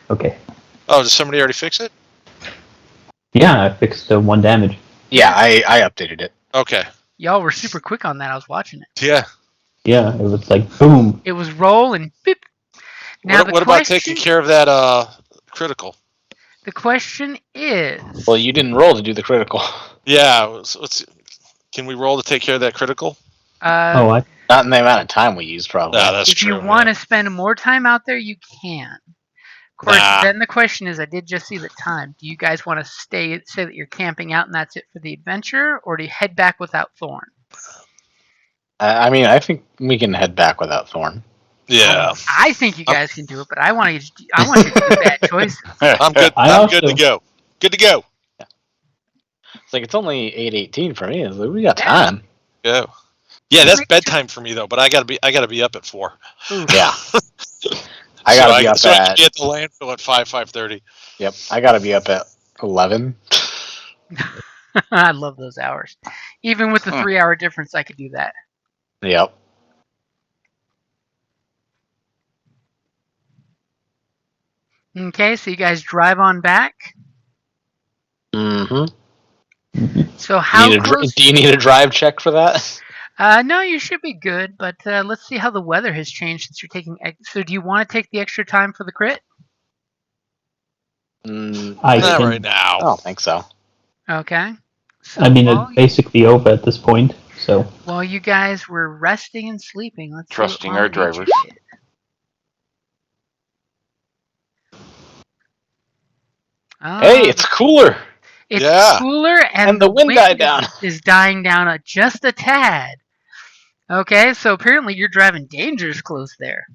Okay. Oh, did somebody already fix it? Yeah, I fixed the 1 damage. Yeah, I updated it. Okay. Y'all were super quick on that. I was watching it. Yeah. Yeah, it was like boom. It was roll and beep. Now What about taking care of that critical? The question is. Well, you didn't roll to do the critical. Yeah. Can we roll to take care of that critical? I Not in the amount of time we used, probably. Yeah, that's if true. you want to spend more time out there, you can. Of course, then the question is, I did just see the time. Do you guys want to say that you're camping out and that's it for the adventure, or do you head back without Thorn? I mean, I think we can head back without Thorn. Yeah. I think you guys can do it, but I want you to do bad choices. I'm good. I'm good to go. Good to go. It's like it's only 8:18 for me. It's like, we got time. Go. Yeah, that's bedtime for me though. But I gotta be up at 4. Yeah. I gotta be up so I at. can get the landfill at 5:30. Yep, I gotta be up at 11. I love those hours. Even with the 3-hour difference, I could do that. Yep. Okay, so you guys drive on back. Mm-hmm. So how close? Do you need a drive check for that? No, you should be good, but let's see how the weather has changed since you're taking. So, do you want to take the extra time for the crit? Not right now. I don't think so. Okay. So I mean, it's basically over at this point. So. While you guys were resting and sleeping, let's trusting our drivers. Hey, it's cooler. It's cooler, and the wind died down. Is dying down just a tad. Okay, so apparently you're driving dangerous close there.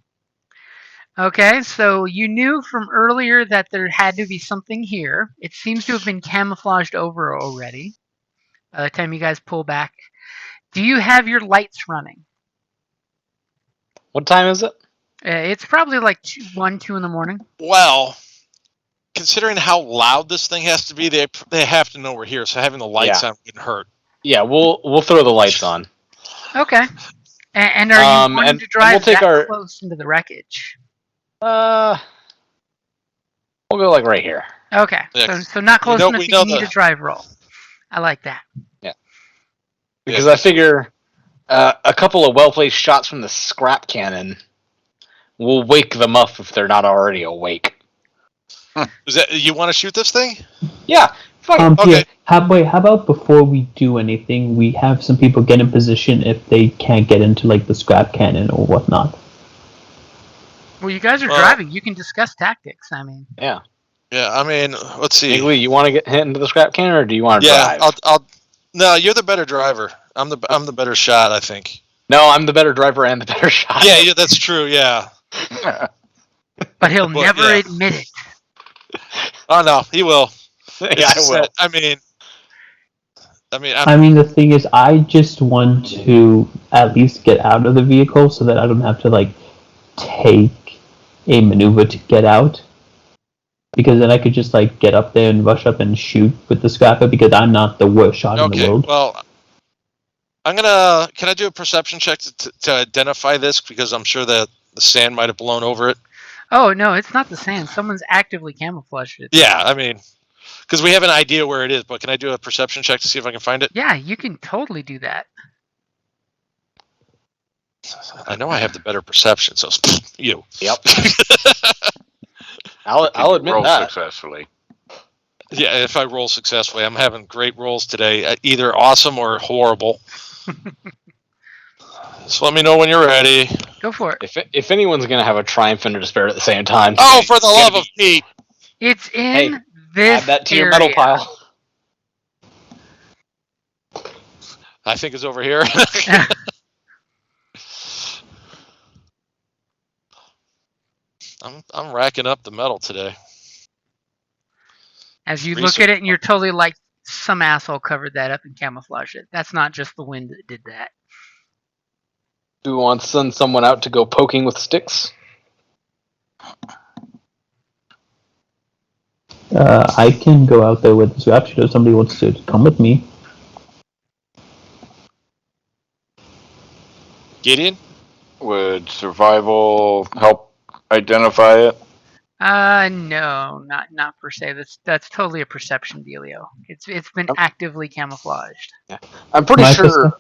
Okay, so you knew from earlier that there had to be something here. It seems to have been camouflaged over already. By the time you guys pull back, do you have your lights running? What time is it? It's probably like 1, 2 in the morning. Well, considering how loud this thing has to be, they have to know we're here. So having the lights on wouldn't hurt. Yeah, we'll throw the lights on. Okay. And are you wanting to drive close into the wreckage? We'll go like right here. Okay. Yeah. So not close enough that you need a drive roll. I like that. Yeah. Because I figure a couple of well-placed shots from the scrap cannon will wake them up if they're not already awake. Is that you want to shoot this thing? Yeah. Okay. Yeah. How about before we do anything, we have some people get in position if they can't get into like the scrap cannon or whatnot. Well, you guys are driving. You can discuss tactics. I mean. Yeah. Yeah. I mean, let's see. Igley, you want to get hit into the scrap cannon, or do you want to drive? I'll. No, you're the better driver. I'm the better shot, I think. No, I'm the better driver and the better shot. Yeah, that's true. Yeah. But he'll But, never yeah. admit it. Oh no, he will. Yeah, It's I just will. that- I mean, I mean, the thing is, I just want to at least get out of the vehicle so that I don't have to like take a maneuver to get out. Because then I could just like get up there and rush up and shoot with the scrapper because I'm not the worst shot in the okay. world. Well, I'm gonna. Can I do a perception check to identify this? Because I'm sure that the sand might have blown over it. Oh no, it's not the sand. Someone's actively camouflaged it. Yeah, I mean, because we have an idea where it is, but can I do a perception check to see if I can find it? Yeah, you can totally do that. I know I have the better perception, so you. Yep. I'll admit roll that. successfully. Yeah, if I roll successfully, I'm having great rolls today, either awesome or horrible. So let me know when you're ready. Go for it. If anyone's gonna have a triumph and a despair at the same time, Oh, today, for the it's love gonna of Pete! It's in Hey, this add that to your area. medal pile. I think it's over here. I'm racking up the metal today. As you look at it and you're totally like, some asshole covered that up and camouflaged it. That's not just the wind that did that. Do we want to send someone out to go poking with sticks? I can go out there with the scrap shooter if somebody wants to come with me. Gideon? Would survival help identify it? No, not per se. That's totally a perception dealio. It's been actively camouflaged. I'm pretty My sure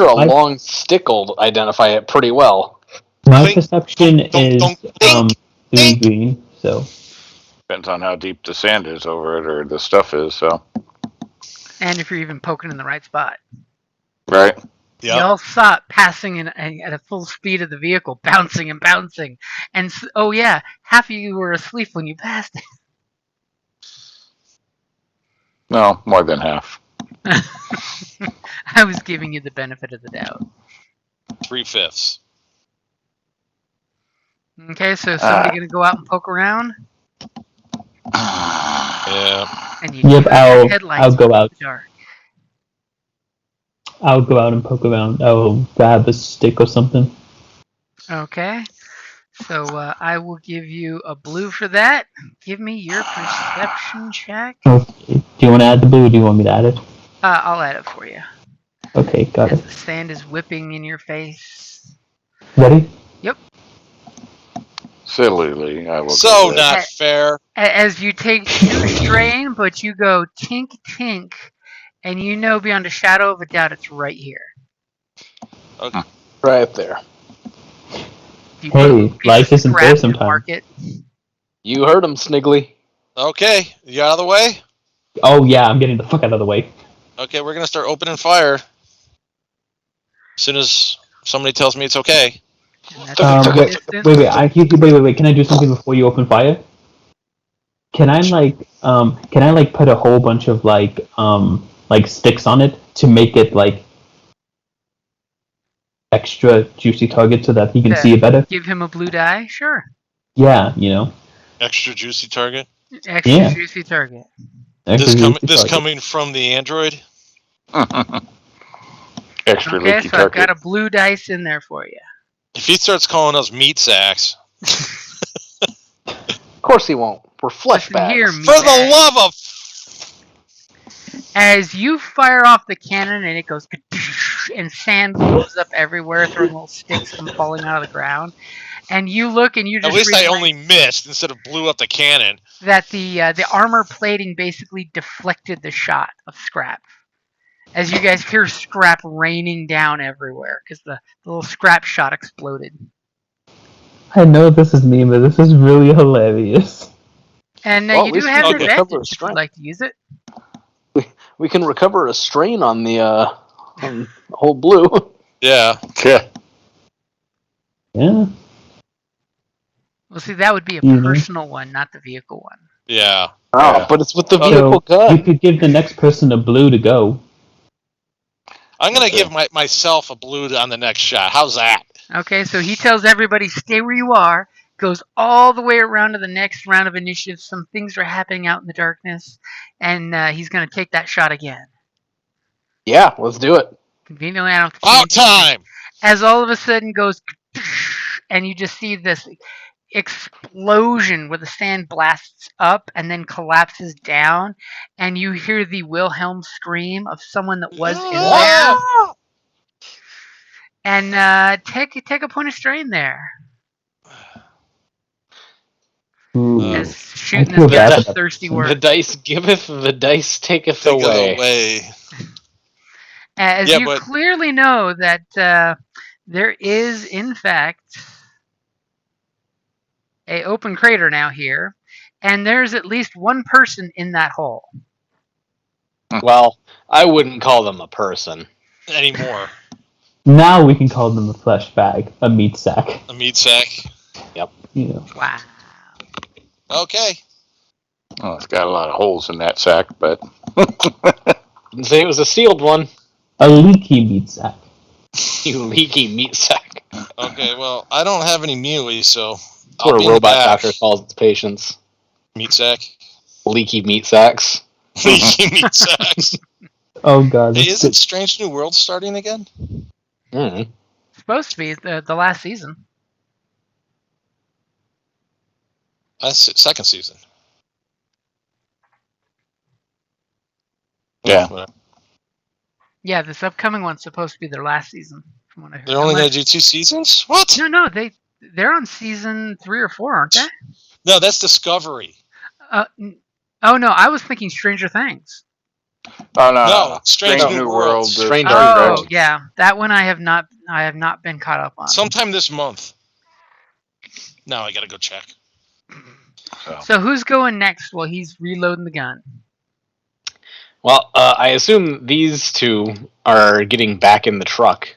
a my- long stick will identify it pretty well. My Clink, perception dunk, is dunk, dink, dink. green, so Depends on how deep the sand is over it or the stuff is, so. And if you're even poking in the right spot. Right? Y'all saw it passing at a full speed of the vehicle, bouncing and bouncing. And oh yeah, half of you were asleep when you passed it. No, more than half. I was giving you the benefit of the doubt. 3/5. Okay, so somebody gonna go out and poke around? Yeah. And you Yep, do have your I'll headlights go in out. the dark. I'll go out and poke around. I'll grab a stick or something. Okay. So I will give you a blue for that. Give me your perception check. Okay. Do you want to add the blue or do you want me to add it? I'll add it for you. Okay, got As it. the sand is whipping in your face. Ready? Yep. Sillily, I will So go with. not fair. As you take 2 strain, but you go tink tink, and you know beyond a shadow of a doubt it's right here. Okay. Right there. You Hey, put a piece life of isn't scrap fair to sometimes. mark it. You heard him, Sniggly. Okay, you out of the way? Oh yeah, I'm getting the fuck out of the way. Okay, we're gonna start opening fire. As soon as somebody tells me it's okay. And that's the Wait, distance. wait. Can I do something before you open fire? Can I put a whole bunch of like sticks on it to make it like extra juicy target so that he can see it better? Give him a blue die? Sure. Yeah, you know. Extra juicy target. Extra Yeah. juicy target. Extra juicy This target. coming from the Android. Extra Okay, leaky so I've target. got a blue dice in there for you. If he starts calling us meat sacks, Of course he won't. We're flesh Listen here, bags. meat for the bag. love of As you fire off the cannon and it goes and sand blows up everywhere, throwing little sticks come falling out of the ground. And you look and you at just least I realize only missed instead of blew up the cannon. that the armor plating basically deflected the shot of scrap. As you guys hear scrap raining down everywhere because the little scrap shot exploded. I know this is mean, but this is really hilarious. And Well, you at do least have we an can advantage recover a if you'd strength. like to use it. We can recover a strain on the on whole blue. Yeah. Yeah. Yeah. Well, see, that would be a Mhm. personal one, not the vehicle one. Yeah. Oh, Yeah. but it's with the So vehicle gun. you could give the next person a blue to go. I'm gonna Okay. give myself a blue on the next shot. How's that? Okay, so he tells everybody, stay where you are, goes all the way around to the next round of initiative. Some things are happening out in the darkness, and he's going to take that shot again. Yeah, let's do it. Conveniently, I don't have to About change anything. time. As all of a sudden goes, and you just see this explosion where the sand blasts up and then collapses down, and you hear the Wilhelm scream of someone that was in there. And take a point of strain there. Ooh. As shooting feel this guy's bad about thirsty this. work. The dice giveth, the dice taketh Take away. it away. As Yeah, you but- clearly know that there is, in fact, a open crater now here, and there's at least one person in that hole. Well, I wouldn't call them a person. Anymore. Now we can call them a flesh bag, a meat sack. A meat sack. You know. Wow. Okay. Oh, it's got a lot of holes in that sack, but Didn't say it was a sealed one. A leaky meat sack. You leaky meat sack. Okay. Well, I don't have any mealy, so That's I'll what be a in the robot back. doctor calls its patients. Meat sack. Leaky meat sacks. Leaky meat sacks. Oh god. Hey, This isn't Strange New World starting again? Mm. Supposed to be the last season. That's it, second season. Yeah. Whatever. Yeah, this upcoming one's supposed to be their last season, from what I heard. They're only going to do 2 seasons? What? No, they're on season 3 or 4, aren't they? No, that's Discovery. Oh no, I was thinking Stranger Things. oh No, no. Strange New World. Strange Star New Trek. World. Oh yeah, that one I have not been caught up on. Sometime this month. Now I got to go check. So who's going next while he's reloading the gun? Well, I assume these two are getting back in the truck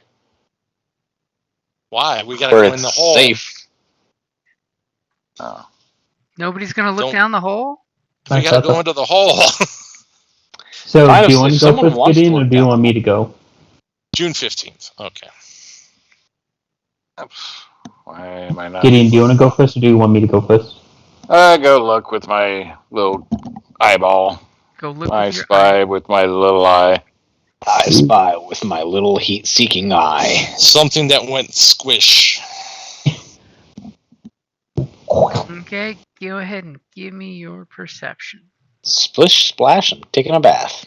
Why? We got to where go in it's the hole. safe. Oh. Nobody's gonna look Don't- down the hole? We got to go into the hole. So, Fine, do you if want to go someone first, wants to Gideon, or look do you down want the me to go? June 15th. Okay. Why am I not? Gideon, do you want to go first, or do you want me to go first? I go look with my little eyeball. Go look I with your spy eye. with my little eye. I spy with my little heat-seeking eye. Something that went squish. Okay, go ahead and give me your perception. Splish, splash, I'm taking a bath.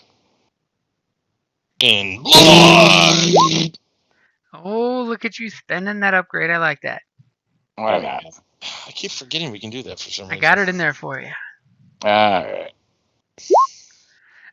In blood! Oh, look at you spending that upgrade. I like that. Why not? I keep forgetting we can do that for some reason. I got it in there for you. Alright.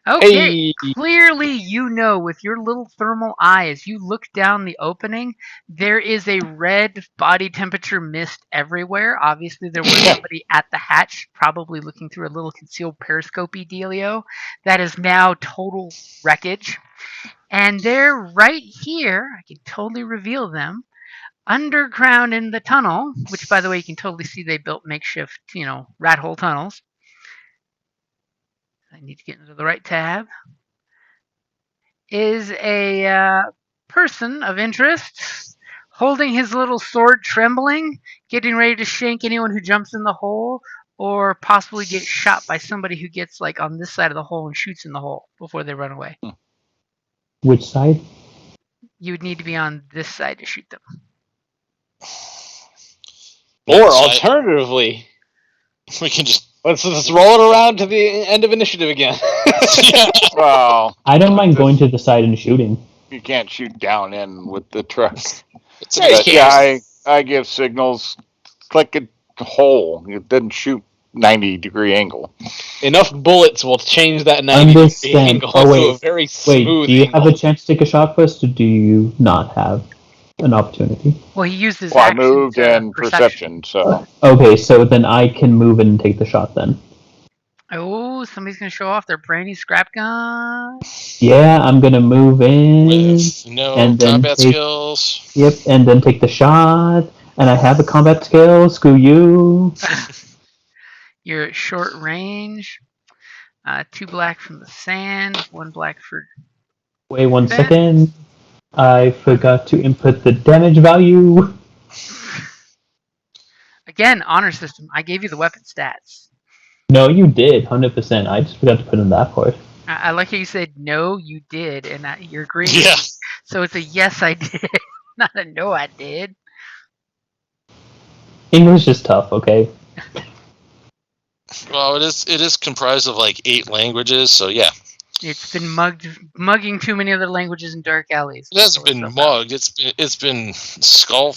Okay, Hey! clearly you know with your little thermal eye as you look down the opening, there is a red body temperature mist everywhere. Obviously, there was somebody at the hatch, probably looking through a little concealed periscopy dealio. That is now total wreckage. And they're right here, I can totally reveal them, underground in the tunnel, which, by the way, you can totally see they built makeshift, rat hole tunnels. I need to get into the right tab. Is a person of interest holding his little sword trembling, getting ready to shank anyone who jumps in the hole, or possibly get shot by somebody who gets like on this side of the hole and shoots in the hole before they run away. Which side? You would need to be on this side to shoot them. Or alternatively, we can just. let's roll it around to the end of initiative again. Well, I don't mind going to the side and shooting. you can't shoot down in with the truck. It's Yeah, you But can't. yeah, I give signals. Click a hole. It doesn't shoot 90-degree angle. Enough bullets will change that 90 Understand. angle Oh, to wait. a very Wait, smooth do you angle. have a chance to take a shot first, or do you not have an opportunity? Well, he used his Well, I action moved to in perception, so Okay, so then I can move in and take the shot then. Oh, somebody's gonna show off their brand new scrap gun. Yeah, I'm gonna move in. With no and then combat take- skills. Yep, and then take the shot. And I have a combat skill. Screw you. You're at short range. 2 black from the sand, 1 black for. Wait one Defense. second. I forgot to input the damage value. Again, honor system. I gave you the weapon stats. No, you did, 100%. I just forgot to put in that part. I like how you said no, you did, and you're agreeing. Yeah. With me. So it's a yes, I did, not a no, I did. English is tough, okay? Well, it is comprised of like 8 languages, so yeah. It's been mugging too many other languages in dark alleys. It hasn't been mugged. It's been skull.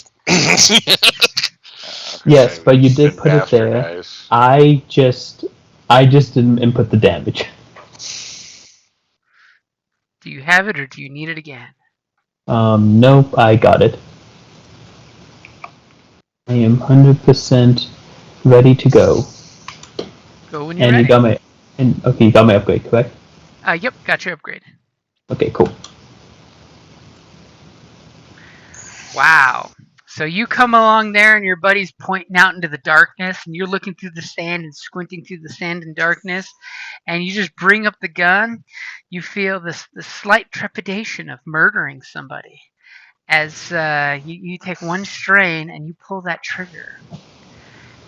Yes, but you did put it there. I just didn't input the damage. Do you have it, or do you need it again? Nope, I got it. I am 100% ready to go. Go when you're And ready. You got my upgrade, correct? Yep, got your upgrade. Okay, cool. Wow. So you come along there, and your buddy's pointing out into the darkness, and you're looking through the sand and squinting through the sand and darkness, and you just bring up the gun. You feel this slight trepidation of murdering somebody as you take one strain and you pull that trigger.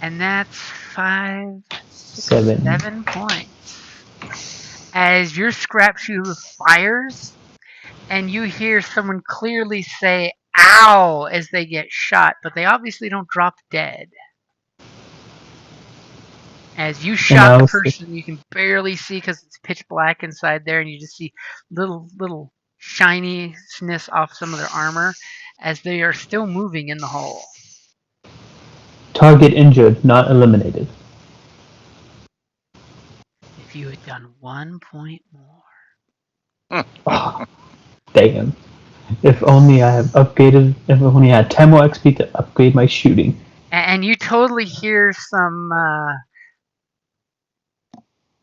And that's 5, 6, 7 points. As your scrap shooter fires, and you hear someone clearly say "ow" as they get shot, but they obviously don't drop dead. As you shot the person, you can barely see because it's pitch black inside there, and you just see little shininess off some of their armor as they are still moving in the hole. Target injured, not eliminated. If you had done 1 point more. Oh, damn. If only I have upgraded, if only I had 10 more XP to upgrade my shooting. And you totally hear some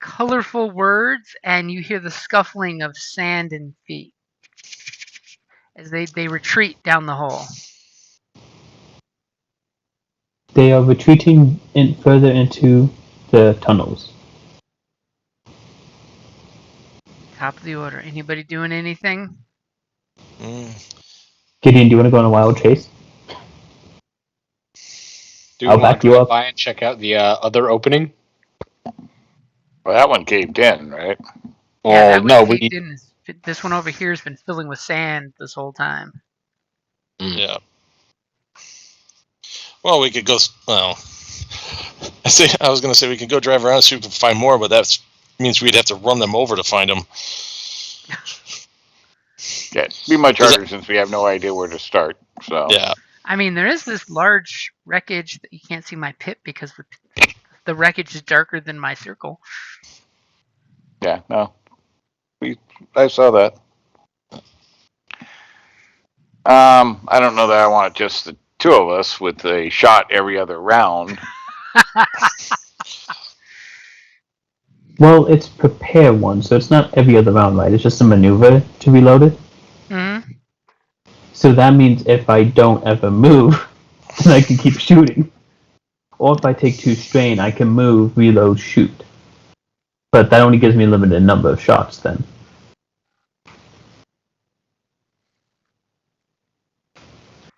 colorful words, and you hear the scuffling of sand and feet as they retreat down the hole. They are retreating further into the tunnels. Top of the order. Anybody doing anything? Gideon, do you want to go on a wild chase? Do we want to drive by and check out the other opening? Well, that one caved in, right? Yeah, no, caved in. This one over here has been filling with sand this whole time. Yeah. Well, we could go. Well, I was going to say we could go drive around and see if we can find more, but that means we'd have to run them over to find them. Yeah, it'd be much harder since we have no idea where to start. So yeah. I mean, there is this large wreckage that you can't see my pit because the wreckage is darker than my circle. Yeah, no, I saw that. I don't know that I want just the two of us with a shot every other round. Well, it's prepare one, so it's not every other round, right? It's just a maneuver to reload it. Mm-hmm. So that means if I don't ever move, then I can keep shooting. Or if I take 2 strain, I can move, reload, shoot. But that only gives me a limited number of shots then.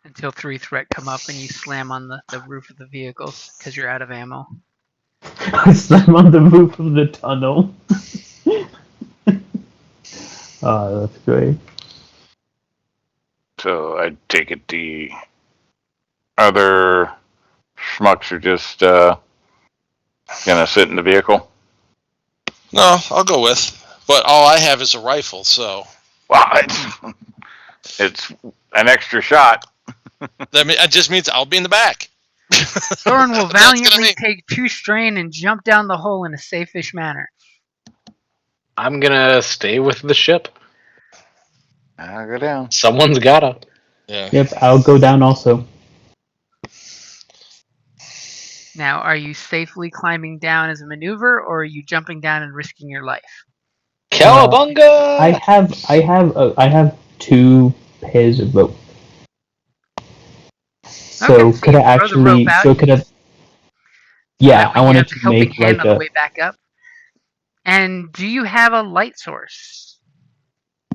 Until 3 threat come up and you slam on the roof of the vehicles because you're out of ammo. I slam on the roof of the tunnel. Oh, that's great. So I take it the other schmucks are just gonna sit in the vehicle. No, I'll go with. But all I have is a rifle, so. Well, it's an extra shot. That just means I'll be in the back. Thorin will valiantly take 2 strain and jump down the hole in a safe-ish manner. I'm gonna stay with the ship. I'll go down. Someone's gotta. Yeah. Yep, I'll go down also. Now, are you safely climbing down as a maneuver, or are you jumping down and risking your life? Cowabunga! I have 2 pairs of rope. So Okay, could I actually? So could I? Yeah, I wanted to make like on the way back up. And do you have a light source?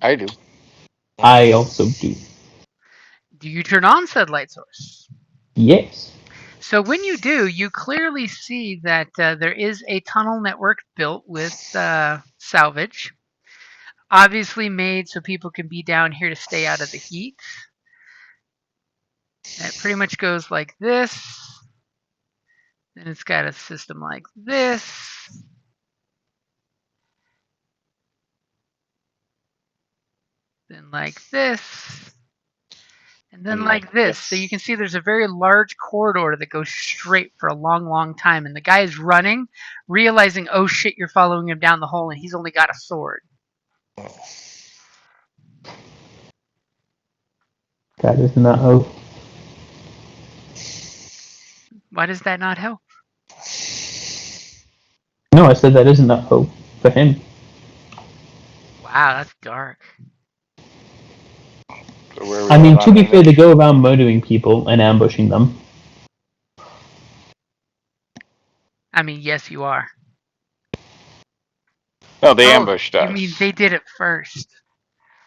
I do. I also do. Do you turn on said light source? Yes. So when you do, you clearly see that there is a tunnel network built with salvage, obviously made so people can be down here to stay out of the heat. And it pretty much goes like this. Then it's got a system like this. Then like this. And then And like like this. this. So you can see there's a very large corridor that goes straight for a long, long time. And the guy is running, realizing, oh shit, you're following him down the hole, and he's only got a sword. That is not hope. Why does that not help? No, I said that isn't enough hope for him. Wow, that's dark. So where are we I mean, going to on be the fair, they next- go around murdering people and ambushing them. I mean, yes, you are. No, they Oh, ambushed us. you mean they did it first?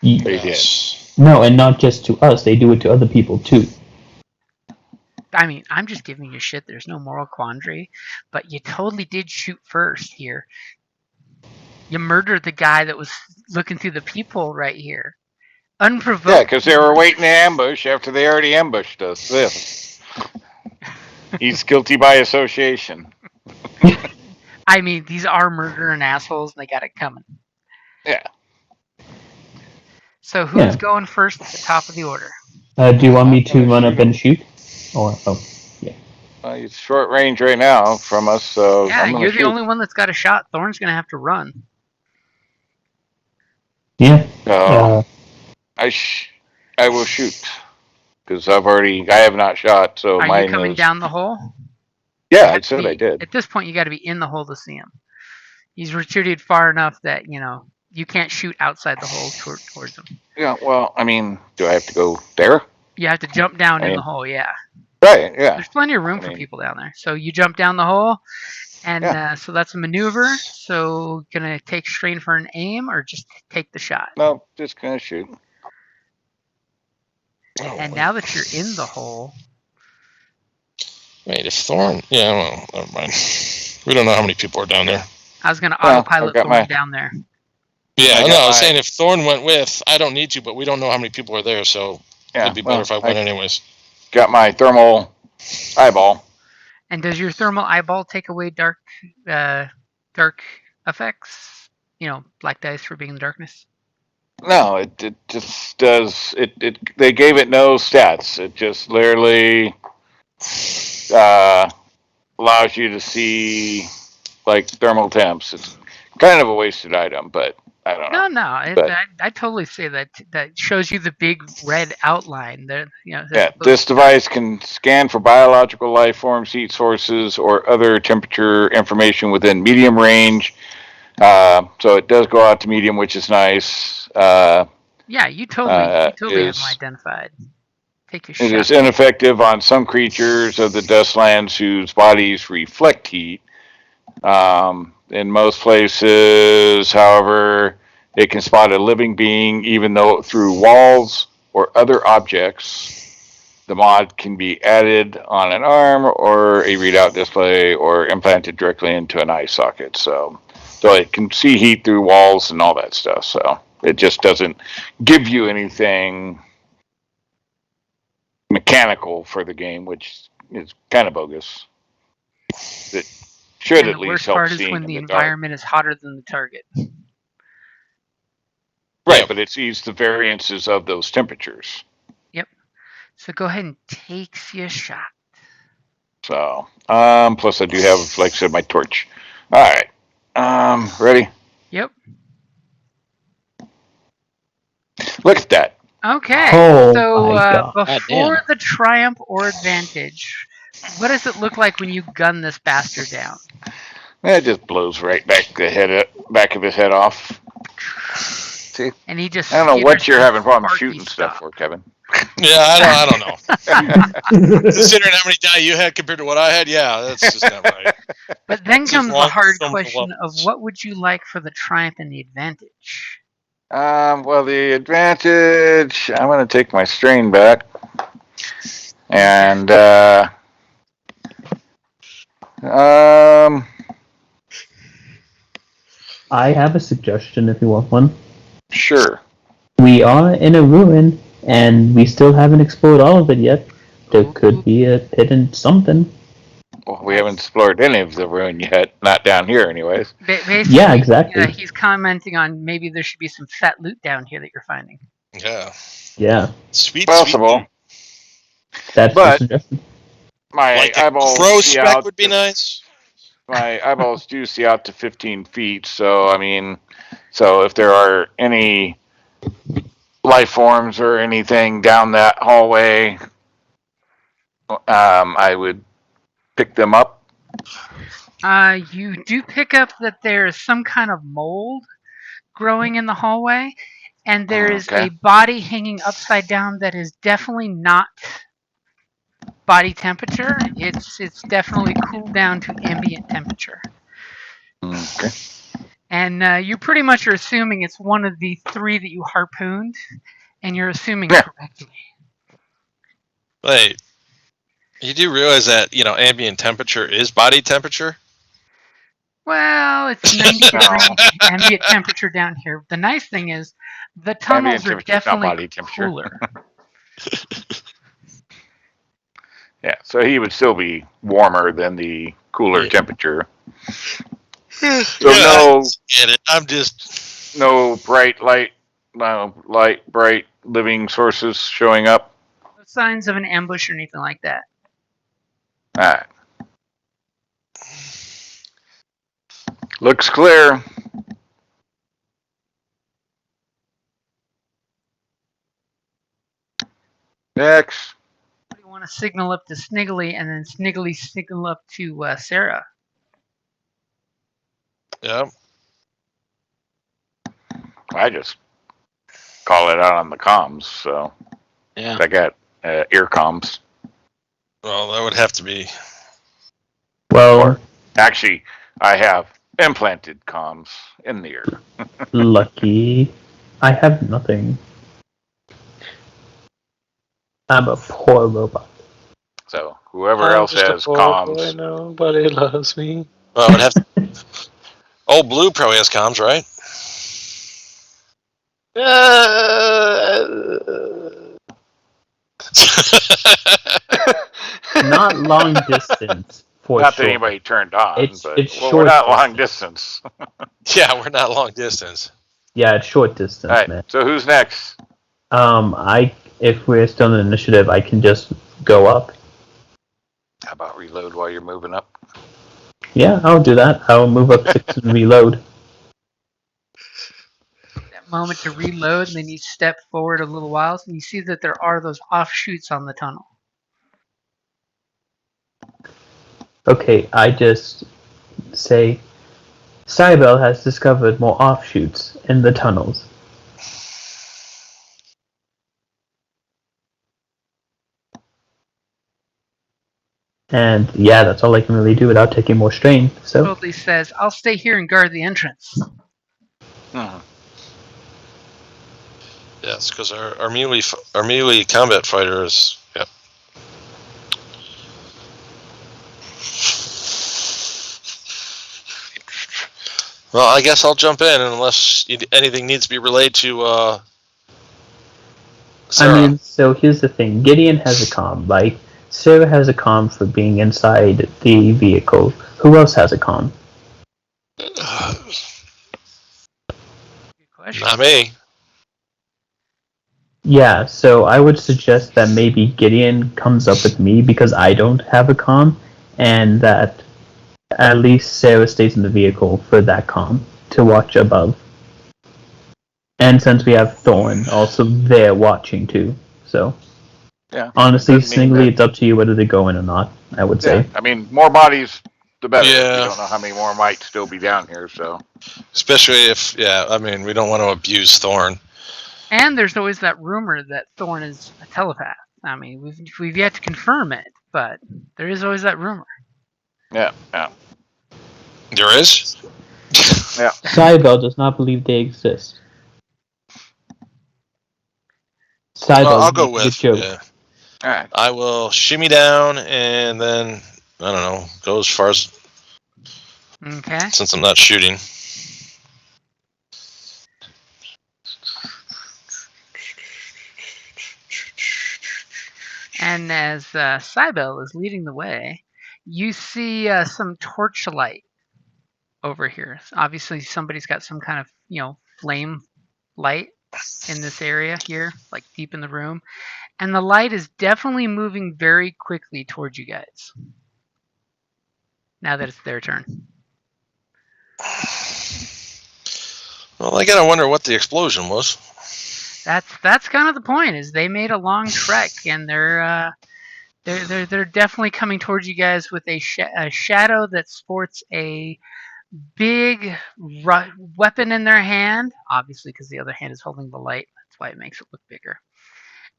They Yes. No, and not just to us. They do it to other people too. I mean, I'm just giving you shit. There's no moral quandary, but you totally did shoot first here. You murdered the guy that was looking through the peephole right here. Unprovoked. Yeah, because they were waiting to ambush after they already ambushed us. Yeah. He's guilty by association. I mean, these are murdering assholes, and they got it coming. Yeah. So who's Yeah. going first at the top of the order? Do you want me I'm to gonna run up shoot and him. shoot? Or He's short range right now from us, so Yeah, I'm gonna you're shoot. the only one that's got a shot. Thorn's gonna have to run. yeah. Oh, I will shoot because I have not shot, so Are you mine coming is. down the hole? Yeah, I said I At did. this point, you got to be in the hole to see him. He's retreated far enough that you can't shoot outside the hole towards him. Yeah. Well, I mean, do I have to go there? You have to jump down I in mean- the hole. Yeah, Right. Yeah. there's plenty of room I for mean- people down there. So you jump down the hole, and Yeah. so that's a maneuver. So gonna take strain for an aim, or just take the shot. No, just gonna shoot. And now that you're in the hole, Wait, if Thorn. Yeah, well, never mind. We don't know how many people are down there. I was gonna Well, autopilot I've got Thorn my- down there. Yeah, I I got know. I was my- saying if Thorn went with, I don't need to, but we don't know how many people are there, so Yeah. it'd be better if I went anyways. Got my thermal eyeball. And does your thermal eyeball take away dark effects? Black dice for being in the darkness. No, it just does. They gave it no stats. It just literally allows you to see like thermal temps. It's kind of a wasted item, but I don't know. No. But- I totally say that shows you the big red outline. That Yeah, this device can scan for biological life forms, heat sources, or other temperature information within medium range. So it does go out to medium, which is nice. Yeah, you totally have them is- identified. Take your It shot. is ineffective on some creatures of the Dustlands whose bodies reflect heat. In most places, however, it can spot a living being even though through walls or other objects. The mod can be added on an arm or a readout display or implanted directly into an eye socket. So it can see heat through walls and all that stuff. So it just doesn't give you anything mechanical for the game, which is kind of bogus. It should And at the least worst help part is seeing when in the the dark. environment is hotter than the target. Right, Yeah. but it sees the variances of those temperatures. So go ahead and take your shot. So, plus I do have, like I said, my torch. All right, ready? Yep. Look at that. Okay. Oh So my God. before Goddamn. the triumph or advantage, what does it look like when you gun this bastard down? It just blows right back of his head off. See, And he just. I don't know what skitters you're to having problems sparky shooting stuff for, Kevin. Yeah, I don't know. Considering how many die you had compared to what I had, yeah, that's just not right. But then Just comes the long hard from the question of levels. what would you like for the triumph and the advantage? Well, the advantage. I'm going to take my strain back, and I have a suggestion if you want one. sure. We are in a ruin, and we still haven't explored all of it yet. There could be a hidden something. Well, we haven't explored any of the ruin yet. Not down here, anyways. Basically, Yeah, exactly. he's commenting on maybe there should be some fat loot down here that you're finding. Yeah. Yeah, Sweet, Possible. that's the But suggestion. my Like a eyeballs crow see spec out. would be nice. My eyeballs do see out to 15 feet. So I mean, so if there are any life forms or anything down that hallway, I would pick them up. You do pick up that there is some kind of mold growing in the hallway, and there is Okay. a body hanging upside down that is definitely not body temperature. It's definitely cooled down to ambient temperature. Okay. And you pretty much are assuming it's one of the 3 that you harpooned, and you're assuming Yeah. correctly. Wait, you do realize that ambient temperature is body temperature? Well, it's 90 degree ambient temperature down here. The nice thing is, the tunnels are Ambient temperature, not definitely body temperature. cooler. Yeah, so he would still be warmer than the cooler Yeah. temperature. So I get it. I'm just no bright light, bright living sources showing up. No signs of an ambush or anything like that. All right. Looks clear. Next. You want to signal up to Sniggly, and then Sniggly signal up to Sarah. yeah. I just call it out on the comms, so Yeah. I got ear comms. Well, that would have to be. Well, Actually, I have implanted comms in the ear. lucky. I have nothing. I'm a poor robot. So whoever else has comms, Nobody loves me. Well, I would have to. Oh, Blue probably has comms, right? Not long distance, for not sure. that anybody turned on, It's but it's well, short we're not long distance. Yeah, we're not long distance. Yeah, it's short distance, All right. man. So who's next? If we're still in initiative, I can just go up. How about reload while you're moving up? Yeah, I'll do that. I'll move up 6 and reload. That moment to reload, and then you step forward a little while, and you see that there are those offshoots on the tunnel. Okay, I just say, Cybele has discovered more offshoots in the tunnels. And yeah, that's all I can really do without taking more strain. So Totally says, "I'll stay here and guard the entrance." Hmm. Yes, because our melee combat fighter is. Yep. Well, I guess I'll jump in unless anything needs to be relayed to Sarah. I mean, so here's the thing: Gideon has a comm, right? Sarah has a comm for being inside the vehicle. Who else has a comm? Good question. Not me. Yeah, so I would suggest that maybe Gideon comes up with me because I don't have a comm, and that at least Sarah stays in the vehicle for that comm to watch above. And since we have Thorn also there watching too, so Yeah. honestly, Doesn't mean Sniggly, that- it's up to you whether they go in or not. I would Yeah. say. I mean, more bodies, the better. Yeah. We don't know how many more might still be down here, so. Especially if, I mean, we don't want to abuse Thorn. And there's always that rumor that Thorn is a telepath. I mean, we've yet to confirm it, but there is always that rumor. Yeah. Yeah. There is? Yeah. Cybele does not believe they exist. Sidel, I'll go make a with. joke. Yeah. All right. I will shimmy down and then, I don't know, go as far as, Okay. since I'm not shooting. And as Cybele is leading the way, you see some torchlight over here. Obviously, somebody's got some kind of, flame light in this area here, like deep in the room. And the light is definitely moving very quickly towards you guys. Now that it's their turn. Well, I gotta wonder what the explosion was. That's kind of the point. Is they made a long trek and they're definitely coming towards you guys with a shadow that sports a big weapon in their hand, obviously because the other hand is holding the light. That's why it makes it look bigger.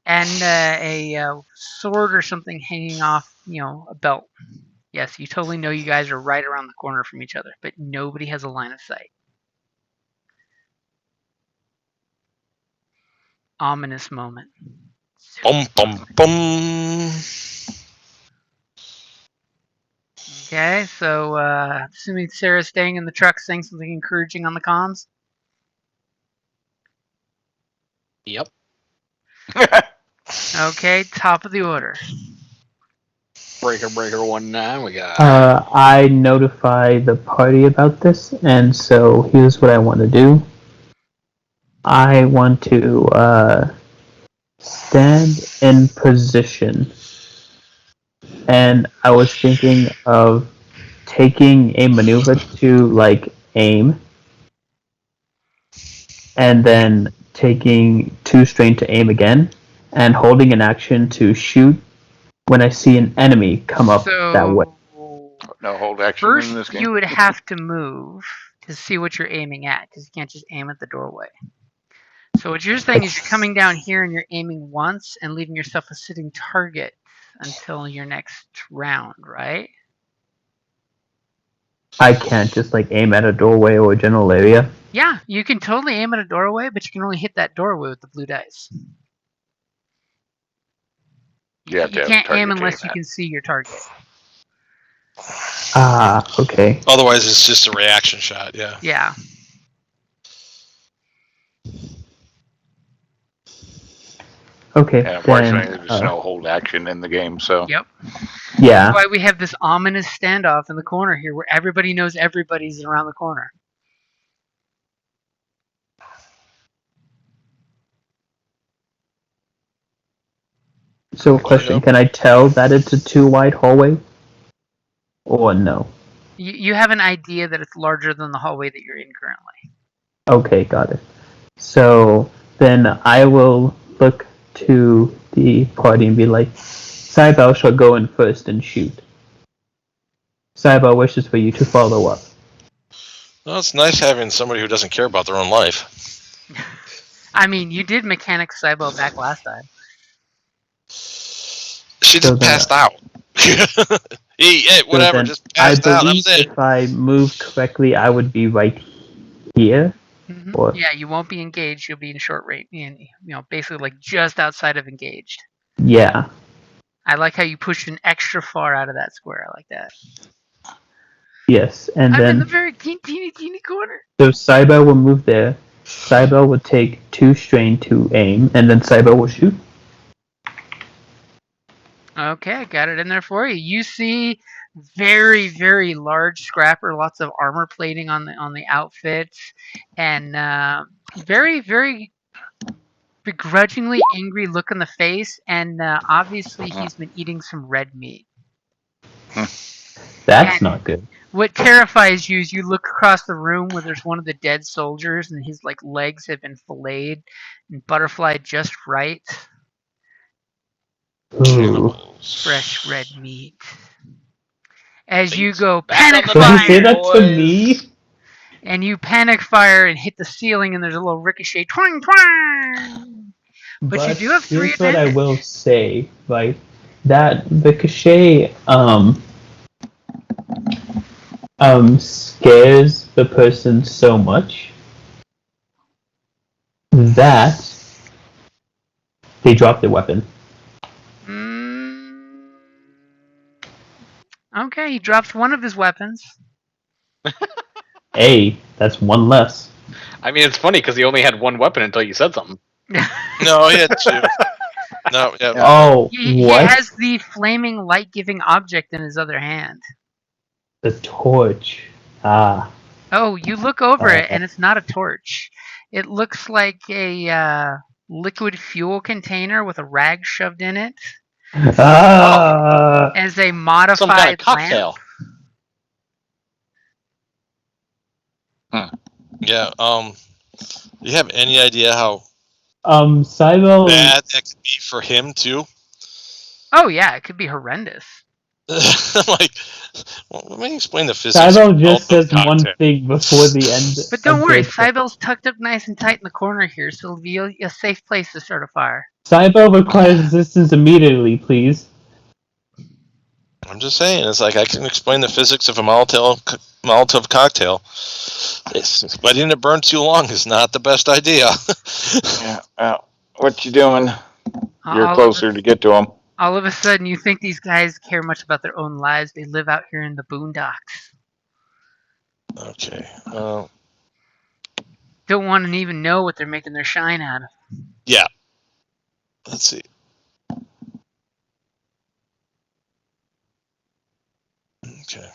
And a sword or something hanging off, a belt. Yes, you totally know you guys are right around the corner from each other, but nobody has a line of sight. Ominous moment. Bum, bum, bum. Okay, so assuming Sarah's staying in the truck saying something encouraging on the comms. Yep. Okay, top of the order. Breaker 19. We got. I notify the party about this, and so here's what I want to do. I want to stand in position, and I was thinking of taking a maneuver to like aim, and then taking 2 strain to aim again, and holding an action to shoot when I see an enemy come up that way. No hold action First, in this game. you would have to move to see what you're aiming at, because you can't just aim at the doorway. So what you're saying is you're coming down here and you're aiming once and leaving yourself a sitting target until your next round, right? I can't just like aim at a doorway or a general area. Yeah, you can totally aim at a doorway, but you can only hit that doorway with the blue dice. You have to have can't target aim to unless aim you at. can see your target. Okay. Otherwise, it's just a reaction shot. Yeah. Yeah. Okay. And unfortunately, then, there's no hold action in the game, so. Yep. Yeah. That's why we have this ominous standoff in the corner here where everybody knows everybody's around the corner. So, question: can I tell that it's a 2 wide hallway, or no? You have an idea that it's larger than the hallway that you're in currently. Okay, got it. So then I will look to the party and be like, Saibao shall go in first and shoot. Saibao wishes for you to follow up. Well, it's nice having somebody who doesn't care about their own life. I mean, you did mechanic Cybo back last time. She just passed out. Whatever, just passed out. I believe That's it. if I move correctly, I would be right here. Mm-hmm. Or... Yeah, you won't be engaged. You'll be in short range. Basically like just outside of engaged. Yeah. I like how you pushed an extra far out of that square. I like that. Yes, and I'm then in the very teeny corner. So Saibao will move there. Saibao will take 2 strain to aim, and then Saibao will shoot. Okay, I got it in there for you. You see very, very large scrapper, lots of armor plating on the outfits, and very, very begrudgingly angry look on the face, and obviously he's been eating some red meat. That's not good. What terrifies you is you look across the room where there's one of the dead soldiers, and his legs have been filleted and butterflied just right. Ooh. Fresh red meat. As you Thanks. go Back panic on the Did you fire, say that to me? and you panic fire and hit the ceiling, and there's a little ricochet, twang twang. But you do have 3 here's what I advantage. will say, right? That ricochet scares the person so much that They drop their weapon. Okay, he drops one of his weapons. Hey, that's one less. I mean, it's funny because he only had one weapon until you said something. No, he had two. No, yeah. Oh, He what? has the flaming light-giving object in his other hand. The torch. Ah. Oh, you look over it, and it's not a torch. It looks like a liquid fuel container with a rag shoved in it Ah. as a Some modified kind of cocktail. lamp. Yeah. You have any idea how Cybele. bad that could be for him too? Oh yeah, it could be horrendous. Like, well, let me explain the physics. Cybele of just the says one cocktail. thing before the end. But don't of worry, this. Cybele's tucked up nice and tight in the corner here, so it'll be a safe place to start a fire. Cybele requires assistance immediately, please. I'm just saying, it's like I can explain the physics of a Molotov cocktail. Letting it burn too long is not the best idea. Yeah. What you doing? You're All closer to get to them. All of a sudden, you think these guys care much about their own lives. They live out here in the boondocks. Okay. Don't want to even know what they're making their shine out of. Yeah. Let's see. Okay.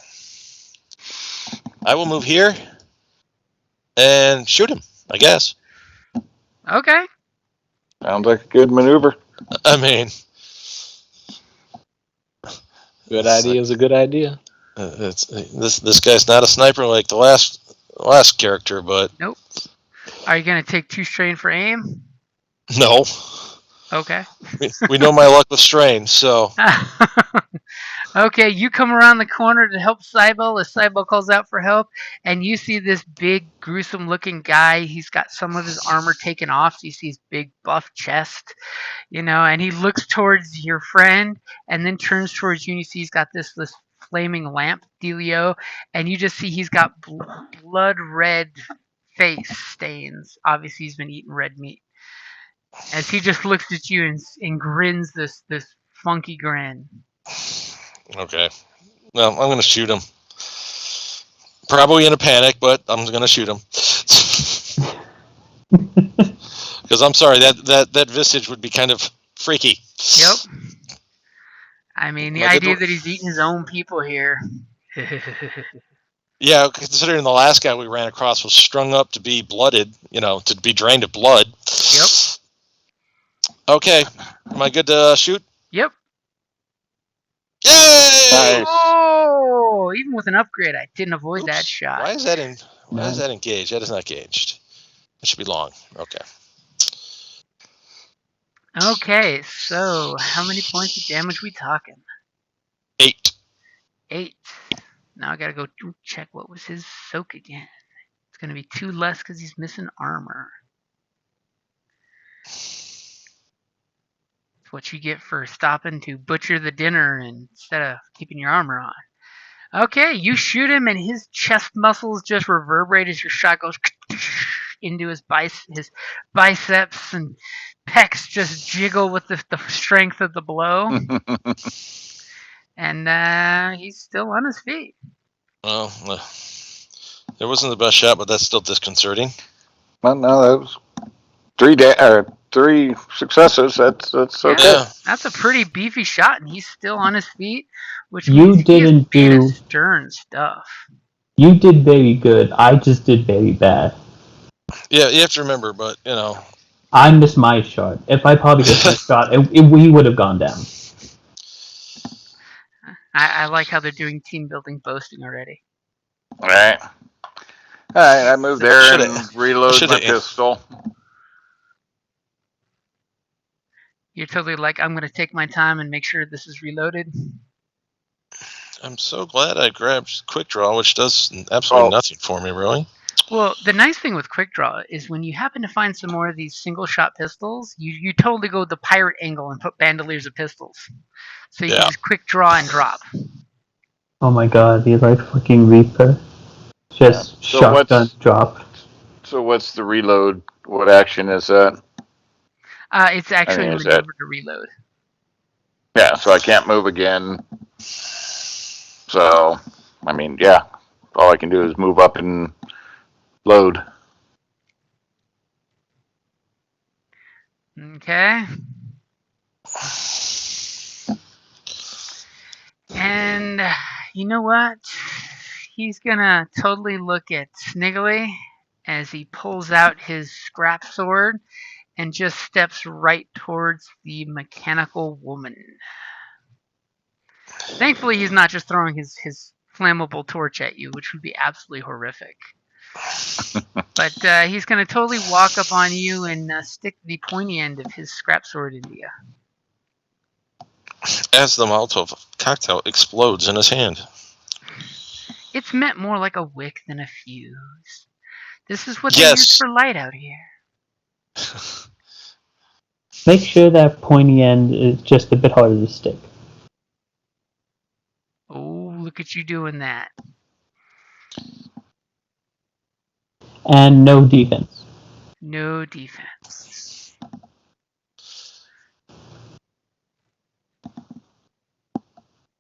I will move here and shoot him, I guess. Okay. Sounds like a good maneuver. I mean, Good idea is a good idea. this guy's not a sniper like the last character, but Nope. Are you gonna take 2 strain for aim? no. Okay. We know my luck with strain, so Okay, you come around the corner to help Cybele as Cybele calls out for help, and you see this big, gruesome-looking guy. He's got some of his armor taken off, so you see his big, buff chest, and he looks towards your friend, and then turns towards you, and you see he's got this flaming lamp dealio, and you just see he's got blood red face stains. Obviously, he's been eating red meat. As he just looks at you and grins this funky grin. okay. Well, I'm gonna shoot him. Probably in a panic, but I'm gonna shoot him. Because I'm sorry, that visage would be kind of freaky. Yep. I mean, the idea that he's eating his own people here. Yeah, considering the last guy we ran across was strung up to be blooded, to be drained of blood. Yep. Okay. Am I good to shoot? Yep. Yay! Nice. Oh, even with an upgrade, I didn't avoid that shot. Why is that engaged? That is not engaged. It should be long. Okay. Okay, so how many points of damage we talking? 8. 8. Now I gotta go check what was his soak again. It's gonna be 2 less because he's missing armor. It's what you get for stopping to butcher the dinner instead of keeping your armor on. Okay, you shoot him and his chest muscles just reverberate as your shot goes into his biceps, and pecs just jiggle with the strength of the blow. And he's still on his feet. Well, it wasn't the best shot, but that's still disconcerting. Well, no, that was 3 successes. That's okay. Yeah, that's a pretty beefy shot, and he's still on his feet, which You means didn't he is do- stern stuff. You did very good. I just did very bad. Yeah, you have to remember, but I missed my shot. If I probably missed my shot, we would have gone down. I like how they're doing team building boasting already. All right. I moved there and reload my should've- pistol. You're totally like, I'm going to take my time and make sure this is reloaded. I'm so glad I grabbed Quick Draw, which does absolutely nothing for me, really. Well, the nice thing with Quick Draw is when you happen to find some more of these single shot pistols, you totally go the pirate angle and put bandoliers of pistols. So you can just quick draw and drop. Oh my god, he's like fucking Reaper. Just So shotgun drop. So what's the reload? What action is that? It's actually I a mean, is maneuver that- to reload. Yeah, so I can't move again. So, I mean, yeah, all I can do is move up and load. Okay. And you know what? He's gonna totally look at Sniggly as he pulls out his scrap sword and just steps right towards the mechanical woman. Thankfully, he's not just throwing his flammable torch at you, which would be absolutely horrific. But he's going to totally walk up on you and stick the pointy end of his scrap sword into you. As the Molotov cocktail explodes in his hand. It's meant more like a wick than a fuse. This is what they use for light out here. Make sure that pointy end is just a bit harder to stick. Oh, look at you doing that. And no defense. No defense.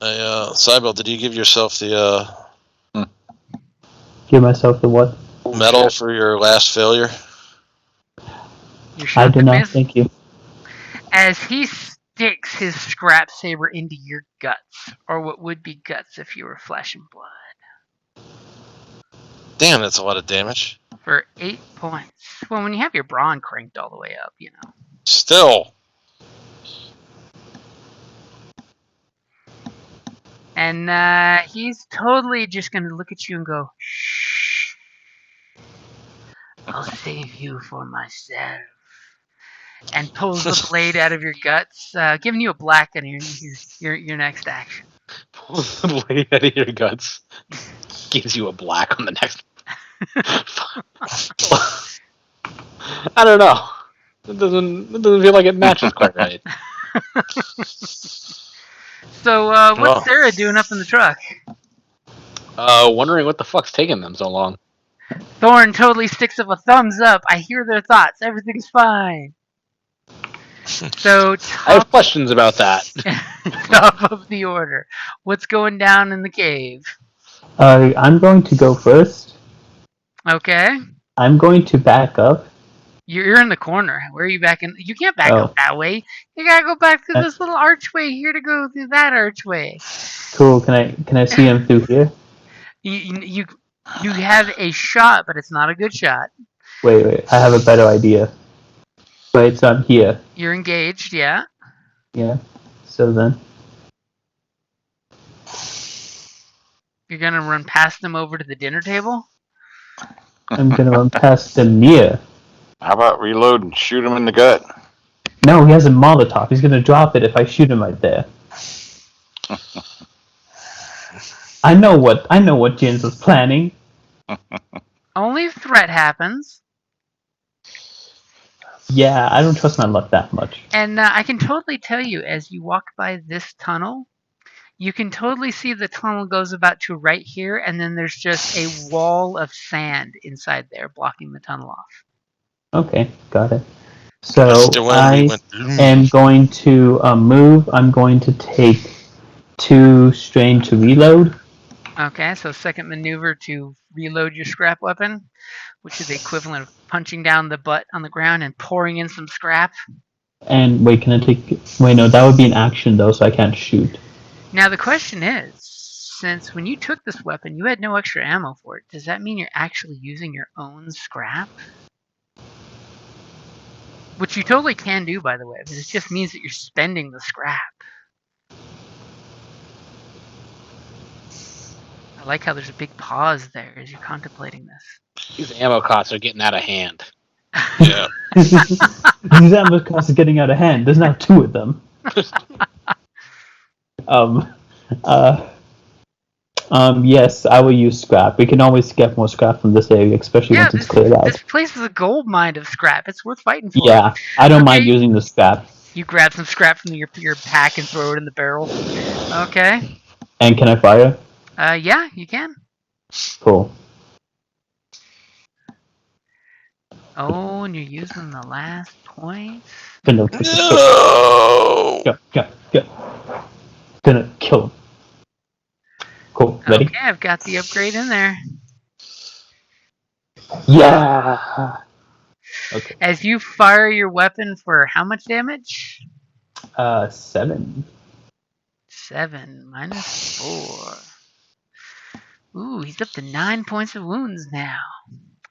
Cybele, did you give yourself the Give myself the what? medal for your last failure? Your I do shotgun not, miss? thank you. As he sticks his scrap saber into your guts, or what would be guts if you were flesh and blood. Damn, that's a lot of damage. For 8 points. Well, when you have your brawn cranked all the way up, you know. Still. And he's totally just going to look at you and go, shh. I'll save you for myself. And pulls the blade out of your guts, giving you a black on your next action. Pulls the blade out of your guts. Gives you a black on the next. I don't know. It doesn't feel like it matches quite right. So, what's Sarah doing up in the truck? Wondering what the fuck's taking them so long. Thorn totally sticks up a thumbs up. I hear their thoughts. Everything's fine. So, I have questions about that. top of the order. What's going down in the cave? I'm going to go first. Okay. I'm going to back up. You're in the corner. Where are you backing? You can't back up that way. You gotta go back through this little archway here to go through that archway. Cool. Can I see him through here? You have a shot, but it's not a good shot. Wait. I have a better idea. Wait, so I'm here. You're engaged, yeah. Yeah. So then. You're gonna run past them over to the dinner table? I'm gonna run past the mirror. How about reload and shoot him in the gut? No, he has a Molotov. He's gonna drop it if I shoot him right there. I know what Jins was planning. Only if threat happens. Yeah, I don't trust my luck that much. And I can totally tell you, as you walk by this tunnel, you can totally see the tunnel goes about to right here, and then there's just a wall of sand inside there blocking the tunnel off. Okay, got it. So I am going to move. I'm going to take 2 strain to reload. Okay, so second maneuver to reload your scrap weapon, which is the equivalent of punching down the butt on the ground and pouring in some scrap. And wait, can I take... Wait, no, that would be an action though, so I can't shoot. Now the question is, since when you took this weapon, you had no extra ammo for it, does that mean you're actually using your own scrap? Which you totally can do, by the way, but it just means that you're spending the scrap. I like how there's a big pause there as you're contemplating this. These ammo costs are getting out of hand. Yeah. These ammo costs are getting out of hand. There's now 2 of them. Yes, I will use scrap. We can always get more scrap from this area, especially once it's cleared out. This place is a gold mine of scrap. It's worth fighting for. Yeah, I don't mind using the scrap. You grab some scrap from your pack and throw it in the barrel. Okay. And can I fire? Yeah, you can. Cool. Oh, and you're using the last points. Gonna No. Gonna kill him. Cool. Ready? Okay, I've got the upgrade in there. Yeah. Okay. As you fire your weapon for how much damage? 7. 7 minus 4. Ooh, he's up to 9 points of wounds now.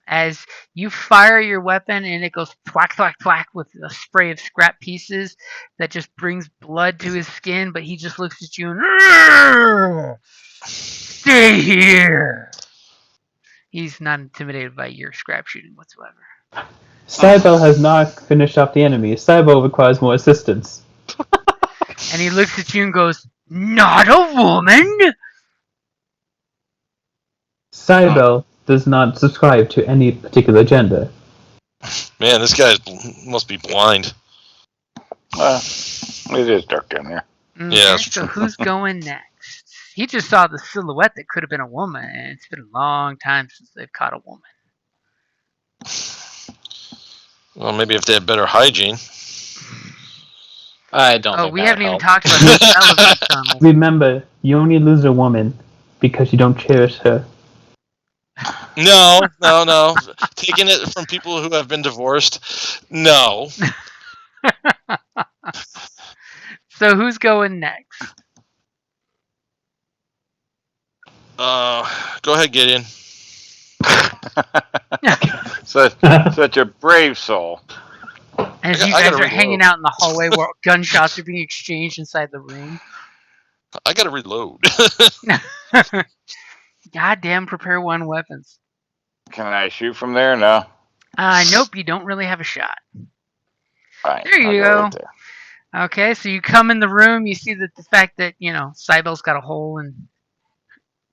As you fire your weapon and it goes thwack, thwack, thwack with a spray of scrap pieces that just brings blood to his skin, but he just looks at you and stay here. He's not intimidated by your scrap shooting whatsoever. Cybele has not finished off the enemy. Cybele requires more assistance. And he looks at you and goes, "Not a woman?" Cybele does not subscribe to any particular gender. Man, this guy must be blind. It is dark down there. Okay, Yeah. so who's going next? He just saw the silhouette that could have been a woman, and it's been a long time since they've caught a woman. Well, maybe if they had better hygiene. I don't Oh, think we that haven't would even help. talked about the smell of these tunnels. Remember, you only lose a woman because you don't cherish her. No. Taking it from people who have been divorced. No. So who's going next? Go ahead, Gideon. Such a brave soul. As I you gotta guys are reload. hanging out in the hallway where gunshots are being exchanged inside the room. I gotta reload. Goddamn, prepare one weapons. Can I shoot from there? No. Nope, you don't really have a shot. Fine. There you I'll go. right there. Okay, so you come in the room, you see that the fact that, Cybele's got a hole in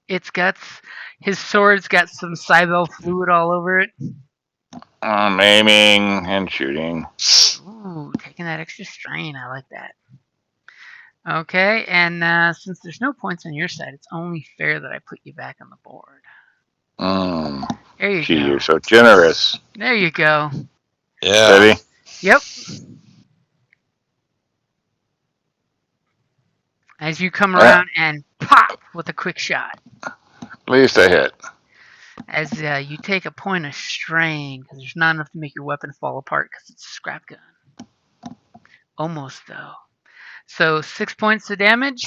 its guts. His sword's got some Cybele fluid all over it. I'm aiming and shooting. Ooh, taking that extra strain. I like that. Okay, and since there's no points on your side, it's only fair that I put you back on the board. There you Gee, go. you're so generous. There you go. Yeah. Steady. Yep. As you come around and pop with a quick shot. At least I hit. As you take a point of strain, because there's not enough to make your weapon fall apart because it's a scrap gun. Almost, though. So 6 points of damage.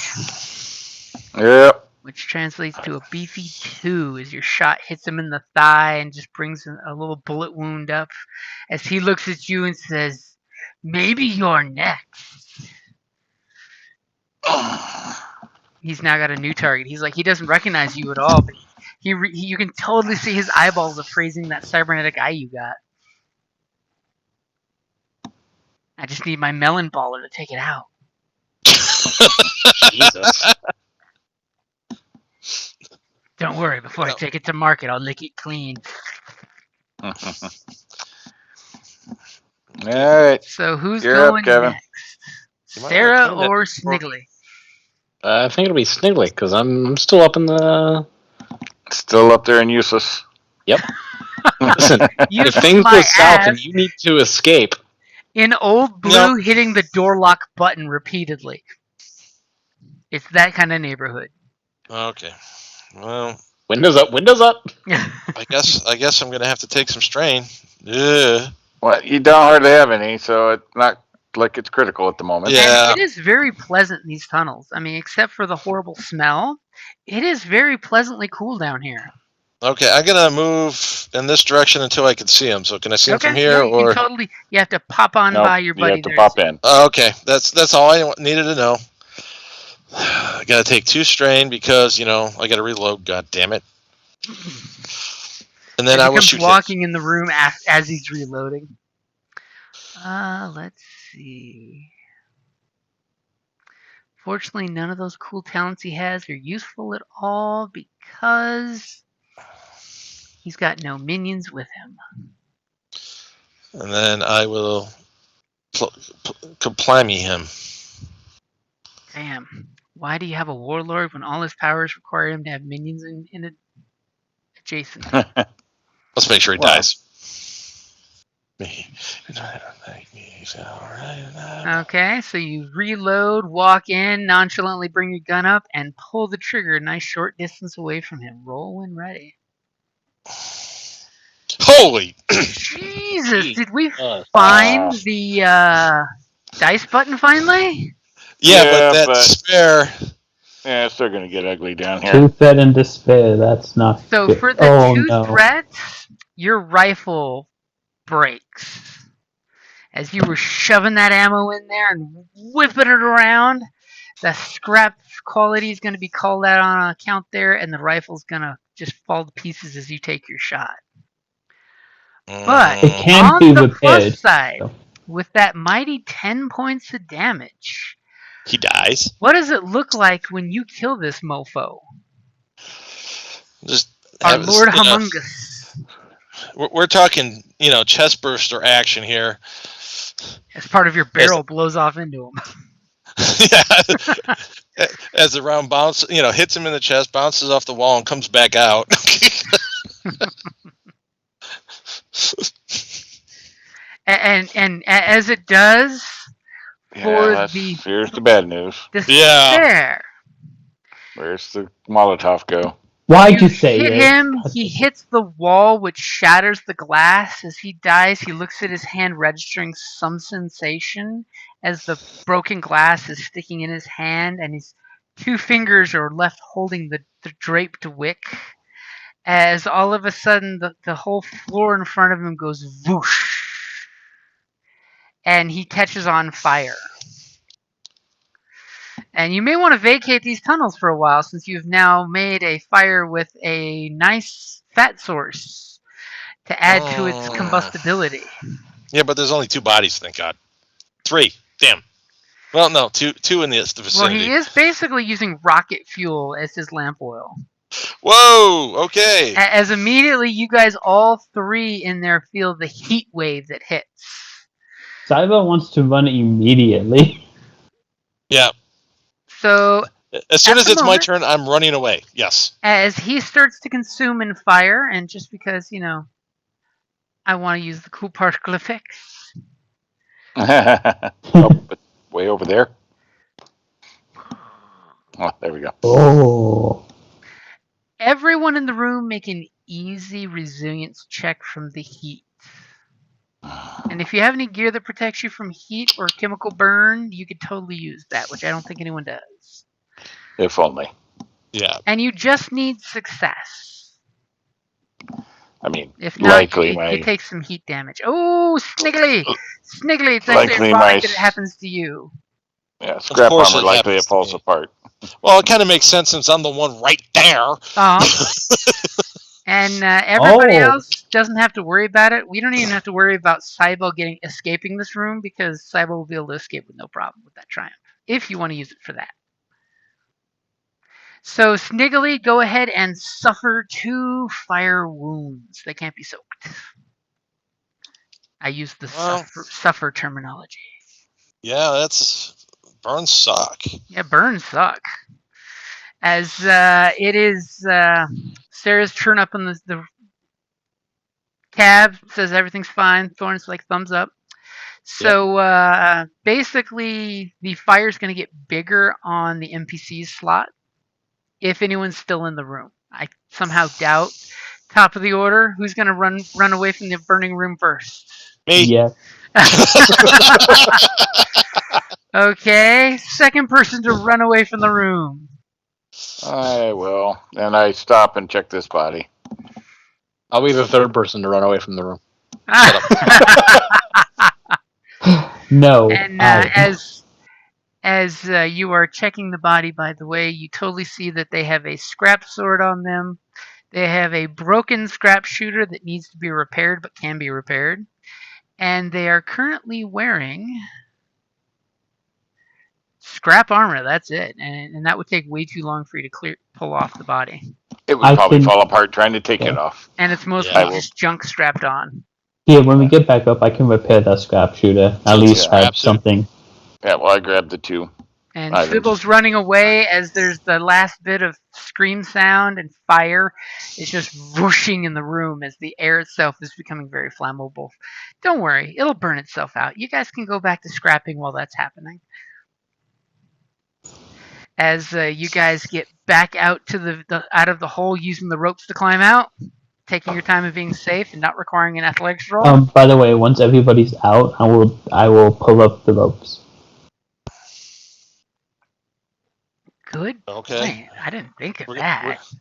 Yep. Which translates to a beefy 2 as your shot hits him in the thigh and just brings a little bullet wound up. As he looks at you and says, "Maybe you're next." He's now got a new target. He's like, he doesn't recognize you at all, but you can totally see his eyeballs appraising that cybernetic eye you got. I just need my melon baller to take it out. Jesus. Don't worry, before I take it to market, I'll lick it clean. Alright. So who's You're up, going Kevin. next? You might Sarah wanna clean that or before- Sniggly? I think it'll be Sniggly because I'm still up in the. Still up there and useless. Yep. Listen, You if things my go south ass. and you need to escape, In Old Blue, hitting the door lock button repeatedly. It's that kind of neighborhood. Okay. Well, windows up, windows up. I guess I'm gonna have to take some strain. Yeah. Well, you don't hardly have any, so it's not like it's critical at the moment. Yeah. And it is very pleasant in these tunnels. I mean, except for the horrible smell, it is very pleasantly cool down here. Okay, I'm gonna move in this direction until I can see him. So can I see him from here, yeah, you or? can totally. You have to pop on Nope, by your buddy you have to there. pop in. Okay, that's all I needed to know. I gotta take 2 strain because I gotta reload. God damn it! And then As I he will comes shoot walking in the room as he's reloading. Let's see. Fortunately, none of those cool talents he has are useful at all because he's got no minions with him. and then I will complimey him. Damn. Why do you have a warlord when all his powers require him to have minions in adjacent? Let's make sure he Wow. dies. Okay, so you reload, walk in, nonchalantly bring your gun up, and pull the trigger a nice short distance away from him. Roll when ready. Holy! Jesus, did we Uh, find the dice button finally? Yeah, but Yeah, that but- spare. Yeah, it's still gonna get ugly down here. Too fed and despair. That's not So good. for the Oh two no. threats, your rifle breaks. As you were shoving that ammo in there and whipping it around, the scrap quality is going to be called out on account there, and the rifle's going to just fall to pieces as you take your shot. But It can't on be the repaired. plus side, with that mighty 10 points of damage, He dies. what does it look like when you kill this mofo? Just Our have, Lord you know, Humungus. we're talking, chest burster action here. As part of your barrel blows off into him. Yeah. As the round bounces, hits him in the chest, bounces off the wall, and comes back out. And as it does, for the here's the bad news. despair, Where's the Molotov go? Why'd you say hit it? him, he hits the wall, which shatters the glass. As he dies, he looks at his hand, registering some sensation as the broken glass is sticking in his hand, and his two fingers are left holding the draped wick. As all of a sudden, the whole floor in front of him goes whoosh, and he catches on fire. And you may want to vacate these tunnels for a while, since you've now made a fire with a nice fat source to add to its combustibility. Yeah, but there's only 2 bodies, thank God. 3. Damn. Well, no, two in the vicinity. Well, he is basically using rocket fuel as his lamp oil. Whoa, okay. As immediately you guys all three in there feel the heat wave that hits. Cyber wants to run immediately. Yeah. So as soon as it's my moment, turn, I'm running away. Yes. As he starts to consume in fire, and just because, I want to use the cool particle effects. But way over there. Oh, there we go. Oh. Everyone in the room make an easy resilience check from the heat. And if you have any gear that protects you from heat or chemical burn, you could totally use that, which I don't think anyone does. If only. Yeah. And you just need success. I mean, if not, likely you take some heat damage. Oh, Sniggly! Sniggly, it's Likely actually ironic that it happens to you. Yeah, scrap course armor it likely it happens to falls me. apart. Well, it kind of makes sense since I'm the one right there. And everybody Oh. else doesn't have to worry about it. We don't even have to worry about Cybele escaping this room, because Cybele will be able to escape with no problem with that triumph, if you want to use it for that. So, Sniggly, go ahead and suffer 2 fire wounds. They can't be soaked. I use the suffer terminology. Yeah, that's burns suck. Yeah, burns suck. As it is Sarah's turn up on the cab, says everything's fine. Thorn's like thumbs up. So basically, the fire's going to get bigger on the NPC's slot if anyone's still in the room. I somehow doubt. Top of the order, who's going to run away from the burning room first? Me. Yeah. Okay, second person to run away from the room. I will. And I stop and check this body. I'll be the third person to run away from the room. No. And as you are checking the body, by the way, you totally see that they have a scrap sword on them. They have a broken scrap shooter that needs to be repaired but can be repaired. And they are currently wearing scrap armor. That's it. And that would take way too long for you to pull off the body. It would probably fall apart trying to take it off. And it's mostly just junk strapped on. Yeah, when we get back up, I can repair that scrap shooter. At least have something. Yeah, well, I grabbed the 2. And I didn't. Sybil's running away as there's the last bit of scream sound and fire is just whooshing in the room as the air itself is becoming very flammable. Don't worry, it'll burn itself out. You guys can go back to scrapping while that's happening. As you guys get back out to the out of the hole using the ropes to climb out, taking your time and being safe and not requiring an athletics roll. By the way, once everybody's out, I will pull up the ropes. Good Okay. point. I didn't think of We're, that. we're,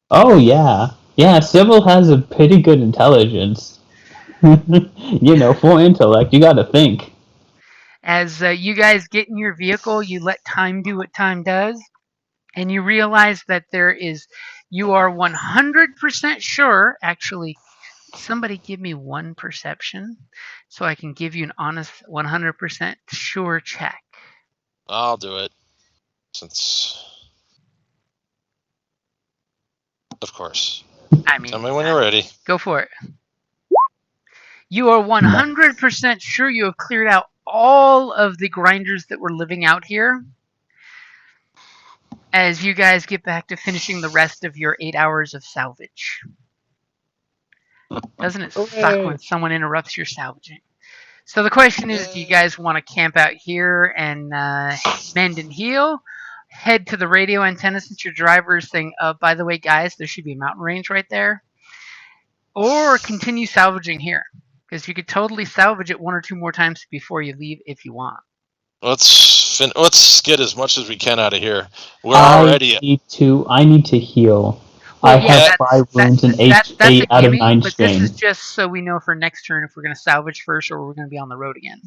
Oh yeah. Sybil has a pretty good intelligence. For intellect, you gotta think. As you guys get in your vehicle, you let time do what time does, and you realize that you are 100% sure. Actually, somebody give me one perception so I can give you an honest 100% sure check. I'll do it. Since, of course. I mean, Tell me when you're ready. Go for it. You are 100% sure you have cleared out all of the grinders that were living out here. As you guys get back to finishing the rest of your 8 hours of salvage. Doesn't it suck when someone interrupts your salvaging? So the question is, do you guys want to camp out here and mend and heal? Head to the radio antenna since your driver is saying, by the way, guys, there should be a mountain range right there. Or continue salvaging here. Because you could totally salvage it one or two more times before you leave if you want. Let's get as much as we can out of here. I need to heal. Well, I have 5 wounds and 8 out of 9 but strain. this is just so we know for next turn if we're going to salvage first or we're going to be on the road again.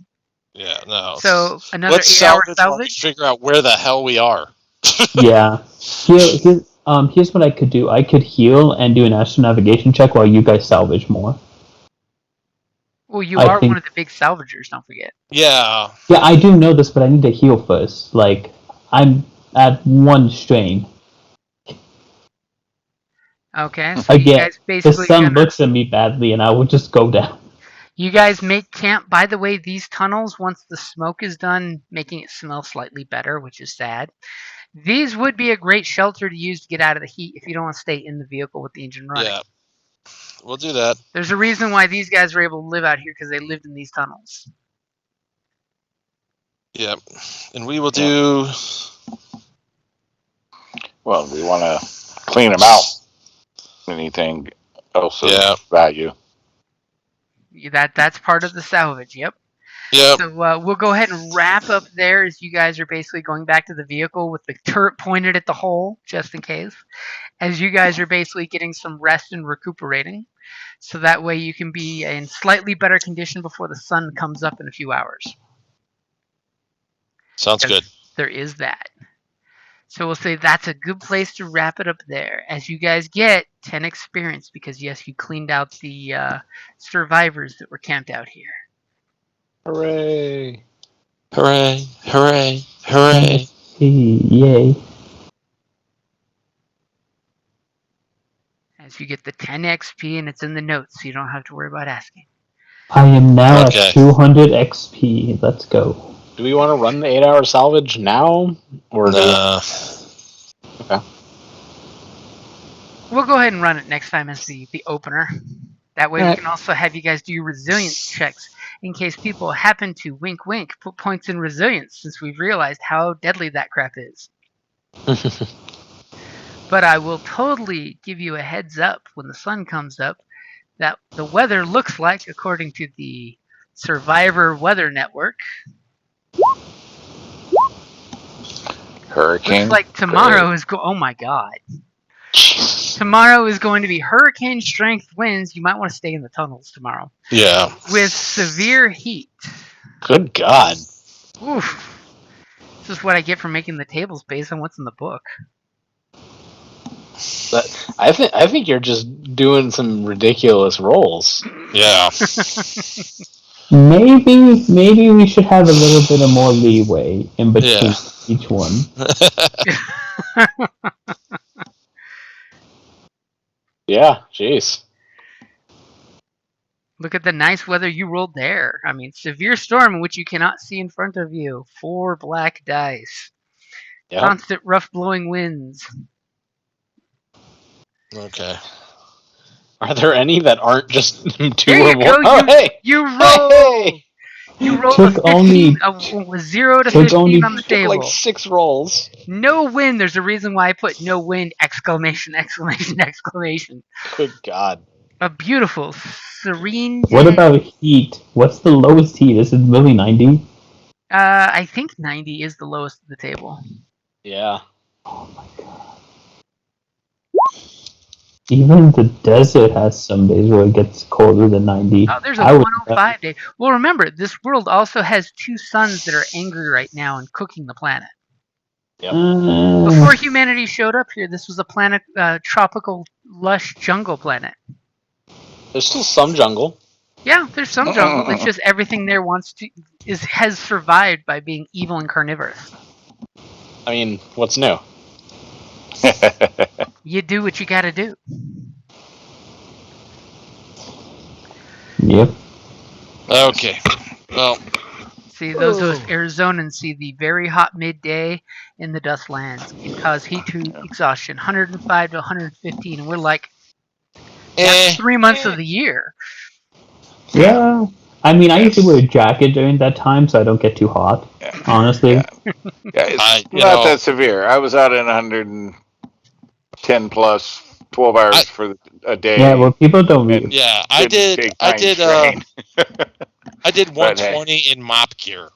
Yeah, no. So another let's 8 hour salvage. salvage. Figure out where the hell we are. Yeah. Here's what I could do. I could heal and do an astronavigation check while you guys salvage more. Well, you are one of the big salvagers, don't forget. Yeah. Yeah, I do know this, but I need to heal first. Like, I'm at 1 strain. Okay, so Again, you guys basically the sun looks at me badly, and I will just go down. You guys make camp. By the way, these tunnels, once the smoke is done, making it smell slightly better, which is sad. These would be a great shelter to use to get out of the heat if you don't want to stay in the vehicle with the engine running. Yeah, we'll do that. There's a reason why these guys were able to live out here because they lived in these tunnels. Yeah, and we will do. Well, we want to clean them out. Anything else of value? That's part of the salvage. Yep. Yep. So we'll go ahead and wrap up there as you guys are basically going back to the vehicle with the turret pointed at the hole, just in case. As you guys are basically getting some rest and recuperating. So that way you can be in slightly better condition before the sun comes up in a few hours. Sounds good. There is that. So we'll say that's a good place to wrap it up there. As you guys get 10 experience because, yes, you cleaned out the survivors that were camped out here. Hooray! Hooray! Hooray! Hooray! Yay! As you get the 10 XP, and it's in the notes, so you don't have to worry about asking. I am now at 200 XP. Let's go. Do we want to run the 8-hour salvage now? Or Okay. We'll go ahead and run it next time as the opener. That way we can also have you guys do resilience checks in case people happen to wink wink put points in resilience since we've realized how deadly that crap is. But I will totally give you a heads up when the sun comes up that the weather looks like, according to the Survivor Weather Network, hurricane. looks like tomorrow is oh my god. Tomorrow is going to be hurricane strength winds. You might want to stay in the tunnels tomorrow. Yeah. With severe heat. Good God. Oof. This is what I get for making the tables based on what's in the book. But I think you're just doing some ridiculous rolls. Yeah. Maybe we should have a little bit of more leeway in between each one. Yeah, jeez. Look at the nice weather you rolled there. I mean, severe storm in which you cannot see in front of you. 4 black dice. Yep. Constant rough blowing winds. Okay. Are there any that aren't just 2 There or you more? go. Oh, hey! You roll. Hey! You rolled Took a 15, only- a 0 to took 15 only- on the Took table. like 6 rolls. No wind. There's a reason why I put no wind! Exclamation! Exclamation! Exclamation! Good God. A beautiful, serene day. What about heat? What's the lowest heat? Is it really 90? I think 90 is the lowest of the table. Yeah. Oh my god. Even the desert has some days where it gets colder than 90. Oh, there's a I would- 105 day. Well, remember, this world also has 2 suns that are angry right now and cooking the planet. Before humanity showed up here, this was a planet, tropical, lush jungle planet. There's still some jungle. Yeah, there's some jungle. It's just everything there has survived by being evil and carnivorous. I mean, what's new? You do what you gotta do. Yep. Okay. Well, See, those of us Arizonans see the very hot midday in the dust lands can cause heat to exhaustion, 105 to 115, and we're like, that's 3 months of the year. Yeah. I mean, I usually wear a jacket during that time so I don't get too hot, honestly. Yeah, it's not that severe. I was out in 110 plus 12 hours for a day. Yeah, well, people don't and yeah, I did. big I time did. strain. I did But hey. 120 in mop gear.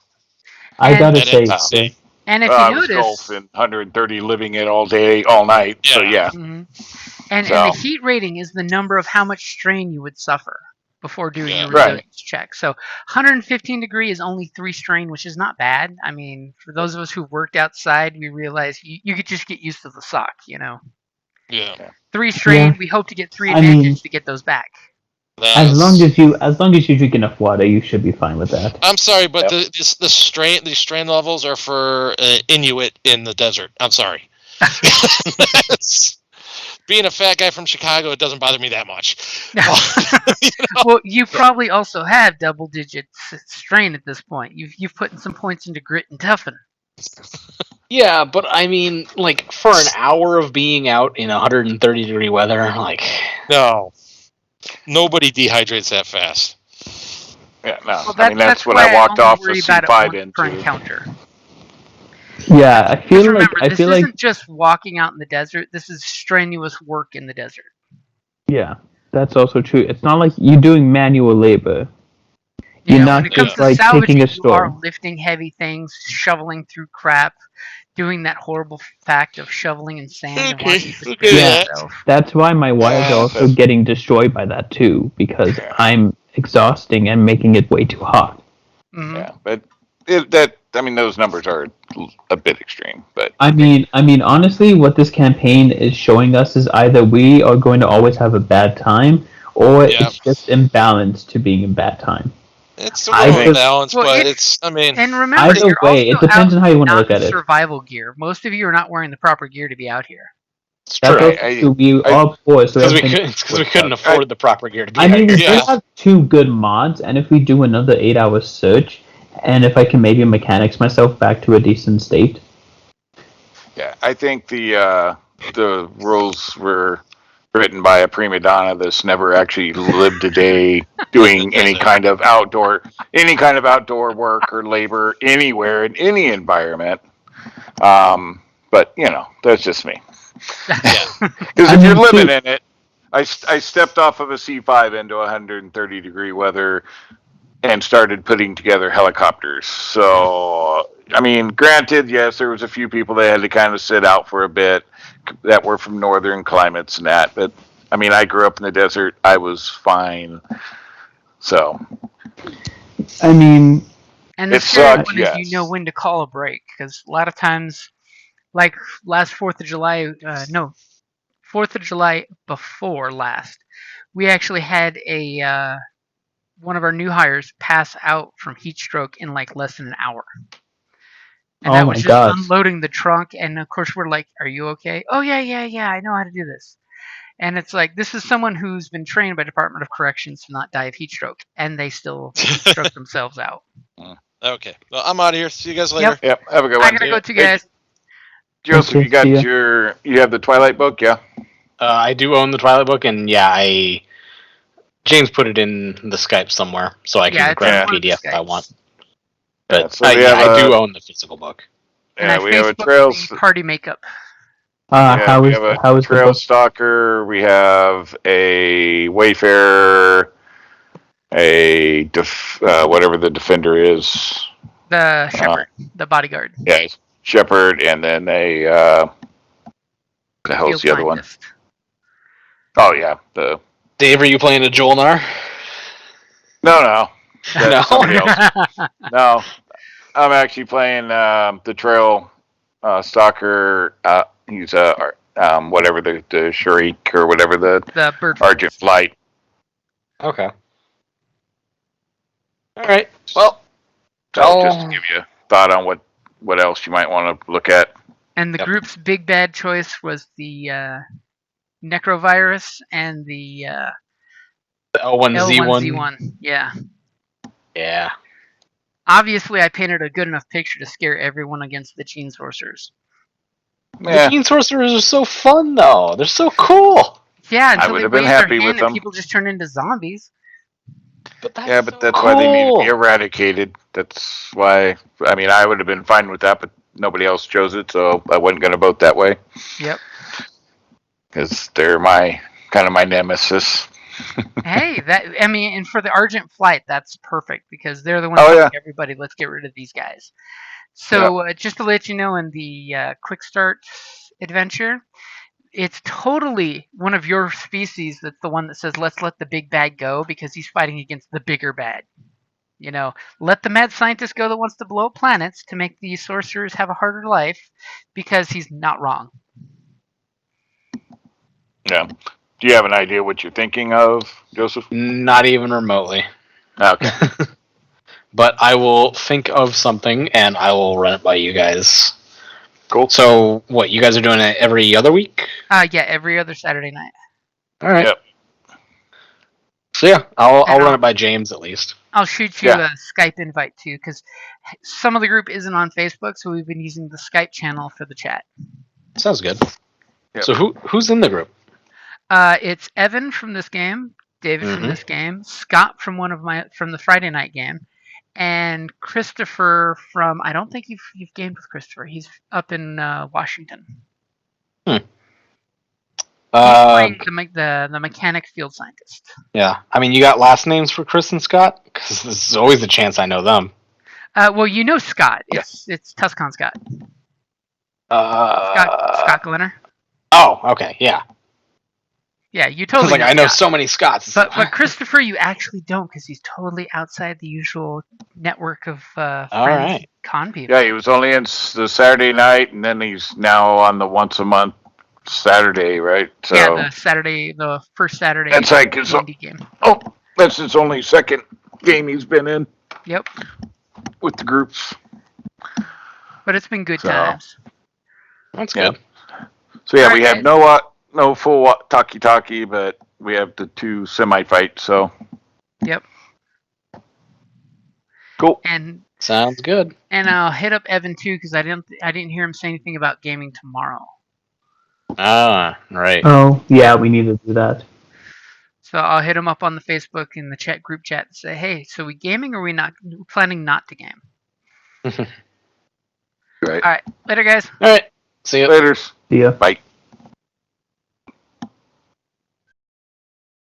I gotta And say, it's- And if I you was notice, golfing 130, living it all day, all night. So Yeah. yeah, and the heat rating is the number of how much strain you would suffer before doing Yeah. your resilience check. So 115 degree is only 3 strain, which is not bad. I mean, for those of us who worked outside, we realize you could just get used to the sock, you know. Yeah. 3 strain, Yeah. we hope to get 3 I advantage mean- to get those back. as long as you drink enough water, you should be fine with that. I'm sorry, but the strain levels are for Inuit in the desert. I'm sorry. Being a fat guy from Chicago, it doesn't bother me that much. Well, you probably also have double-digit strain at this point. You've put in some points into grit and toughen. Yeah, but I mean, like, for an hour of being out in 130 degree weather, like... No. Nobody dehydrates that fast. yeah, no. Well, I mean, that's what why I walked only off the worry about it C5 once per into. encounter. Yeah, I feel Just like remember, I this feel isn't like just walking out in the desert. This is strenuous work in the desert. yeah, that's also true. It's not like you're doing manual labor. You're not when it comes just to like salvaging, taking a you are storm. lifting heavy things, shoveling through crap, doing that horrible fact of shoveling in sand and watching it Okay, destroy yeah. itself. That's why my wires Yeah, are also that's- getting destroyed by that too, because Yeah. I'm exhausting and making it way too hot. Mhm. Yeah, but those numbers are a bit extreme. But I mean, honestly, what this campaign is showing us is either we are going to always have a bad time, or Yeah. it's just imbalanced to being a bad time. It's a I little think- imbalanced, Well, but it's- I mean, And remember, Either you're way, also it depends out on how you want to not look at in it. survival gear. Most of you are not wearing the proper gear to be out here. It's That's true. also true. We all four, so Because we, everything- couldn't afford the proper gear to be I mean, we out do here. have 2 good mods, and if we do another 8-hour search, and if I can maybe mechanics myself back to a decent state. yeah, I think the rules were written by a prima donna that's never actually lived a day doing any kind of outdoor work or labor anywhere in any environment. But that's just me. yeah. Because if you're living in it, I stepped off of a C5 into 130 degree weather and started putting together helicopters. So, I mean, granted, yes, there was a few people that had to kind of sit out for a bit that were from northern climates and that. But, I mean, I grew up in the desert. I was fine. So, And the It scary sucked, one is you yes. know when to call a break, because a lot of times, like last 4th of July, 4th of July before last, we actually had a one of our new hires pass out from heat stroke in like less than an hour. And Oh that my was just God. unloading the trunk, and of course we're like, "Are you okay?" "Oh yeah, I know how to do this." And it's like, this is someone who's been trained by Department of Corrections to not die of heat stroke, and they still heat stroke themselves out. Okay. Well, I'm out of here. See you guys later. Yep. Have a good I one. gotta go too, Hey, guys. Joseph, Okay, you got see ya. you have the Twilight book, yeah? I do own the Twilight book, and yeah, James put it in the Skype somewhere, so I Yeah, can it's grab in a one of the PDF if I Skypes. want. But Yeah, so we have I do own the physical book. And I we have a Facebooked Trails. the party makeup. How we is have a how is the Trail book? Stalker. We have a Wayfarer. Whatever the Defender is. The Shepherd, the bodyguard. Yeah, Shepherd, and then the hell's Field the other one? scientist. Oh yeah, the Dave, are you playing a Joel Nar? no, No? that's somebody else. No, I'm actually playing the Trail Stalker. He's whatever the Sharik or whatever the The bird Argent flies. Flight. Okay. All right. Well, So just to give you a thought on what else you might want to look at. And the Yep. group's big bad choice was the Necrovirus and the the L1Z1. L1Z1. Yeah. Yeah. Obviously, I painted a good enough picture to scare everyone against the Gene Sorcerers. The Gene Sorcerers are so fun, though. They're so cool. Yeah, I until would they have been waved their happy with hand and them. people just turned into zombies. But that's Yeah, but so that's cool. why they need to be eradicated. That's why. I mean, I would have been fine with that, but nobody else chose it, so I wasn't going to vote that way. Yep. Because they're my nemesis. Hey, and for the Argent Flight, that's perfect because they're the ones Oh, telling yeah. everybody, let's get rid of these guys. So just to let you know, in the Quick Start adventure, it's totally one of your species that's the one that says, let's let the big bad go because he's fighting against the bigger bad. You know, let the mad scientist go that wants to blow up planets to make these sorcerers have a harder life because he's not wrong. Yeah. Do you have an idea what you're thinking of, Joseph? Not even remotely. Okay. But I will think of something and I will run it by you guys. Cool. So, what, you guys are doing it every other week? Yeah, every other Saturday night. All right. Yep. So, yeah, I'll And run it by James at least. I'll shoot you Yeah. a Skype invite too, because some of the group isn't on Facebook, so we've been using the Skype channel for the chat. Sounds good. Yep. So, who's in the group? It's Evan from this game, David from Mhm. this game, Scott from from the Friday night game, and Christopher from. I don't think you've gamed with Christopher. He's up in Washington. He's playing the mechanic field scientist. Yeah. I mean, you got last names for Chris and Scott? Because this is always a chance I know them. Well, you know Scott. It's Tuscon Scott. Scott Glenner. Oh, okay, yeah. Yeah, you I was totally. like, I know Scott. so many Scots. But Christopher, you actually don't, because he's totally outside the usual network of friends, right. con people. Yeah, he was only in the Saturday night, and then he's now on the once a month Saturday, right? So Yeah, the first Saturday. That's like his, D&D game. oh, that's his only second game he's been in. Yep. With the groups. But it's been good So, times. That's good. So yeah, All we right, have no full talkie, but we have the 2 semi-fights. So Yep. cool. And Sounds good. And I'll hit up Evan too, because I didn't hear him say anything about gaming tomorrow. Ah, right. Oh, yeah, we need to do that. So I'll hit him up on the Facebook in the group chat and say, hey, so we gaming or we not planning not to game? Right. All right, later guys. All right. See you Later. See ya. Bye.